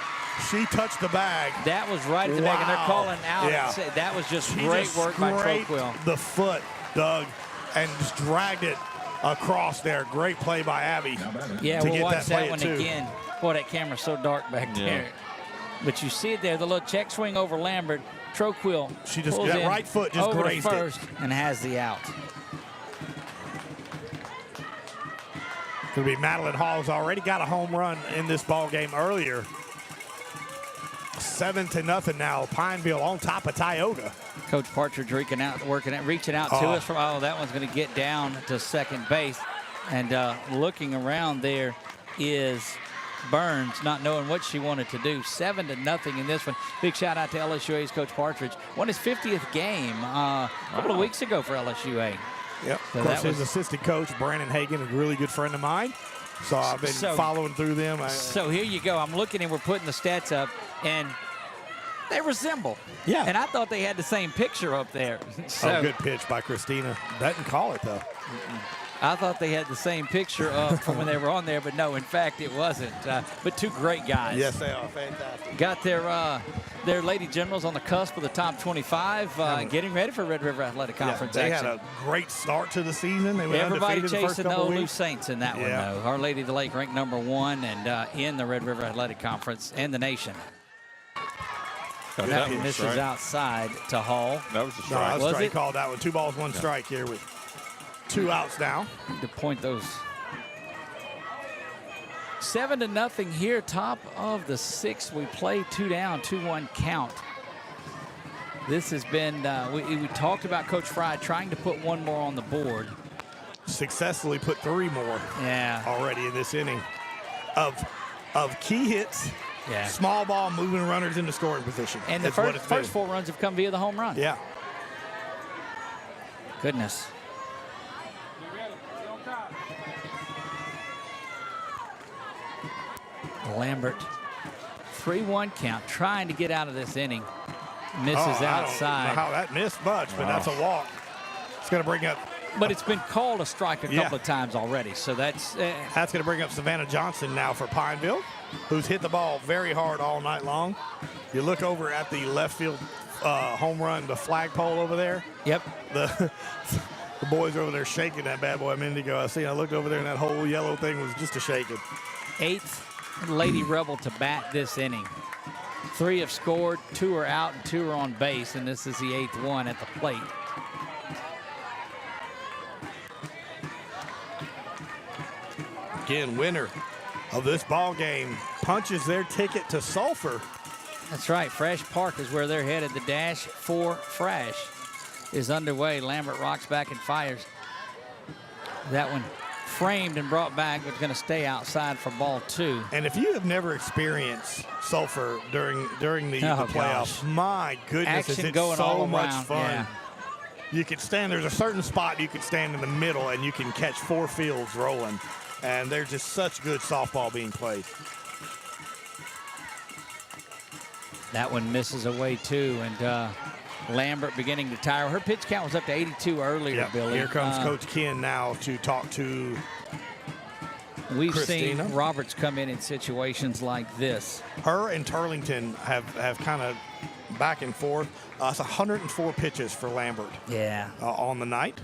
She touched the bag. That was right at the bag, and they're calling out. Yeah. That was just great work by Troquill. The foot, Doug, and just dragged it across there. Great play by Abby. Yeah, we'll watch that one again. Boy, that camera's so dark back there. But you see it there, the little check swing over Lambert. Troquill, she just got right foot, just over grazed first it. And has the out. Going to be Madeline Hall's already got a home run in this ball game earlier. 7-0 now. Pineville on top of Tioga. Coach Partridge reaching out to us from. Oh, that one's going to get down to second base, and looking around there is Burns, not knowing what she wanted to do. 7-0 in this one. Big shout out to LHSAA's Coach Partridge. Won his 50th game a couple of weeks ago for LSUA. Yep. So of course, his assistant coach, Brandon Hagan, a really good friend of mine. So I've been following through them. So here you go. I'm looking and we're putting the stats up, and they resemble. Yeah. And I thought they had the same picture up there. So, good pitch by Christina. Didn't call it, though. I thought they had the same picture up from when they were on there, but no, in fact, it wasn't. But two great guys. Yes, they are. Fantastic. Got their Lady Generals on the cusp of the top 25, getting ready for Red River Athletic Conference. They action. had a great start to the season. They went Everybody undefeated the first chasing the couple Olu weeks. Saints in that one, though. Our Lady of the Lake ranked #1 and in the Red River Athletic Conference and the nation. That one misses outside to Hall. That was a strike. No, that was Was strike it? called that one. 2 balls, 1 strike here with 2 outs now. To point those. 7-0 here, top of the 6th. We play 2 down, 2-1 count. This has been, we talked about Coach Fry trying to put 1 more on the board. Successfully put 3 more already in this inning of key hits. Yeah. Small ball, moving runners into scoring position. And the first 4 runs have come via the home run. Yeah. Goodness. Lambert, 3-1 count, trying to get out of this inning. Misses outside. I don't know how that missed much, but that's a walk. It's going to bring up. But it's been called a strike a couple of times already, so that's going to bring up Savannah Johnson now for Pineville, who's hit the ball very hard all night long. You look over at the left field home run, the flagpole over there. Yep. The boys over there shaking that bad boy a minute ago. I looked over there and that whole yellow thing was just a shaking. 8th Lady Rebel to bat this inning. 3 have scored, 2 are out, and 2 are on base, and this is the 8th one at the plate. Again, winner of this ball game punches their ticket to Sulphur. That's right. Fresh Park is where they're headed. The dash for Fresh is underway. Lambert rocks back and fires. That one framed and brought back, but going to stay outside for ball 2. And if you have never experienced Sulphur during the playoffs, my goodness, Action it's going so all much around. fun. Yeah. You can stand, there's a certain spot you can stand in the middle and you can catch 4 fields rolling. And there's just such good softball being played. That one misses away too, and Lambert beginning to tire. Her pitch count was up to 82 earlier, Billy. Here comes Coach Ken now to talk to We've Christina. seen Roberts come in situations like this. Her and Turlington have kind of back and forth. It's 104 pitches for Lambert. Yeah. On the night.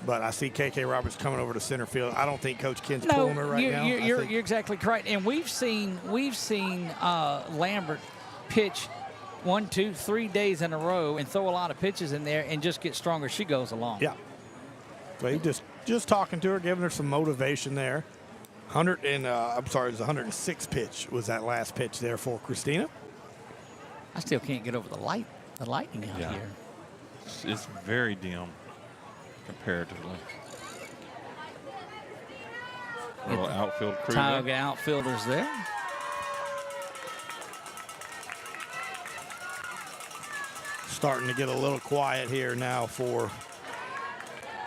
But I see KK Roberts coming over to center field. I don't think Coach Ken's pulling her right now. You're exactly correct. And we've seen Lambert pitch 1, 2, 3 days in a row and throw a lot of pitches in there and just get stronger as she goes along. Yeah. So he just talking to her, giving her some motivation there. It was 106 pitch was that last pitch there for Christina. I still can't get over the lightning out here. It's very dim comparatively. A little outfield crew. Tioga outfielders there. Starting to get a little quiet here now for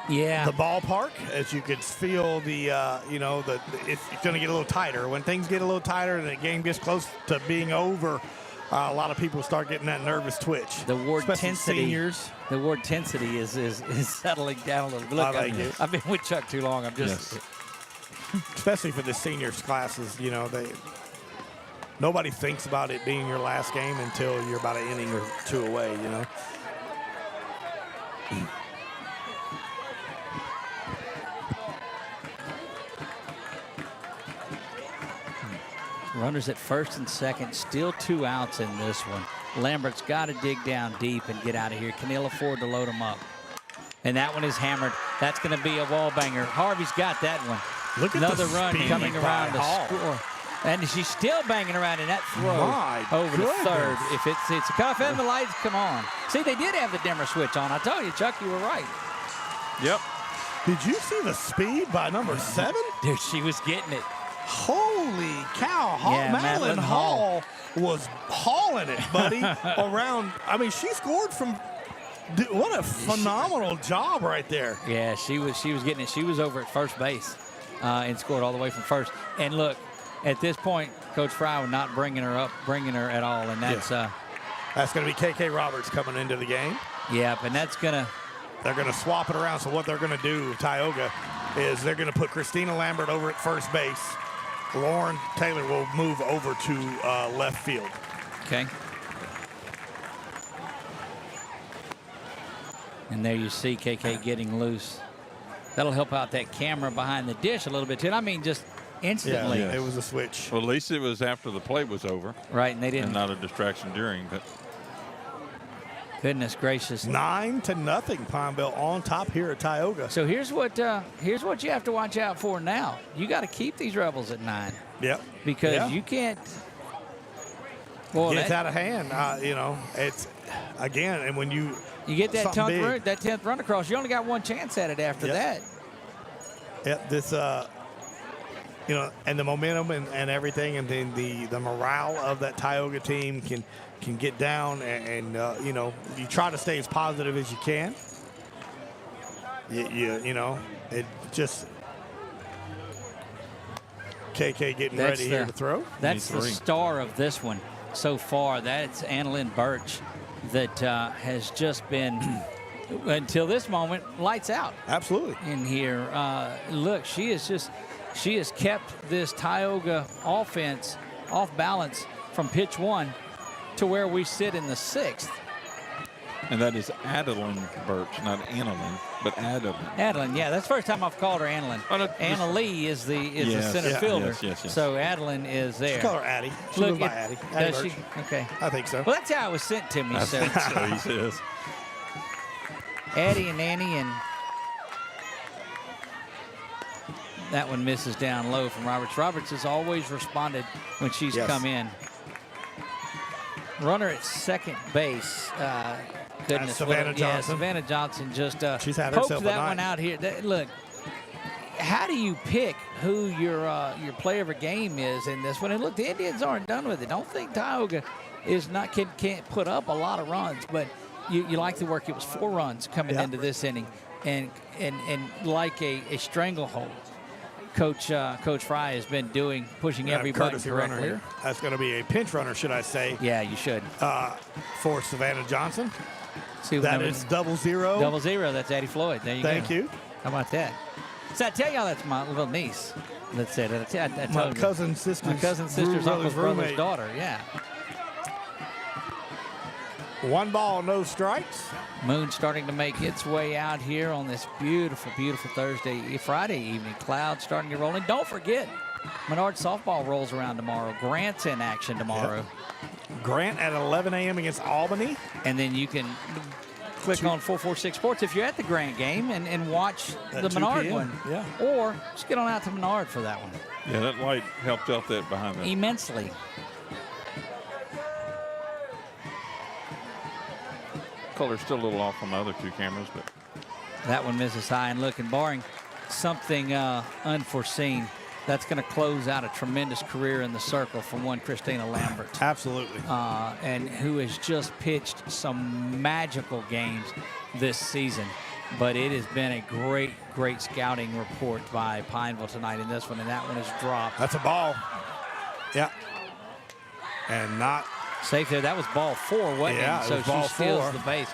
the ballpark, as you could feel it's going to get a little tighter. When things get a little tighter and the game gets close to being over, a lot of people start getting that nervous twitch. The word especially tensity. Seniors. The word tensity is settling down a little bit. Look, I've been with Chuck too long. I'm just especially for the seniors classes, nobody thinks about it being your last game until you're about an inning or 2 away, Runners at first and second, still 2 outs in this one. Lambert's got to dig down deep and get out of here. Can he afford to load him up? And that one is hammered. That's going to be a wall banger. Harvey's got that one. Look at another the run speed coming around by to Hall. score. And she's still banging around in that throw My over goodness. to third. If it's a cutoff and the lights come on. See, they did have the dimmer switch on. I told you, Chuck, you were right. Yep. Did you see the speed by number 7? Dude, she was getting it. Holy cow. Madeline Hall was hauling it, buddy, around. I mean, she scored from – what a phenomenal job right there. Yeah, she was getting it. She was over at first base and scored all the way from first. And, look, at this point, Coach Fry was not bringing her at all, and that's that's going to be KK Roberts coming into the game. Yep, and that's going to – they're going to swap it around. So what they're going to do, Tioga, is they're going to put Christina Lambert over at first base. Lauren Taylor will move over to left field. Okay. And there you see KK getting loose. That'll help out that camera behind the dish a little bit, too. I mean, just instantly. Yeah, it was a switch. Well, at least it was after the play was over. Right, and they didn't. And not a distraction during. But goodness gracious. 9-0, Pineville on top here at Tioga. So here's what you have to watch out for now. You got to keep these Rebels at 9. Yep. Because you can't. Well, gets out of hand. You know, it's again, and when you get that 10th run across, you only got one chance at it after that. Yeah, this you know, and the momentum and everything, and then the morale of that Tioga team can get down, and you know, you try to stay as positive as you can. You know, it just KK getting ready here to throw. That's the star of this one so far. That's Annalyn Birch that has just been, until this moment, lights out. Absolutely. In here. Look, she has kept this Tioga offense off balance from pitch 1 to where we sit in the 6th. And that is Adeline Birch, not Annalyn, but Adeline. Adeline, yeah, that's the first time I've called her Annalyn. Anna Lee is the center fielder. Yes. So Adeline is there. Just call her Addie. She goes by Addie. Does she? Okay. I think so. Well, that's how it was sent to me. So he says. Addie and Annie, and that one misses down low from Roberts. Roberts has always responded when she's come in. Runner at second base. Goodness, Savannah Johnson. Yeah, Savannah Johnson just she's had poked herself that one out here. Look, how do you pick who your player of a game is in this one? And look, the Indians aren't done with it. Don't think Tioga can't put up a lot of runs, but you like the work. It was 4 runs coming into this inning, and like a stranglehold. Coach Fry has been pushing every button correctly. Here. That's going to be a pinch runner, should I say? Yeah, you should. For Savannah Johnson. See, that is 0-0. 0-0. That's Addie Floyd. There you go. Thank you. How about that? So I tell y'all, that's my little niece. That's it. My cousin sister's uncle's brother's daughter. Yeah. 1 ball, no strikes. Moon starting to make its way out here on this beautiful, beautiful Friday evening. Clouds starting to roll in. Don't forget, Menard softball rolls around tomorrow. Grant's in action tomorrow. Yep. Grant at 11 a.m. against Albany. And then you can click on 446 Sports if you're at the Grant game and watch the Menard one. Yeah. Or just get on out to Menard for that one. Yeah, that light helped out that behind that. Immensely. Color's still a little off on the other 2 cameras, but that one misses high. And look, and barring something unforeseen, that's going to close out a tremendous career in the circle from one Christina Lambert. Absolutely. And who has just pitched some magical games this season. But it has been a great, great scouting report by Pineville tonight in this one, and that one is dropped. That's a ball. Yeah. And not safe there. That was ball 4, wasn't it? So she steals the base.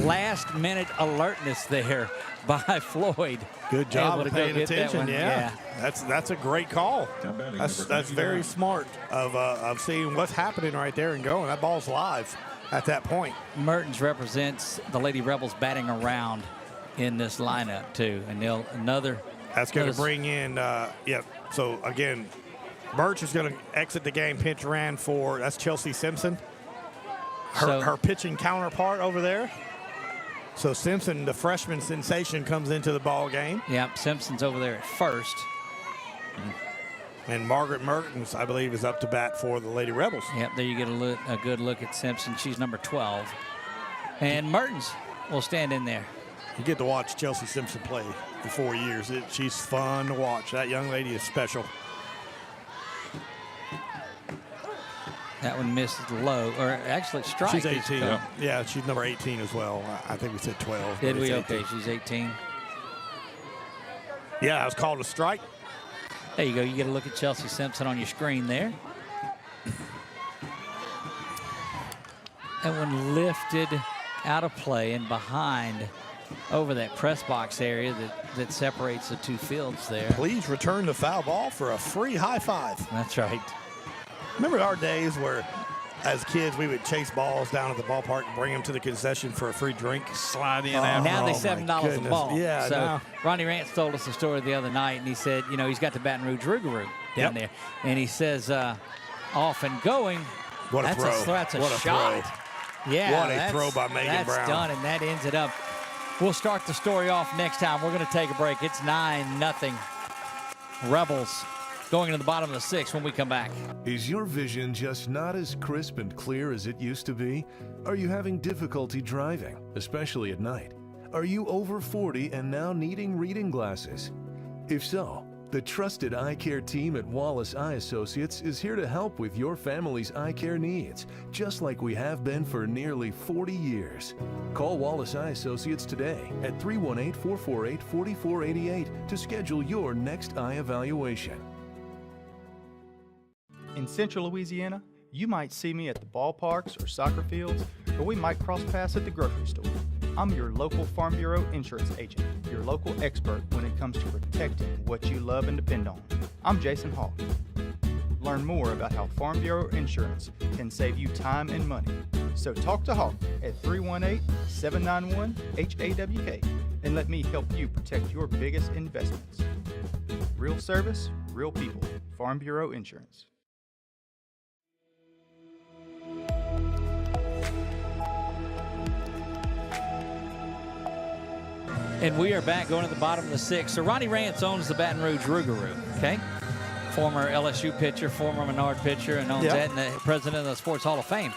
Last minute alertness there by Floyd. Good job of paying attention. Yeah. That's a great call. That's very smart of seeing what's happening right there and going. That ball's live at that point. Mertens represents the Lady Rebels batting around in this lineup too, and they'll That's going to bring in. So again, Birch is going to exit the game. Pinch ran for, that's Chelsea Simpson, her pitching counterpart over there. So Simpson, the freshman sensation, comes into the ball game. Yep, Simpson's over there at first. And Margaret Mertens, I believe, is up to bat for the Lady Rebels. Yep, there you get a good look at Simpson. She's number 12. And Mertens will stand in there. You get to watch Chelsea Simpson play for 4 years. She's fun to watch. That young lady is special. That one missed low, or actually strike. She's 18. Yeah, she's number 18 as well. I think we said 12. Did we? Okay, she's 18. Yeah, I was called a strike. There you go. You get a look at Chelsea Simpson on your screen there. That one lifted out of play and behind over that press box area that separates the two fields there. Please return the foul ball for a free high five. That's right. Remember our days where, as kids, we would chase balls down at the ballpark and bring them to the concession for a free drink? Slide in after. Now they $7 a ball. Yeah, so now. Ronnie Rance told us the story the other night, and he said, you know, he's got the Baton Rouge Rougarou down there. And he says, off and going. What a throw. That's a what a shot. Throw. Yeah, what a throw by Megan Brown. That's done, and that ends it up. We'll start the story off next time. We're going to take a break. It's 9-0. Rebels going into the bottom of the sixth when we come back. Is your vision just not as crisp and clear as it used to be? Are you having difficulty driving, especially at night? Are you over 40 and now needing reading glasses? If so, the trusted eye care team at Wallace Eye Associates is here to help with your family's eye care needs, just like we have been for nearly 40 years. Call Wallace Eye Associates today at 318-448-4488 to schedule your next eye evaluation. In Central Louisiana, you might see me at the ballparks or soccer fields, or we might cross paths at the grocery store. I'm your local Farm Bureau insurance agent, your local expert when it comes to protecting what you love and depend on. I'm Jason Hawk. Learn more about how Farm Bureau insurance can save you time and money. So talk to Hawk at 318-791-HAWK and let me help you protect your biggest investments. Real service, real people. Farm Bureau Insurance. And we are back going to the bottom of the sixth. So Ronnie Rance owns the Baton Rouge Rougarou, okay? Former LSU pitcher, former Menard pitcher, and owns that, and the president of the Sports Hall of Fame.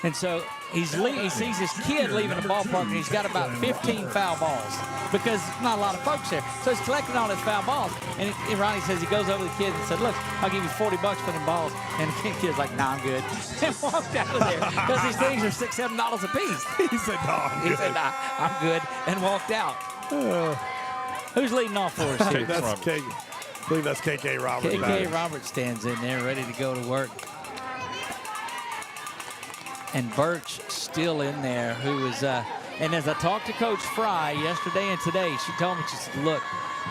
And so he sees his kid leaving the ballpark, and he's got about 15 foul balls because not a lot of folks there. So he's collecting all his foul balls. And Ronnie says he goes over to the kid and said, look, I'll give you $40 for them balls. And the kid's like, nah, I'm good. And walked out of there because these things are $6, $7 a piece. He said, no, I'm good. He said, nah, I'm good, and walked out. Who's leading off for us here? I believe that's KK Roberts. KK Roberts stands in there ready to go to work. And Birch still in there, who is, and as I talked to Coach Fry yesterday and today, she told me, she said, look,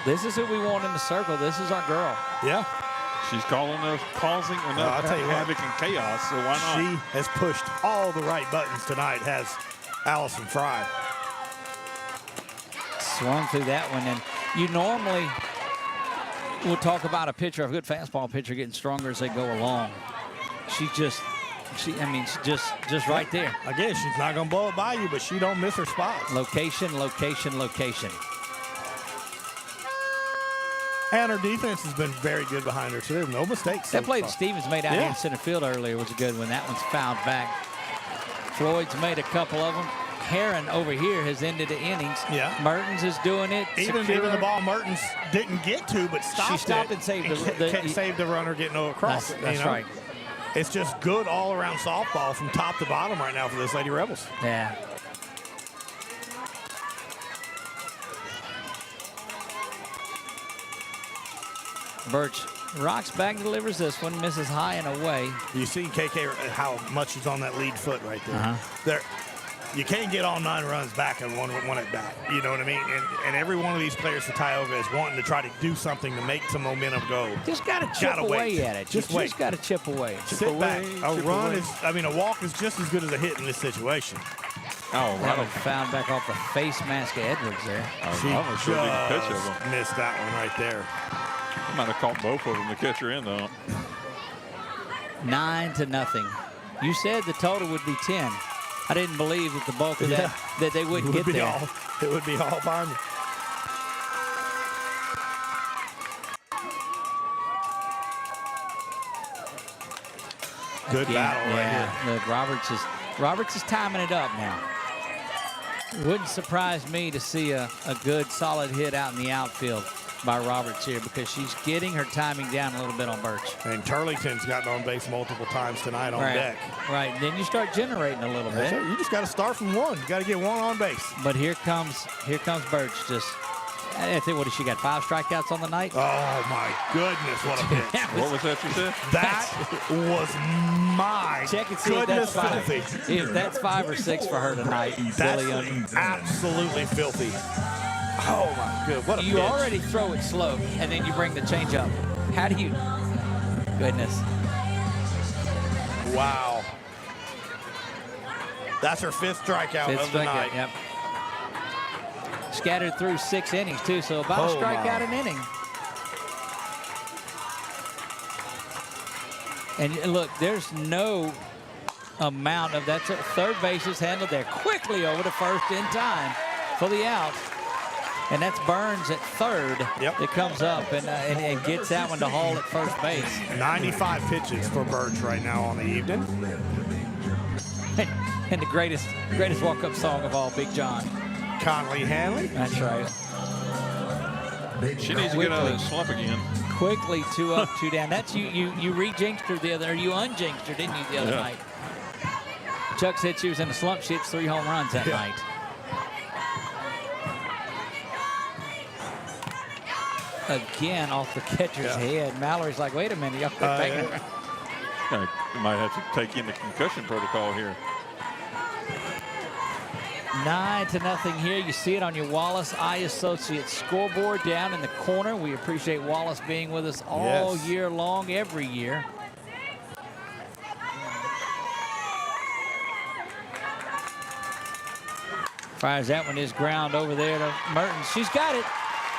this is who we want in the circle. This is our girl. Yeah. She's causing enough havoc and chaos, so why not? She has pushed all the right buttons tonight, has Allison Fry. Swung through that one, and you normally will talk about a pitcher, a good fastball pitcher, getting stronger as they go along. She's just right there. Again, she's not going to blow it by you, but she don't miss her spots. Location, location, location. And her defense has been very good behind her, so there are no mistakes. That play that Stevens made out here in center field earlier was a good one. That one's fouled back. Floyd's made a couple of them. Heron over here has ended the innings. Yeah. Mertens is doing it. Even the ball Mertens didn't get to, but stopped. She stopped and saved saved the runner getting across. That's right. It's just good all-around softball from top to bottom right now for this Lady Rebels. Yeah. Birch rocks back, delivers this one, misses high and away. You see KK how much she's on that lead foot right there. You can't get all 9 runs back on one at bat. You know what I mean? And every one of these players for Tioga is wanting to try to do something to make some momentum go. Just got to chip away at it. Just got to chip away. Sit back. A walk is just as good as a hit in this situation. Oh, that one found back off the face mask of Edwards there. She just missed that one right there. I might have caught both of them to catch her in, though. 9-0. You said the total would be 10. I didn't believe that the bulk of that they wouldn't get there. It would be all behind you. Good battle right here. Look, Roberts is timing it up now. Wouldn't surprise me to see a good, solid hit out in the outfield by Roberts here, because she's getting her timing down a little bit on Birch. And Turlington's gotten on base multiple times tonight on deck. Right, then you start generating a little bit. You just got to start from one. You got to get one on base. But here comes Birch. Just, I think, what has she got? 5 strikeouts on the night? Oh my goodness, what a pitch! What was that you said? That was my Check and see if that's filthy. 5. If that's 5 or 6 for her tonight. That's absolutely filthy. Oh my good, what a pitch. You already throw it slow, and then you bring the change up. How do you? Goodness. Wow. That's her 5th strikeout of the night. Yep. Scattered through 6 innings too, so about a strikeout an inning. And look, there's no amount of that. Third base is handled there quickly over to first in time for the out. And that's Burns at third that comes up and gets that one to Hall at first base. 95 pitches for Birch right now on the evening. And the greatest walk-up song of all, Big John. Conley Hanley. That's right. She needs to get out of that slump again. Quickly, 2 up, 2 down. That's you re-jinxed her the other, or you unjinxed her, didn't you, the other night? Chuck said she was in a slump. She hits 3 home runs that night. Again, off the catcher's head. Mallory's like, wait a minute, y'all quit banging around. You might have to take in the concussion protocol here. 9-0 here. You see it on your Wallace Eye Associates scoreboard down in the corner. We appreciate Wallace being with us all year long, every year. Fires that one, is ground over there to Mertens. She's got it.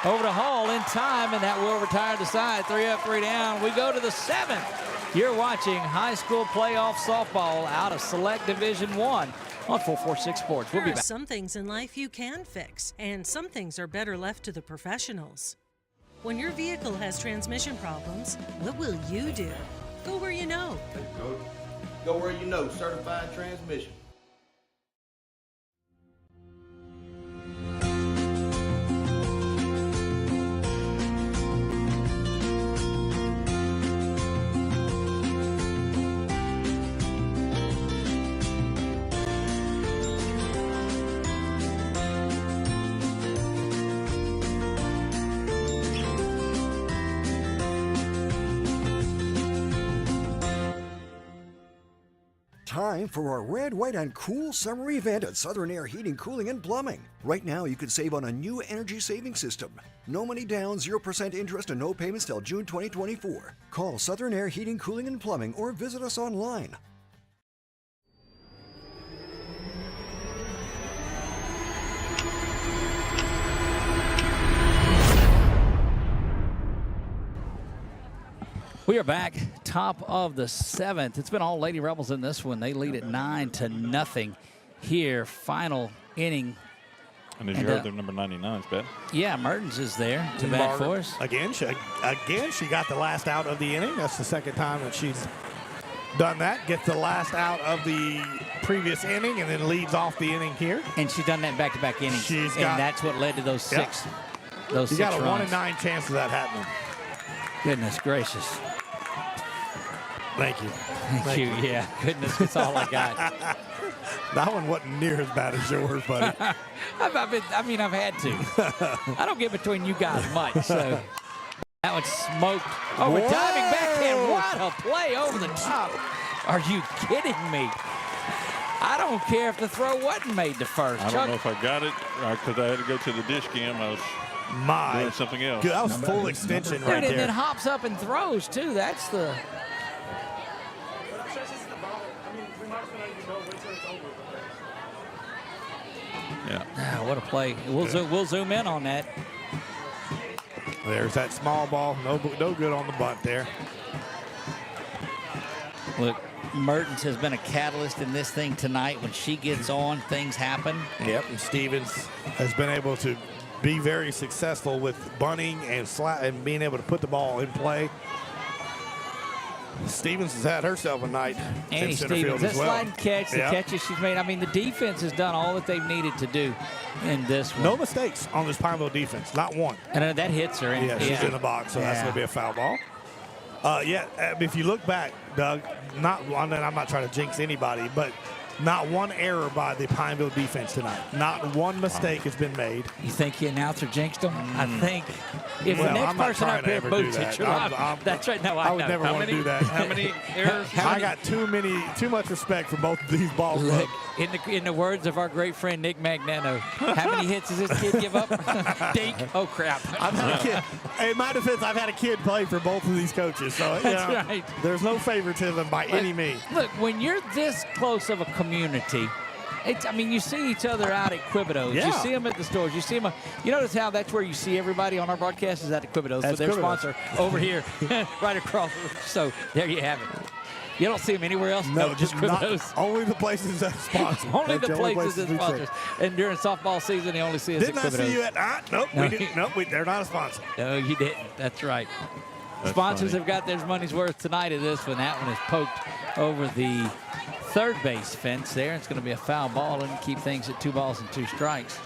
Over to Hall in time, and that will retire the side. 3 up, 3 down. We go to the 7th. You're watching high school playoff softball out of Select Division 1 on 446 Sports. We'll be back. There are some things in life you can fix, and some things are better left to the professionals. When your vehicle has transmission problems, what will you do? Go where you know. Go where you know. Certified Transmission. Time for our red, white, and cool summer event at Southern Air Heating, Cooling, and Plumbing. Right now, you can save on a new energy saving system. No money down, 0% interest, and no payments till June 2024. Call Southern Air Heating, Cooling, and Plumbing or visit us online. We are back, top of the 7th. It's been all Lady Rebels in this one. They lead at 9-0 here, final inning. And as you heard, their number 99 is batting. Yeah, Mertens is there to bat for us. Again, she got the last out of the inning. That's the 2nd time that she's done that. Gets the last out of the previous inning and then leads off the inning here. And she's done that in back-to-back innings. And that's what led to those 6. Those you 6 got a runs. 1 in 9 chance of that happening. Goodness gracious. Thank you. Thank you. Yeah, goodness, that's all I got. That one wasn't near as bad as yours, buddy. I've had to. I don't get between you guys much, so. That one smoked. Over diving backhand. What a play over the top. Are you kidding me? I don't care if the throw wasn't made to first. I don't know if I got it because I had to go to the dish cam. I was doing something else. That was full extension right there. And then hops up and throws, too. That's the... Yeah. What a play. We'll zoom in on that. There's that small ball. No good on the bunt there. Look, Mertens has been a catalyst in this thing tonight. When she gets on, things happen. Yep, and Stevens has been able to be very successful with bunting and being able to put the ball in play. Stevens has had herself a night Annie in center Stevens, field that as well. sliding catch, the catches she's made. I mean, the defense has done all that they've needed to do in this one. No mistakes on this Pineville defense, not one. And that hits her. Yeah, she's in the box, so that's going to be a foul ball. If you look back, Doug, I'm not trying to jinx anybody, but not one error by the Pineville defense tonight. Not one mistake has been made. You think the announcer jinxed them? I think if the next person up here boots it, that's right. No, I would never want to do that. How many errors? I got too much respect for both of these ball clubs. In the words of our great friend Nick Magnano, how many hits does this kid give up? Dink. Oh, crap. I've had a kid. In my defense, I've had a kid play for both of these coaches. So, that's right. There's no favoritism by any means. Look, when you're this close of a community, you see each other out at Quibido's. Yeah. You see them at the stores. You see them. You notice how that's where you see everybody on our broadcast is at the Quibido's for their sponsor over here, right across. So there you have it. You don't see them anywhere else? No, just Quibido's. Only the places that sponsor. Only the places that sponsor. And during softball season, they only see us didn't at Quibido's. Didn't I see you at? Nope, we didn't. Nope, they're not a sponsor. No, you didn't. That's right. That's Sponsors funny. have got their money's worth tonight of this one. That one is poked over the third base fence there. It's going to be a foul ball and keep things at 2 balls and 2 strikes.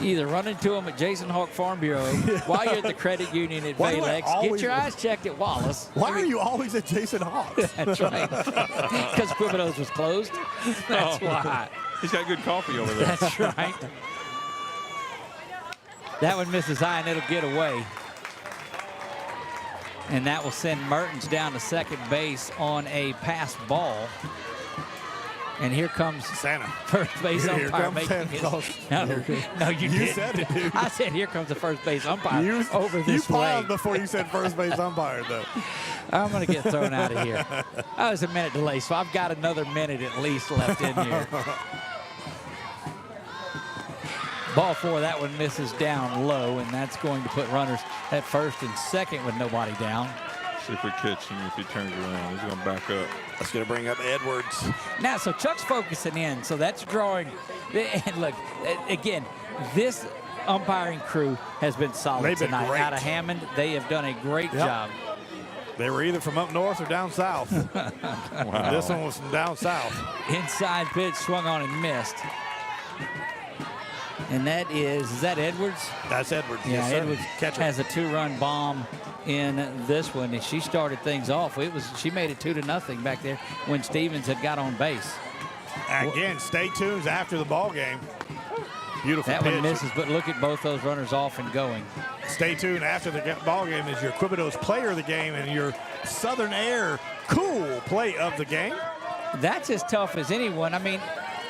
Either run into them at Jason Hawk Farm Bureau while you're at the credit union at Valex. Get your eyes checked at Wallace. Why are you always at Jason Hawk's? That's right. Because Quibido's was closed. That's why. He's got good coffee over there. That's right. That one misses high, and it'll get away. And that will send Mertens down to second base on a pass ball. And here comes Santa. First base umpire making his. No, you didn't. said it, dude. I said, here comes the first base umpire over this You way. paused before you said first base umpire, though. I'm going to get thrown out of here. I was a minute delay, so I've got another minute at least left in here. Ball 4, that one misses down low, and that's going to put runners at first and second with nobody down. See if we catch him if he turns around. He's going to back up. That's going to bring up Edwards. Now, so Chuck's focusing in, so that's drawing. And look, again, this umpiring crew has been solid They've been tonight. great. Out of Hammond, they have done a great job. They were either from up north or down south. Wow. This one was from down south. Inside pitch swung on and missed. And that is that Edwards? That's Edwards. Yeah, yes, sir. Edwards Catcher. has a 2-run bomb in this one, and she started things off. She made it 2-0 back there when Stevens had got on base. Again, stay tuned after the ball game. Beautiful That pitch. one misses, but look at both those runners off and going. Stay tuned after the ball game is your Quibido's player of the game and your Southern Air cool play of the game. That's as tough as anyone. I mean,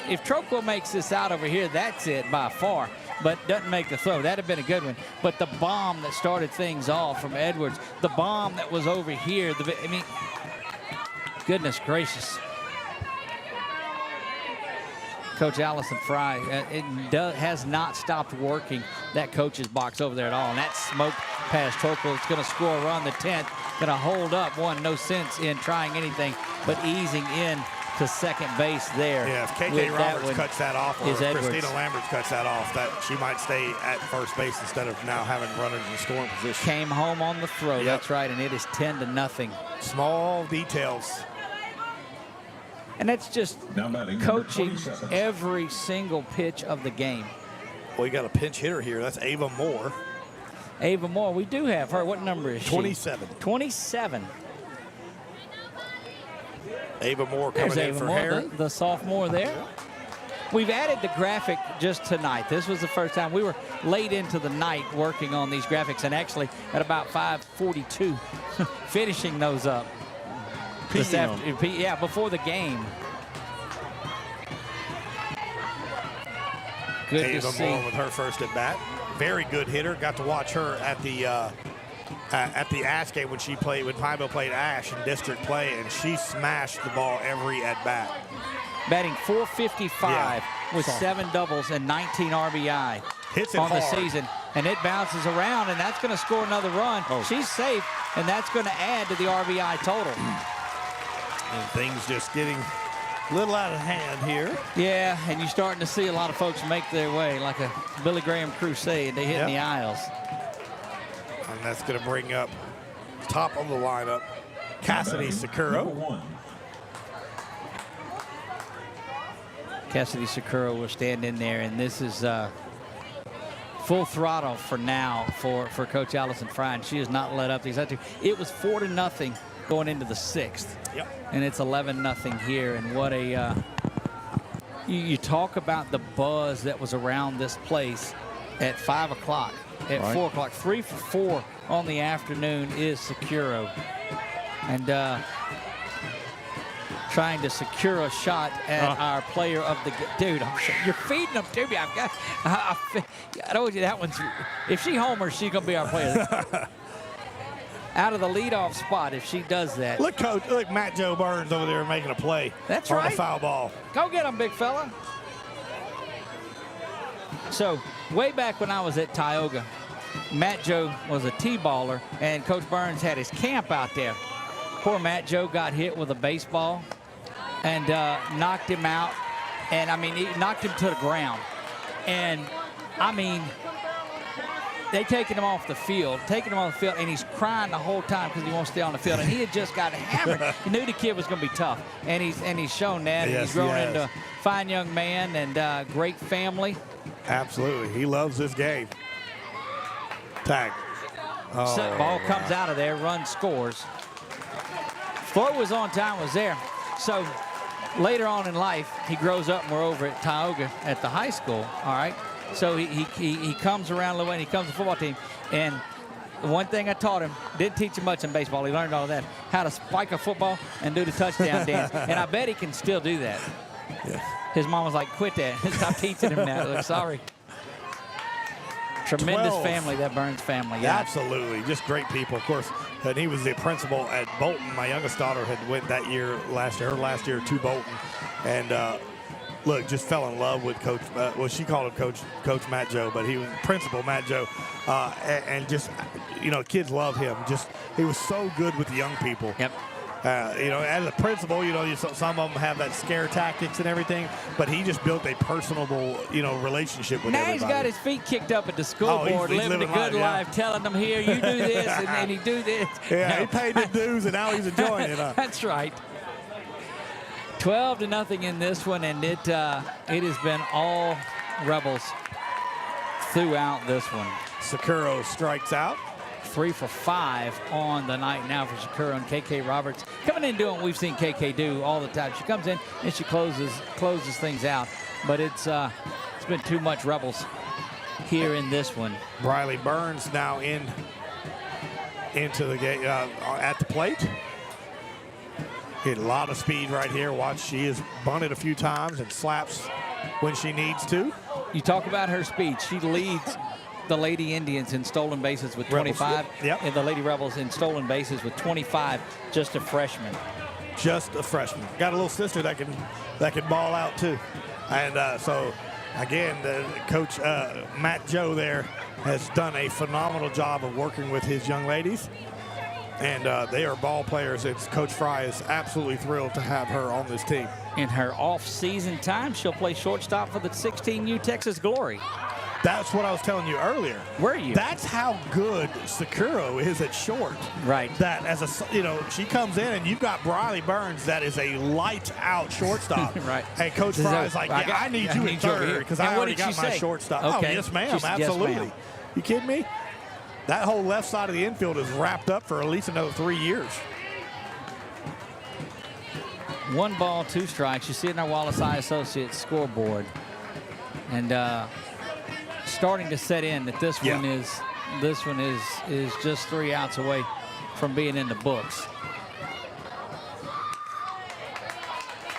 if Troquil makes this out over here, that's it by far, but doesn't make the throw. That'd have been a good one. But the bomb that started things off from Edwards, the bomb that was over here, goodness gracious. Coach Allison Fry, has not stopped working that coach's box over there at all. And that smoke past Troquil. It's going to score a run the 10th. Going to hold up one. No sense in trying anything but easing in to second base there. Yeah, if KK Roberts cuts that off, or is Edwards. Christina Lambert cuts that off, that she might stay at first base instead of now having runners in scoring position. Came home on the throw. Yep. That's right, and it is 10-0. Small details. And that's just coaching every single pitch of the game. Well, you got a pinch hitter here. That's Ava Moore. Ava Moore, we do have her. What number is she? 27. 27. Ava Moore coming in for Heron. The sophomore there. We've added the graphic just tonight. This was the first time. We were late into the night working on these graphics, and actually at about 5:42 finishing those up. Before the game. Good Ava to see. Moore with her first at bat. Very good hitter. Got to watch her at the Ash game when Pineville played Ash in district play, and she smashed the ball every at bat. Batting .455 with 7 doubles and 19 RBI Hits it on the hard. season. And it bounces around, and that's going to score another run. She's safe, and that's going to add to the RBI total. And things just getting a little out of hand here. Yeah, and you're starting to see a lot of folks make their way, like a Billy Graham crusade. They hit in the aisles. And that's going to bring up top of the lineup. Cassidy Sakura. Cassidy Sakura will stand in there, and this is full throttle for now for Coach Allison Fry, and she has not let up these other two. It was 4-0 going into the 6th. Yep. And it's 11-0 here, and what a you talk about the buzz that was around this place at 5 o'clock, at 4 o'clock. 3 for 4 on the afternoon is Sakura, and trying to secure a shot at our player of the dude. You're feeding them to me. I told you that one's. If she homers, she's gonna be our player. Out of the leadoff spot, if she does that. Look, Coach. Look, Matt Joe Burns over there making a play. That's on right. the foul ball. Go get him, big fella. So way back when I was at Tioga, Matt Joe was a T-baller, and Coach Burns had his camp out there. Poor Matt Joe got hit with a baseball and knocked him out. And, I mean, he knocked him to the ground. And, I mean, they taking him off the field, and he's crying the whole time because he won't stay on the field. And he had just got hammered. He knew the kid was going to be tough, and he's shown that. Yes, and he's grown he into has. a fine young man and great family. Absolutely. He loves this game. Tag. Oh. Ball comes out of there, run scores. Throw was on time, was there. So later on in life, he grows up, and we're over at Tioga at the high school, all right? So he comes around a little way, and he comes to the football team. And one thing I taught him, didn't teach him much in baseball, he learned all that, how to spike a football and do the touchdown dance. And I bet he can still do that. Yeah. His mom was like, quit that. Stop teaching him that. Look, sorry. Tremendous 12. family, that Burns family. Yeah. Absolutely. Just great people, of course. And he was the principal at Bolton. My youngest daughter had went that year, her last year to Bolton. And look, just fell in love with Coach, well, she called him Coach Matt Joe, but he was Principal Matt Joe. And just, you know, kids love him. Just, he was so good with the young people. Yep. You know, as a principal, you know, some of them have that scare tactics and everything, but he just built a personable, you know, relationship with everybody. Now he's got his feet kicked up at the school board, he's living a good life, telling them, here, you do this, and he do this. Yeah, he paid the dues, and now he's enjoying it. That's right. 12-0 in this one, and it has been all Rebels throughout this one. Sakura strikes out. 3 for 5 on the night now for Sakura, and KK Roberts coming in doing what we've seen KK do all the time. She comes in and she closes things out, but it's been too much Rebels here in this one. Briley Burns now into the game at the plate. Get a lot of speed right here. Watch, she has bunted a few times and slaps when she needs to. You talk about her speed. She leads the Lady Indians in stolen bases with 25. Yep. And the Lady Rebels in stolen bases with 25, just a freshman. Just a freshman. Got a little sister that can ball out too. And so, again, Coach Matt Joe there has done a phenomenal job of working with his young ladies. And they are ball players. Coach Fry is absolutely thrilled to have her on this team. In her off-season time, she'll play shortstop for the 16U Texas Glory. That's what I was telling you earlier. Were you? That's how good Sakura is at short. Right. That she comes in and you've got Briley Burns that is a light-out shortstop. Right. And Coach Fry is like, I need you in third because I already got my shortstop. Okay. Oh, yes, ma'am. Absolutely. Yes, ma'am. You kidding me? That whole left side of the infield is wrapped up for at least another 3 years. 1 ball, 2 strikes. You see it in our Wallace Eye Associates scoreboard. And starting to set in that this one is just 3 outs away from being in the books.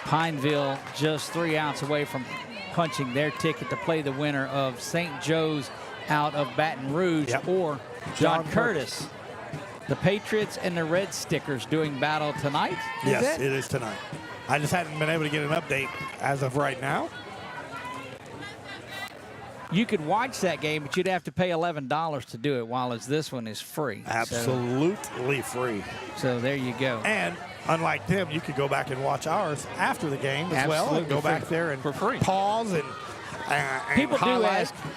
Pineville just 3 outs away from punching their ticket to play the winner of St. Joe's out of Baton Rouge or John Curtis. The Patriots and the Red Stickers doing battle tonight. Yes, it is tonight. I just hadn't been able to get an update as of right now. You could watch that game, but you'd have to pay $11 to do it, while this one is free. Absolutely free. So there you go. And unlike them, you could go back and watch ours after the game as well. And go back there and for free. Pause and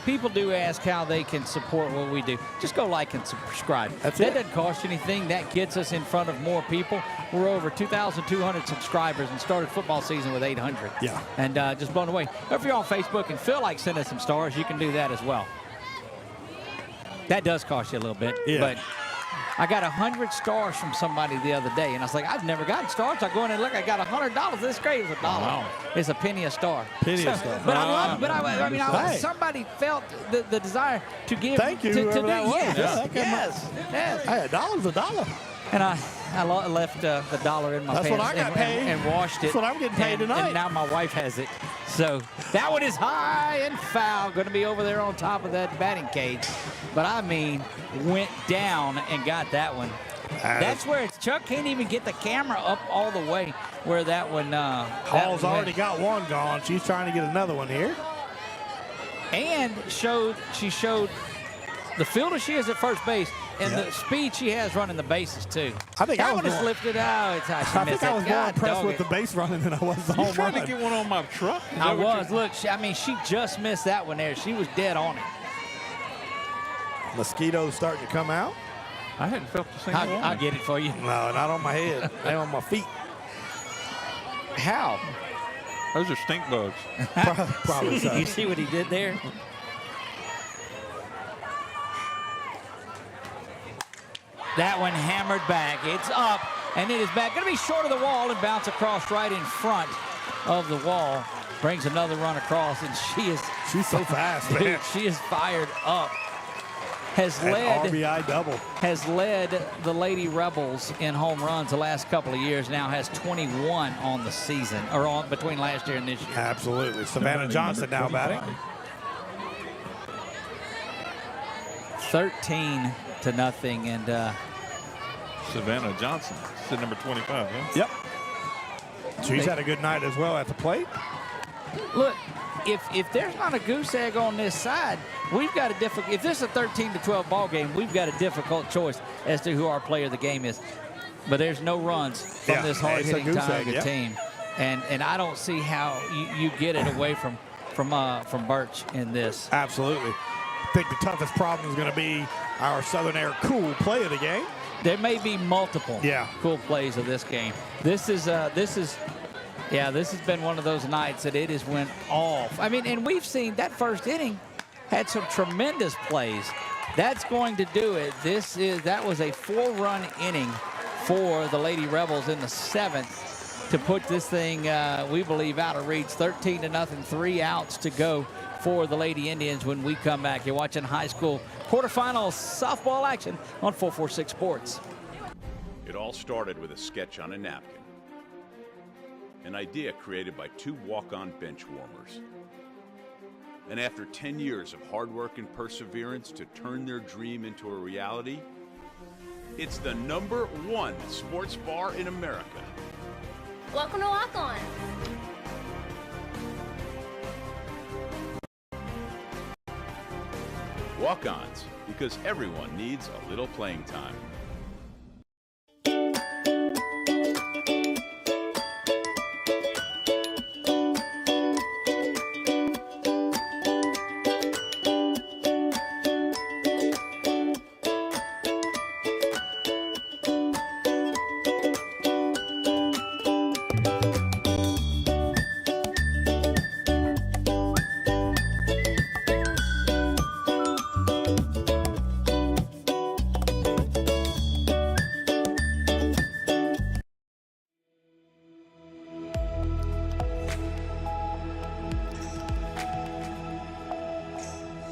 People do ask how they can support what we do. Just go like and subscribe. That doesn't cost you anything. That gets us in front of more people. We're over 2,200 subscribers and started football season with 800. Yeah. And just blown away. If you're on Facebook and feel like sending some stars, you can do that as well. That does cost you a little bit. Yeah. But I got 100 stars from somebody the other day, and I was like, I've never gotten stars. I go in and look, I got $100. This is great. It's $1. Wow. It's a penny a star. Penny a star. But I love it. But I mean, somebody felt the desire to give. Thank you, whoever that was. Yes. Hey, $1's $1. And I left the dollar in my pants. That's what I got paid. And washed it. That's what I'm getting paid tonight. And now my wife has it. So that one is high and foul. Going to be over there on top of that batting cage. But I mean, went down and got that one. That's where Chuck can't even get the camera up all the way where that one. Hall's already got one gone. She's trying to get another one here. And she showed the fielder she is at first base and the speed she has running the bases too. I think that one is lifted out. I think I was more impressed with the base running than I was the home run. You trying to get one on my truck? I was. Look, she just missed that one there. She was dead on it. Mosquitoes starting to come out. I hadn't felt the same one. I'll get it for you. No, not on my head. They're on my feet. How? Those are stink bugs. Probably so. You see what he did there? That one hammered back. It's up, and it is back. Going to be short of the wall and bounce across right in front of the wall. Brings another run across, and she's so fast, man. She is fired up. Has led the Lady Rebels in home runs the last couple of years. Now has 21 on the season, or on between last year and this year. Absolutely. Savannah Johnson now batting. 13-0, and Savannah Johnson, sit number 25, huh? Yep. She's had a good night as well at the plate. Look, if there's not a goose egg on this side, we've got a difficult. If this is a 13-12 ball game, we've got a difficult choice as to who our player of the game is. But there's no runs from this hard-hitting Tioga team, and I don't see how you get it away from Birch in this. Absolutely. I think the toughest problem is going to be our Southern Air cool play of the game. There may be multiple cool plays of this game. This has been one of those nights that it has went off. I mean, and we've seen that first inning had some tremendous plays. That's going to do it. That was a 4-run inning for the Lady Rebels in the 7th to put this thing, we believe, out of reach. 13-0, 3 outs to go for the Lady Indians when we come back. You're watching high school quarterfinals softball action on 446 Sports. It all started with a sketch on a napkin. An idea created by 2 walk-on bench warmers. And after 10 years of hard work and perseverance to turn their dream into a reality, it's the #1 sports bar in America. Welcome to Walk On. Walk-ons, because everyone needs a little playing time.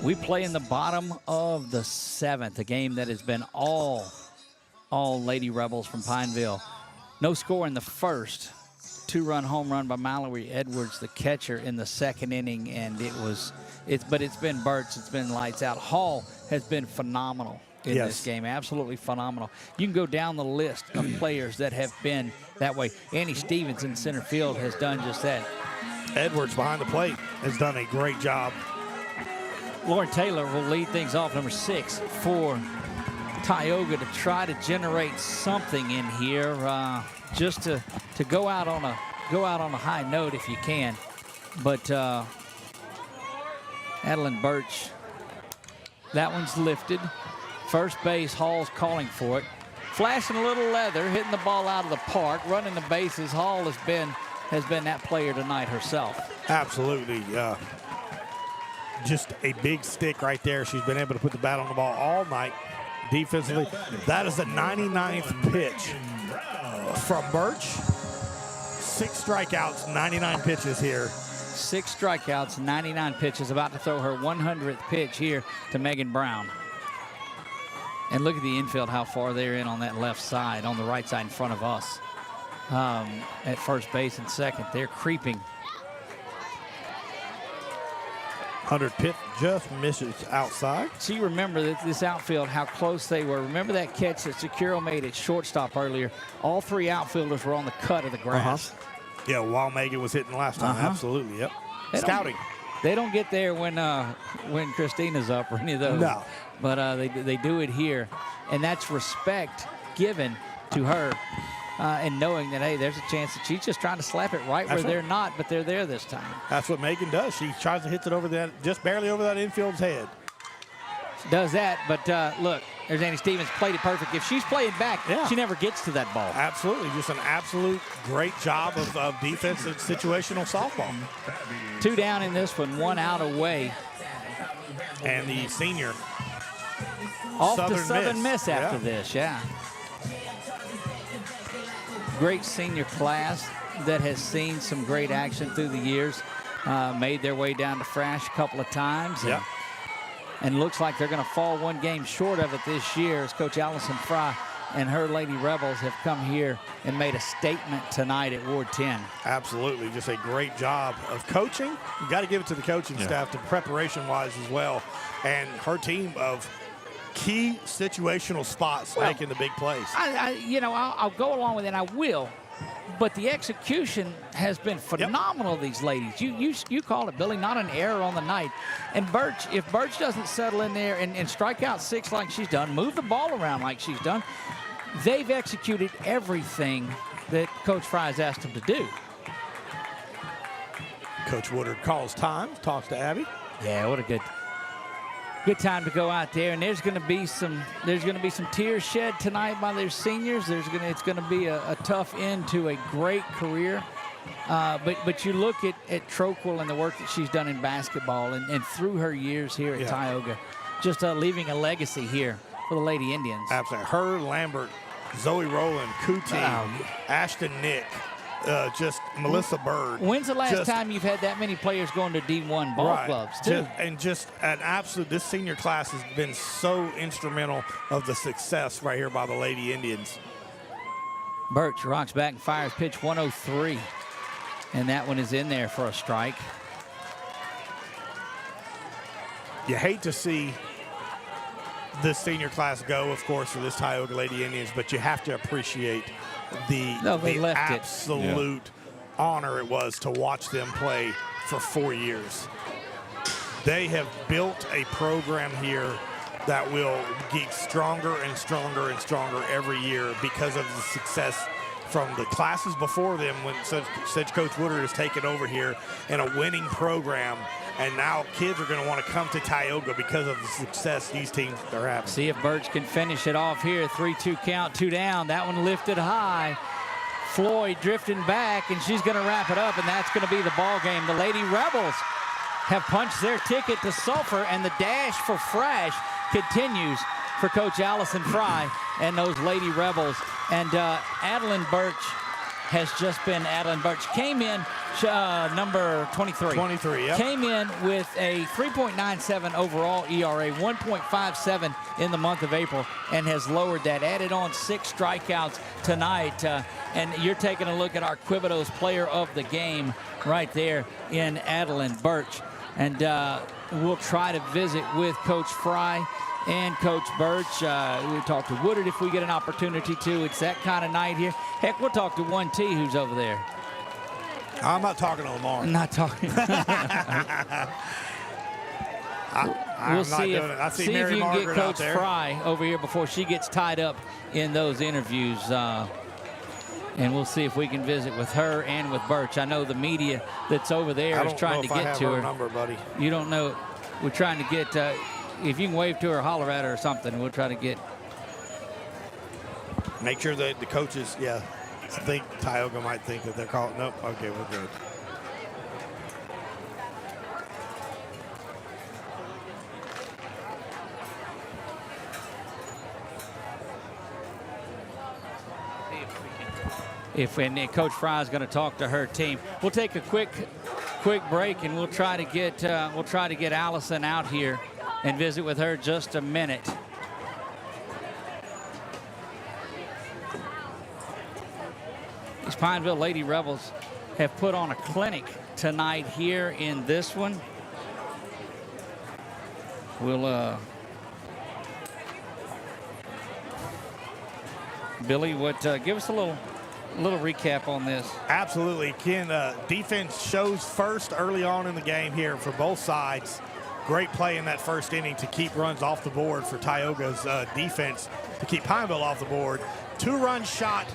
We play in the bottom of the 7th, a game that has been all Lady Rebels from Pineville. No score in the first. 2-run home run by Mallory Edwards, the catcher, in the 2nd inning, and it's been Birch, it's been lights out. Hall has been phenomenal in this game, absolutely phenomenal. You can go down the list of players that have been that way. Annie Stevens in center field has done just that. Edwards behind the plate has done a great job. Lauren Taylor will lead things off, number 6 for Tioga, to try to generate something in here, just to go out on a high note if you can. But Adeline Birch. That one's lifted. First base, Hall's calling for it. Flashing a little leather, hitting the ball out of the park, running the bases. Hall has been that player tonight herself. Absolutely. Just a big stick right there. She's been able to put the bat on the ball all night defensively. That is the 99th pitch from Birch. 6 strikeouts, 99 pitches here. 6 strikeouts, 99 pitches. About to throw her 100th pitch here to Megan Brown. And look at the infield, how far they're in on that left side, on the right side in front of us. At first base and second, they're creeping. 100 pitch just misses outside. So you remember that this outfield, how close they were. Remember that catch that Securo made at shortstop earlier? All 3 outfielders were on the cut of the grass. Yeah, while Megan was hitting last time. Absolutely, yep. Scouting. They don't get there when Christina's up or any of those. No. But they do it here. And that's respect given to her. And knowing that, hey, there's a chance that she's just trying to slap it right where they're not, but they're there this time. That's what Megan does. She tries to hit it over that, just barely over that infield's head. She does that, but look, there's Annie Stevens, played it perfect. If she's playing back, she never gets to that ball. Absolutely, just an absolute great job of defense and situational softball. 2 down in this one, 1 out away. And the senior off to Southern Miss after this, Great senior class that has seen some great action through the years. Made their way down to Frash a couple of times. And looks like they're going to fall 1 game short of it this year as Coach Allison Fry and her Lady Rebels have come here and made a statement tonight at Ward 10. Absolutely, just a great job of coaching. You got to give it to the coaching staff, the preparation-wise as well, and her team of key situational spots making the big plays. I'll go along with it, and I will. But the execution has been phenomenal, these ladies. You called it, Billy, not an error on the night. And if Birch doesn't settle in there and strike out 6 like she's done, move the ball around like she's done, they've executed everything that Coach Fry has asked them to do. Coach Woodard calls time, talks to Abby. Yeah, what a good time to go out there, and there's going to be some tears shed tonight by their seniors. It's going to be a tough end to a great career. But you look at Troquel and the work that she's done in basketball and through her years here at Tioga, just leaving a legacy here for the Lady Indians. Absolutely. Her, Lambert, Zoe Rowland, Kuti, Ashton Nick, just Melissa Bird. When's the last time you've had that many players going to D1 ball clubs, too? Just an absolute, this senior class has been so instrumental of the success right here by the Lady Indians. Birch rocks back and fires pitch 103. And that one is in there for a strike. You hate to see this senior class go, of course, for this Tioga Lady Indians, but you have to appreciate the absolute honor it was to watch them play for 4 years. They have built a program here that will get stronger and stronger and stronger every year because of the success from the classes before them when such Coach Woodard has taken over here in a winning program. And now kids are going to want to come to Tioga because of the success these teams are having. See if Birch can finish it off here. 3-2 count, 2 down. That one lifted high. Floyd drifting back, and she's going to wrap it up, and that's going to be the ball game. The Lady Rebels have punched their ticket to Sulphur, and the dash for Frash continues for Coach Allison Fry and those Lady Rebels. And Adeline Birch has just been Adeline Birch. Came in number 23. 23, yep. Came in with a 3.97 overall ERA, 1.57 in the month of April, and has lowered that. Added on 6 strikeouts tonight. And you're taking a look at our Quibitos player of the game right there in Adeline Birch. And we'll try to visit with Coach Fry and Coach Birch. We'll talk to Woodard if we get an opportunity to. It's that kind of night here. Heck, we'll talk to 1T who's over there. I'm not talking to Lamar. Not talking. We'll see if you can get Coach Fry over here before she gets tied up in those interviews. And we'll see if we can visit with her and with Birch. I know the media that's over there is trying to get to her. Number, buddy. You don't know. we're trying to get, if you can wave to her, holler at her or something, we'll try to get. Make sure that the coaches, I think Tioga might think that they're calling. Nope, okay, we're good. And Coach Fry is going to talk to her team. We'll take a quick break, and we'll try to get Allison out here and visit with her just a minute. These Pineville Lady Rebels have put on a clinic tonight here in this one. We'll Billy, give us a little recap on this. Absolutely. Ken, defense shows first early on in the game here for both sides. Great play in that first inning to keep runs off the board for Tioga's defense to keep Pineville off the board. 2-run shot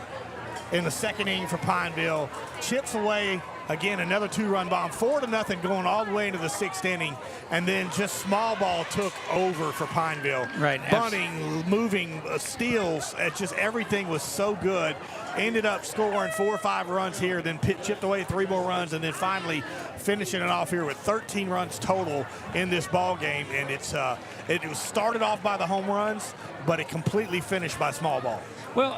in the second inning for Pineville. Chips away. Again, another 2-run bomb, 4-0 going all the way into the 6th inning. And then just small ball took over for Pineville. Right. Bunting, moving, steals. Just everything was so good. Ended up scoring 4 or 5 runs here, then chipped away 3 more runs, and then finally finishing it off here with 13 runs total in this ball game. And it was started off by the home runs, but it completely finished by small ball. Well,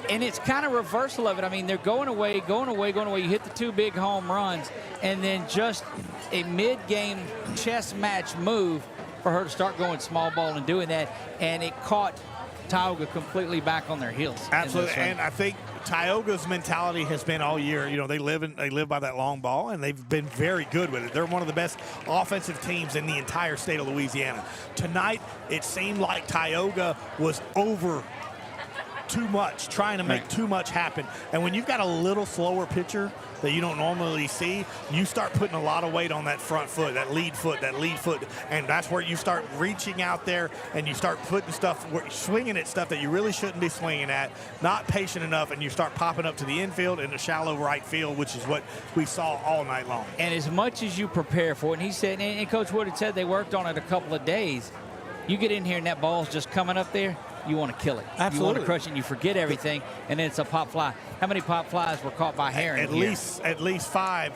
and it's kind of reversal of it. I mean, they're going away. You hit the 2 big home runs, and then just a mid-game chess match move for her to start going small ball and doing that, and it caught Tioga completely back on their heels. Absolutely, and I think Tioga's mentality has been all year. You know, they live by that long ball, and they've been very good with it. They're one of the best offensive teams in the entire state of Louisiana. Tonight, it seemed like Tioga was over too much, trying to make too much happen. And when you've got a little slower pitcher that you don't normally see, you start putting a lot of weight on that front foot, that lead foot, and that's where you start reaching out there and you start putting stuff, swinging at stuff that you really shouldn't be swinging at, not patient enough, and you start popping up to the infield and the shallow right field, which is what we saw all night long. And as much as you prepare for it, and he said, and Coach Wood had said they worked on it a couple of days, you get in here and that ball's just coming up there, you want to kill it. Absolutely. You want to crush it, and you forget everything, and then it's a pop fly. How many pop flies were caught by Heron? At least 5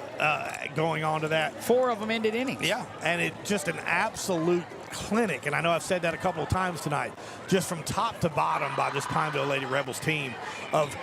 going on to that. 4 of them ended innings. Yeah, and it's just an absolute clinic, and I know I've said that a couple of times tonight, just from top to bottom by this Pineville Lady Rebels team of,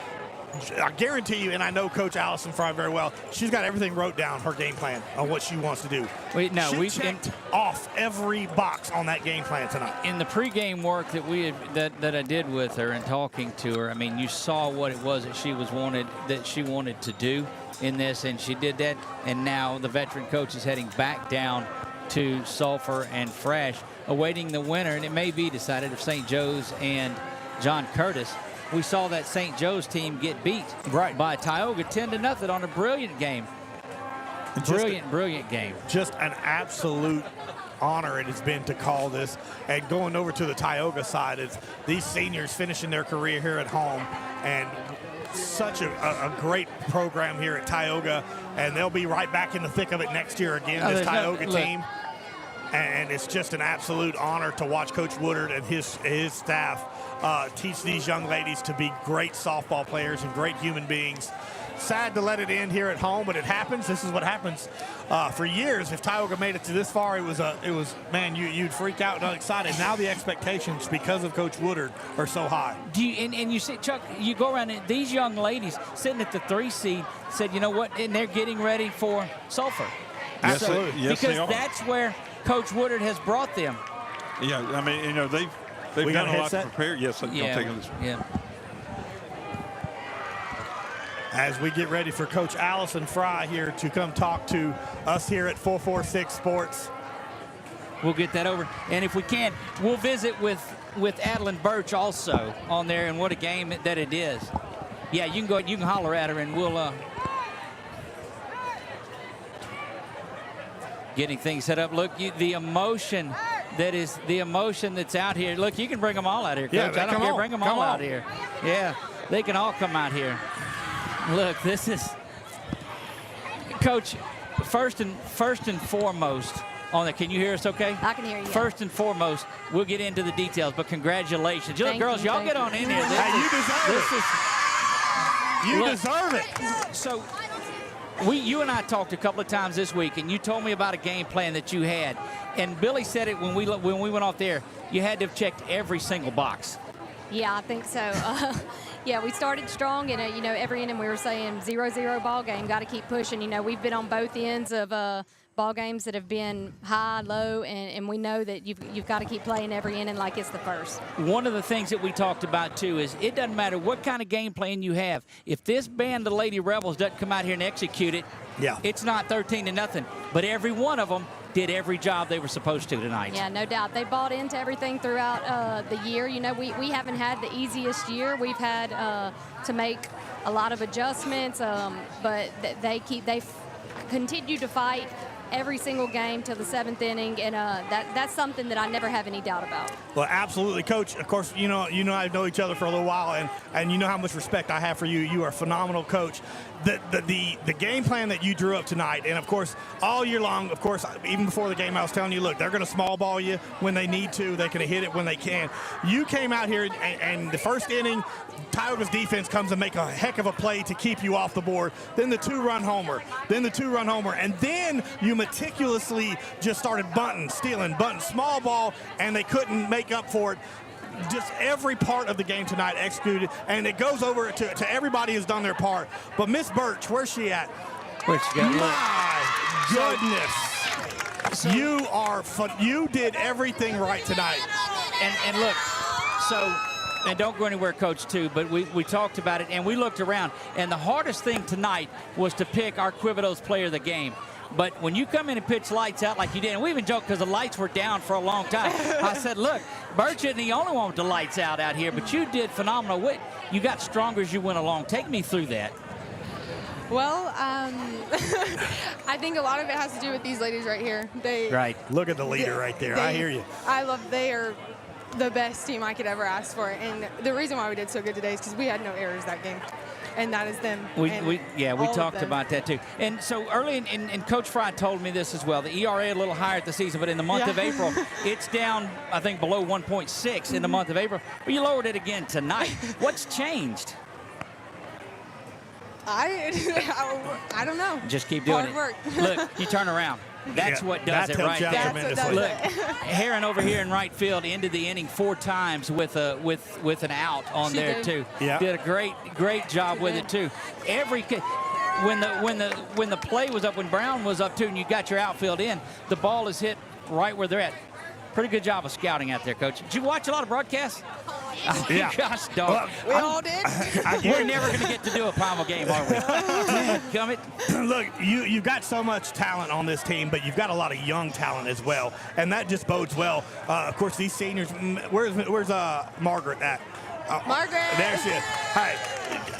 I guarantee you, and I know Coach Allison Fry very well, she's got everything wrote down, her game plan on what she wants to do. We checked off every box on that game plan tonight. In the pregame work that I did with her and talking to her, I mean, you saw what it was that she wanted to do in this, and she did that. And now the veteran coach is heading back down to Sulphur and Fresh, awaiting the winner, and it may be decided of St. Joe's and John Curtis. We saw that St. Joe's team get beat by Tioga 10-0 on a brilliant game. Brilliant game. Just an absolute honor it has been to call this. And going over to the Tioga side, it's these seniors finishing their career here at home, and such a great program here at Tioga, and they'll be right back in the thick of it next year again, this Tioga team. And it's just an absolute honor to watch Coach Woodard and his staff teach these young ladies to be great softball players and great human beings. Sad to let it end here at home, but it happens. This is what happens. For years, if Tioga made it to this far, it was man, you'd freak out and excited. Now the expectations, because of Coach Woodard, are so high. And you see, Chuck, you go around, and these young ladies sitting at the 3 seed said, you know what, and they're getting ready for Sulphur. Absolutely. Yes, because they are. that's where Coach Woodard has brought them. Yeah, I mean, you know, they've done a lot to prepare. Yes, I'm taking this. Yeah. As we get ready for Coach Allison Fry here to come talk to us here at 446 Sports. We'll get that over. And if we can, we'll visit with Adeline Birch also on there, and what a game that it is. Yeah, you can holler at her, and we'll getting things set up. Look, the emotion that's out here. Look, you can bring them all out here, Coach. Yeah, I don't care. Bring them all out here. Yeah, they can all come out here. Look, this is, Coach, first and foremost, on there. Can you hear us okay? I can hear you. First and foremost, we'll get into the details, but congratulations. You look, Thank girls, you, y'all thank get on in here. Hey, you deserve it. You deserve it. So you and I talked a couple of times this week, and you told me about a game plan that you had. And Billy said it when we went off there. You had to have checked every single box. Yeah, I think so. Yeah, we started strong, and every inning we were saying 0-0 ball game. Got to keep pushing. We've been on both ends of ball games that have been high, low, and we know that you've got to keep playing every inning like it's the first. One of the things that we talked about too is it doesn't matter what kind of game plan you have. If this band, the Lady Rebels, doesn't come out here and execute it, it's not 13-0. But every one of them did every job they were supposed to tonight. Yeah, no doubt. They bought into everything throughout the year. We haven't had the easiest year. We've had to make a lot of adjustments, but they've continued to fight every single game till the 7th inning, and that's something that I never have any doubt about. Well, absolutely, Coach. Of course, you know I know each other for a little while, and you know how much respect I have for you. You are a phenomenal coach. The game plan that you drew up tonight, and of course, all year long, of course, even before the game, I was telling you, look, they're going to small ball you when they need to. They can hit it when they can. You came out here, and the first inning, Tioga's defense comes and make a heck of a play to keep you off the board. Then the two-run homer. And then you meticulously just started bunting, small ball, and they couldn't make up for it. Just every part of the game tonight executed, and it goes over to everybody who's done their part. But Miss Birch, where's she at? Where's she at? My goodness. You are fun. You did everything right tonight. And look, and don't go anywhere, Coach, too, but we talked about it, and we looked around, and the hardest thing tonight was to pick our Quibidos player of the game. But when you come in and pitch lights out like you did, and we even joked because the lights were down for a long time, I said, look, Birch isn't the only one with the lights out here, but you did phenomenal. You got stronger as you went along. Take me through that. Well, I think a lot of it has to do with these ladies right here. Right. Look at the leader right there. I hear you. They are the best team I could ever ask for. And the reason why we did so good today is because we had no errors that game. And that is them. We talked about that too. And so early, and Coach Fry told me this as well, the ERA a little higher at the season, but in the month of April, it's down, I think, below 1.6 in the month of April. But you lowered it again tonight. What's changed? I don't know. Just keep doing Hard work. Look, you turn around. That's what does it right there. Look, Heron over here in right field ended the inning 4 times with an out on there too. Yeah. Did a great job with it too. When the play was up, when Brown was up too, and you got your outfield in, the ball is hit right where they're at. Pretty good job of scouting out there, Coach. Did you watch a lot of broadcasts? Oh, yeah. Gosh, dog. We all did. We're never going to get to do a Primal game, are we? Gummit. Look, you've got so much talent on this team, but you've got a lot of young talent as well, and that just bodes well. Of course, these seniors. Where's Margaret at? Margaret. There she is. Hey,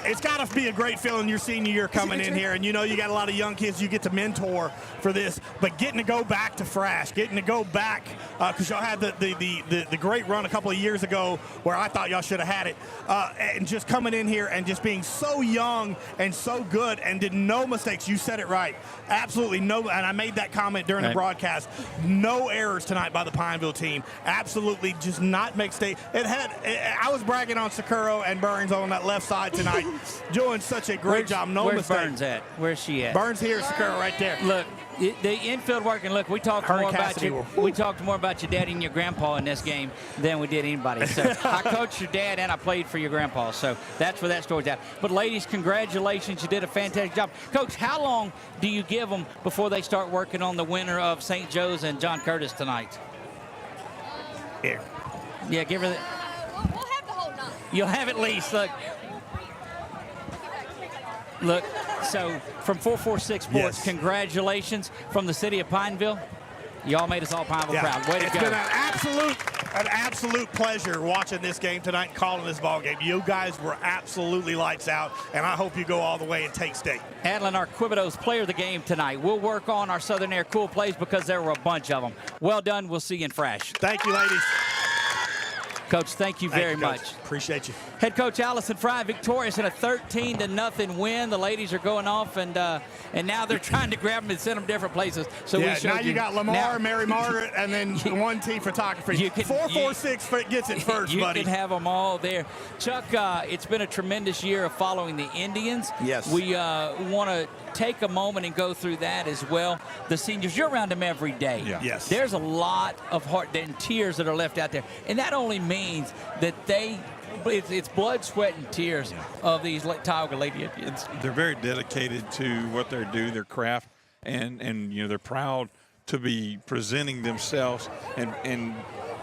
it's got to be a great feeling your senior year coming in here, and you got a lot of young kids you get to mentor for this, but getting to go back to Frash, getting to go back, because y'all had the great run a couple of years ago where I thought y'all should have had it, and just coming in here and just being so young and so good and did no mistakes. You said it right. Absolutely no, and I made that comment during the broadcast. No errors tonight by the Pineville team. Absolutely just not make mistakes. I was bragging on Sakura and Burns on that left side tonight, doing such a great job. No Where's mistakes. Burns at? Where's she at? Burns here, Sakura right there. Look, the infield work, and look, we talked more about your daddy and your grandpa in this game than we did anybody. So I coached your dad and I played for your grandpa. So that's where that story's at. But ladies, congratulations. You did a fantastic job. Coach, how long do you give them before they start working on the winner of St. Joe's and John Curtis tonight? Here. Yeah, give her the. We'll have the whole night. You'll have at least, look, so from 446 Sports, congratulations from the city of Pineville. Y'all made us all Pineville proud. Way to go. It's been an absolute pleasure watching this game tonight and calling this ball game. You guys were absolutely lights out, and I hope you go all the way and take state. Adeline, our Quibidos player of the game tonight. We'll work on our Southern Air cool plays because there were a bunch of them. Well done. We'll see you in Frash. Thank you, ladies. Coach, thank you very much. Appreciate you. Head coach Allison Fry victorious in a 13-0 win. The ladies are going off, and now they're trying to grab them and send them different places. So yeah, we showed now you got Lamar, Mary Margaret, and then 1T photography. 446 gets it first, buddy. You can have them all there. Chuck, it's been a tremendous year of following the Indians. Yes. We want to take a moment and go through that as well. The seniors, you're around them every day. Yeah. Yes. There's a lot of heart and tears that are left out there, and that only means that it's blood, sweat, and tears of these Tioga Lady Indians. They're very dedicated to what they do, their craft, and they're proud to be presenting themselves and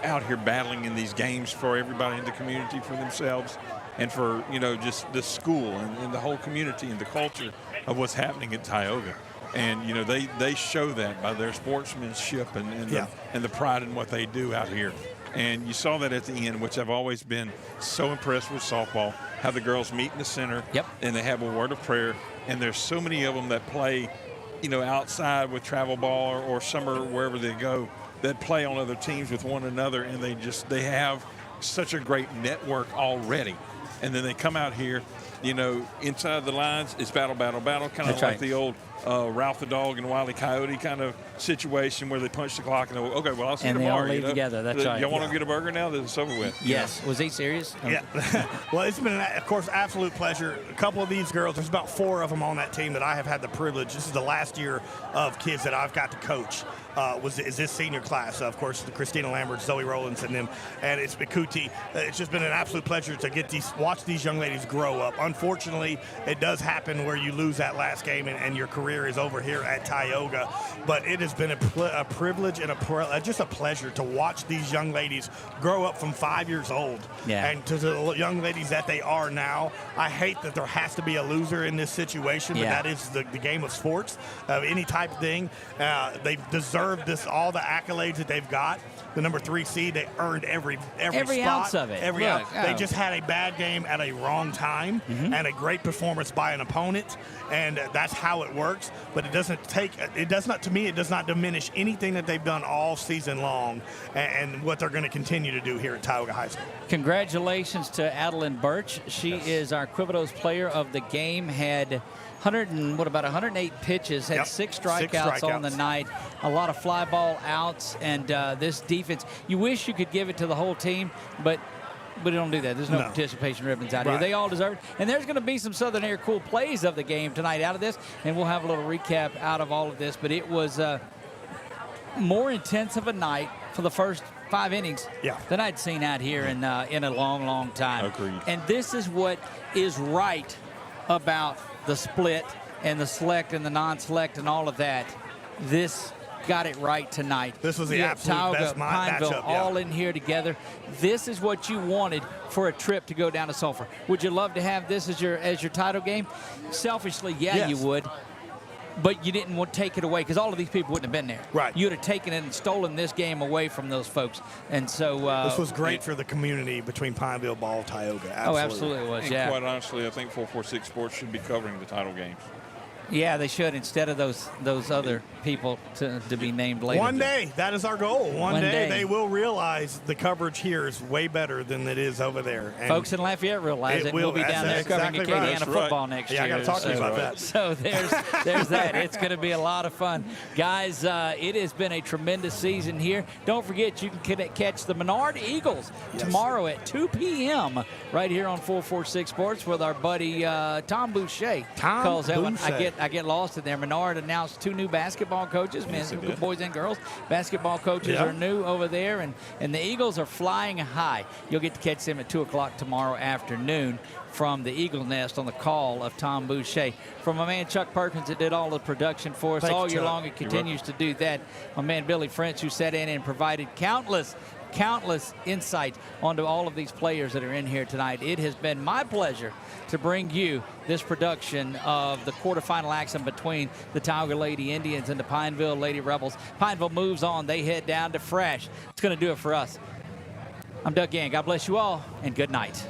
out here battling in these games for everybody in the community, for themselves, and for just the school and the whole community and the culture of what's happening at Tioga. And they show that by their sportsmanship and the pride in what they do out here. And you saw that at the end, which I've always been so impressed with softball, how the girls meet in the center, and they have a word of prayer. And there's so many of them that play, outside with travel ball or summer, wherever they go, that play on other teams with one another, and they have such a great network already. And then they come out here, inside the lines, it's battle, battle, battle, kind of like the old Ralph the Dog and Wile E. Coyote kind of situation where they punch the clock and they go, okay, well, I'll see you tomorrow. And they all leave together. That's right. Y'all want to get a burger now? That it's over with. Yes. Was he serious? Yeah. Well, it's been, of course, absolute pleasure. A couple of these girls, there's about 4 of them on that team that I have had the privilege. This is the last year of kids that I've got to coach. Is this senior class, of course, Christina Lambert, Zoe Rollins, and them, and it's Kuti. It's just been an absolute pleasure to watch these young ladies grow up. Unfortunately, it does happen where you lose that last game and your career is over here at Tioga, but it has been a privilege and just a pleasure to watch these young ladies grow up from 5 years old and to the young ladies that they are now. I hate that there has to be a loser in this situation, but that is the game of sports, any type of thing. They deserve all the accolades that they've got. The number 3 seed, they earned every spot, ounce of it. Every ounce. They just had a bad game at a wrong time and a great performance by an opponent, and that's how it works. But it does not diminish anything that they've done all season long and what they're going to continue to do here at Tioga High School. Congratulations to Adeline Birch. She is our Quivotos player of the game. Had 108 pitches, had 6 strikeouts on the night, a lot of fly ball outs, and this defense, you wish you could give it to the whole team, but they don't do that. There's no participation ribbons out here. They all deserve it. And there's going to be some Southern Air cool plays of the game tonight out of this, and we'll have a little recap out of all of this, but it was more intense of a night for the first 5 innings than I'd seen out here in a long, long time. Agreed. And this is what is right about the split and the select and the non-select and all of that. This got it right tonight. This was the absolute Tioga, best Pineville, matchup. all in here together. This is what you wanted for a trip to go down to Sulphur. Would you love to have this as your title game? Selfishly, yes. You would. But you didn't want to take it away because all of these people wouldn't have been there. Right. You'd have taken it and stolen this game away from those folks. And so this was great for the community between Pineville, Ball, Tioga. Absolutely. Oh, absolutely it was, and quite honestly, I think 446 Sports should be covering the title games. Yeah, they should, instead of those other people to be named later. One day, that is our goal. One day they will realize the coverage here is way better than it is over there. And folks in Lafayette realize it. We'll be down there covering Acadiana football next year. I got to talk to you about that. So there's that. It's going to be a lot of fun. Guys, it has been a tremendous season here. Don't forget, you can catch the Menard Eagles tomorrow at 2 p.m. right here on 446 Sports with our buddy Tom Boucher. Calls that one. I get lost in there. Menard announced 2 new basketball coaches, boys and girls. Basketball coaches are new over there, and the Eagles are flying high. You'll get to catch them at 2 o'clock tomorrow afternoon from the Eagle Nest on the call of Tom Boucher. From my man Chuck Perkins that did all the production for us all year long and continues to do that. My man Billy French, who sat in and provided countless insight onto all of these players that are in here tonight. It has been my pleasure to bring you this production of the quarterfinal action between the Tioga Lady Indians and the Pineville Lady Rebels. Pineville moves on. They head down to Fresh. It's going to do it for us. I'm Doug Gann. God bless you all, and good night.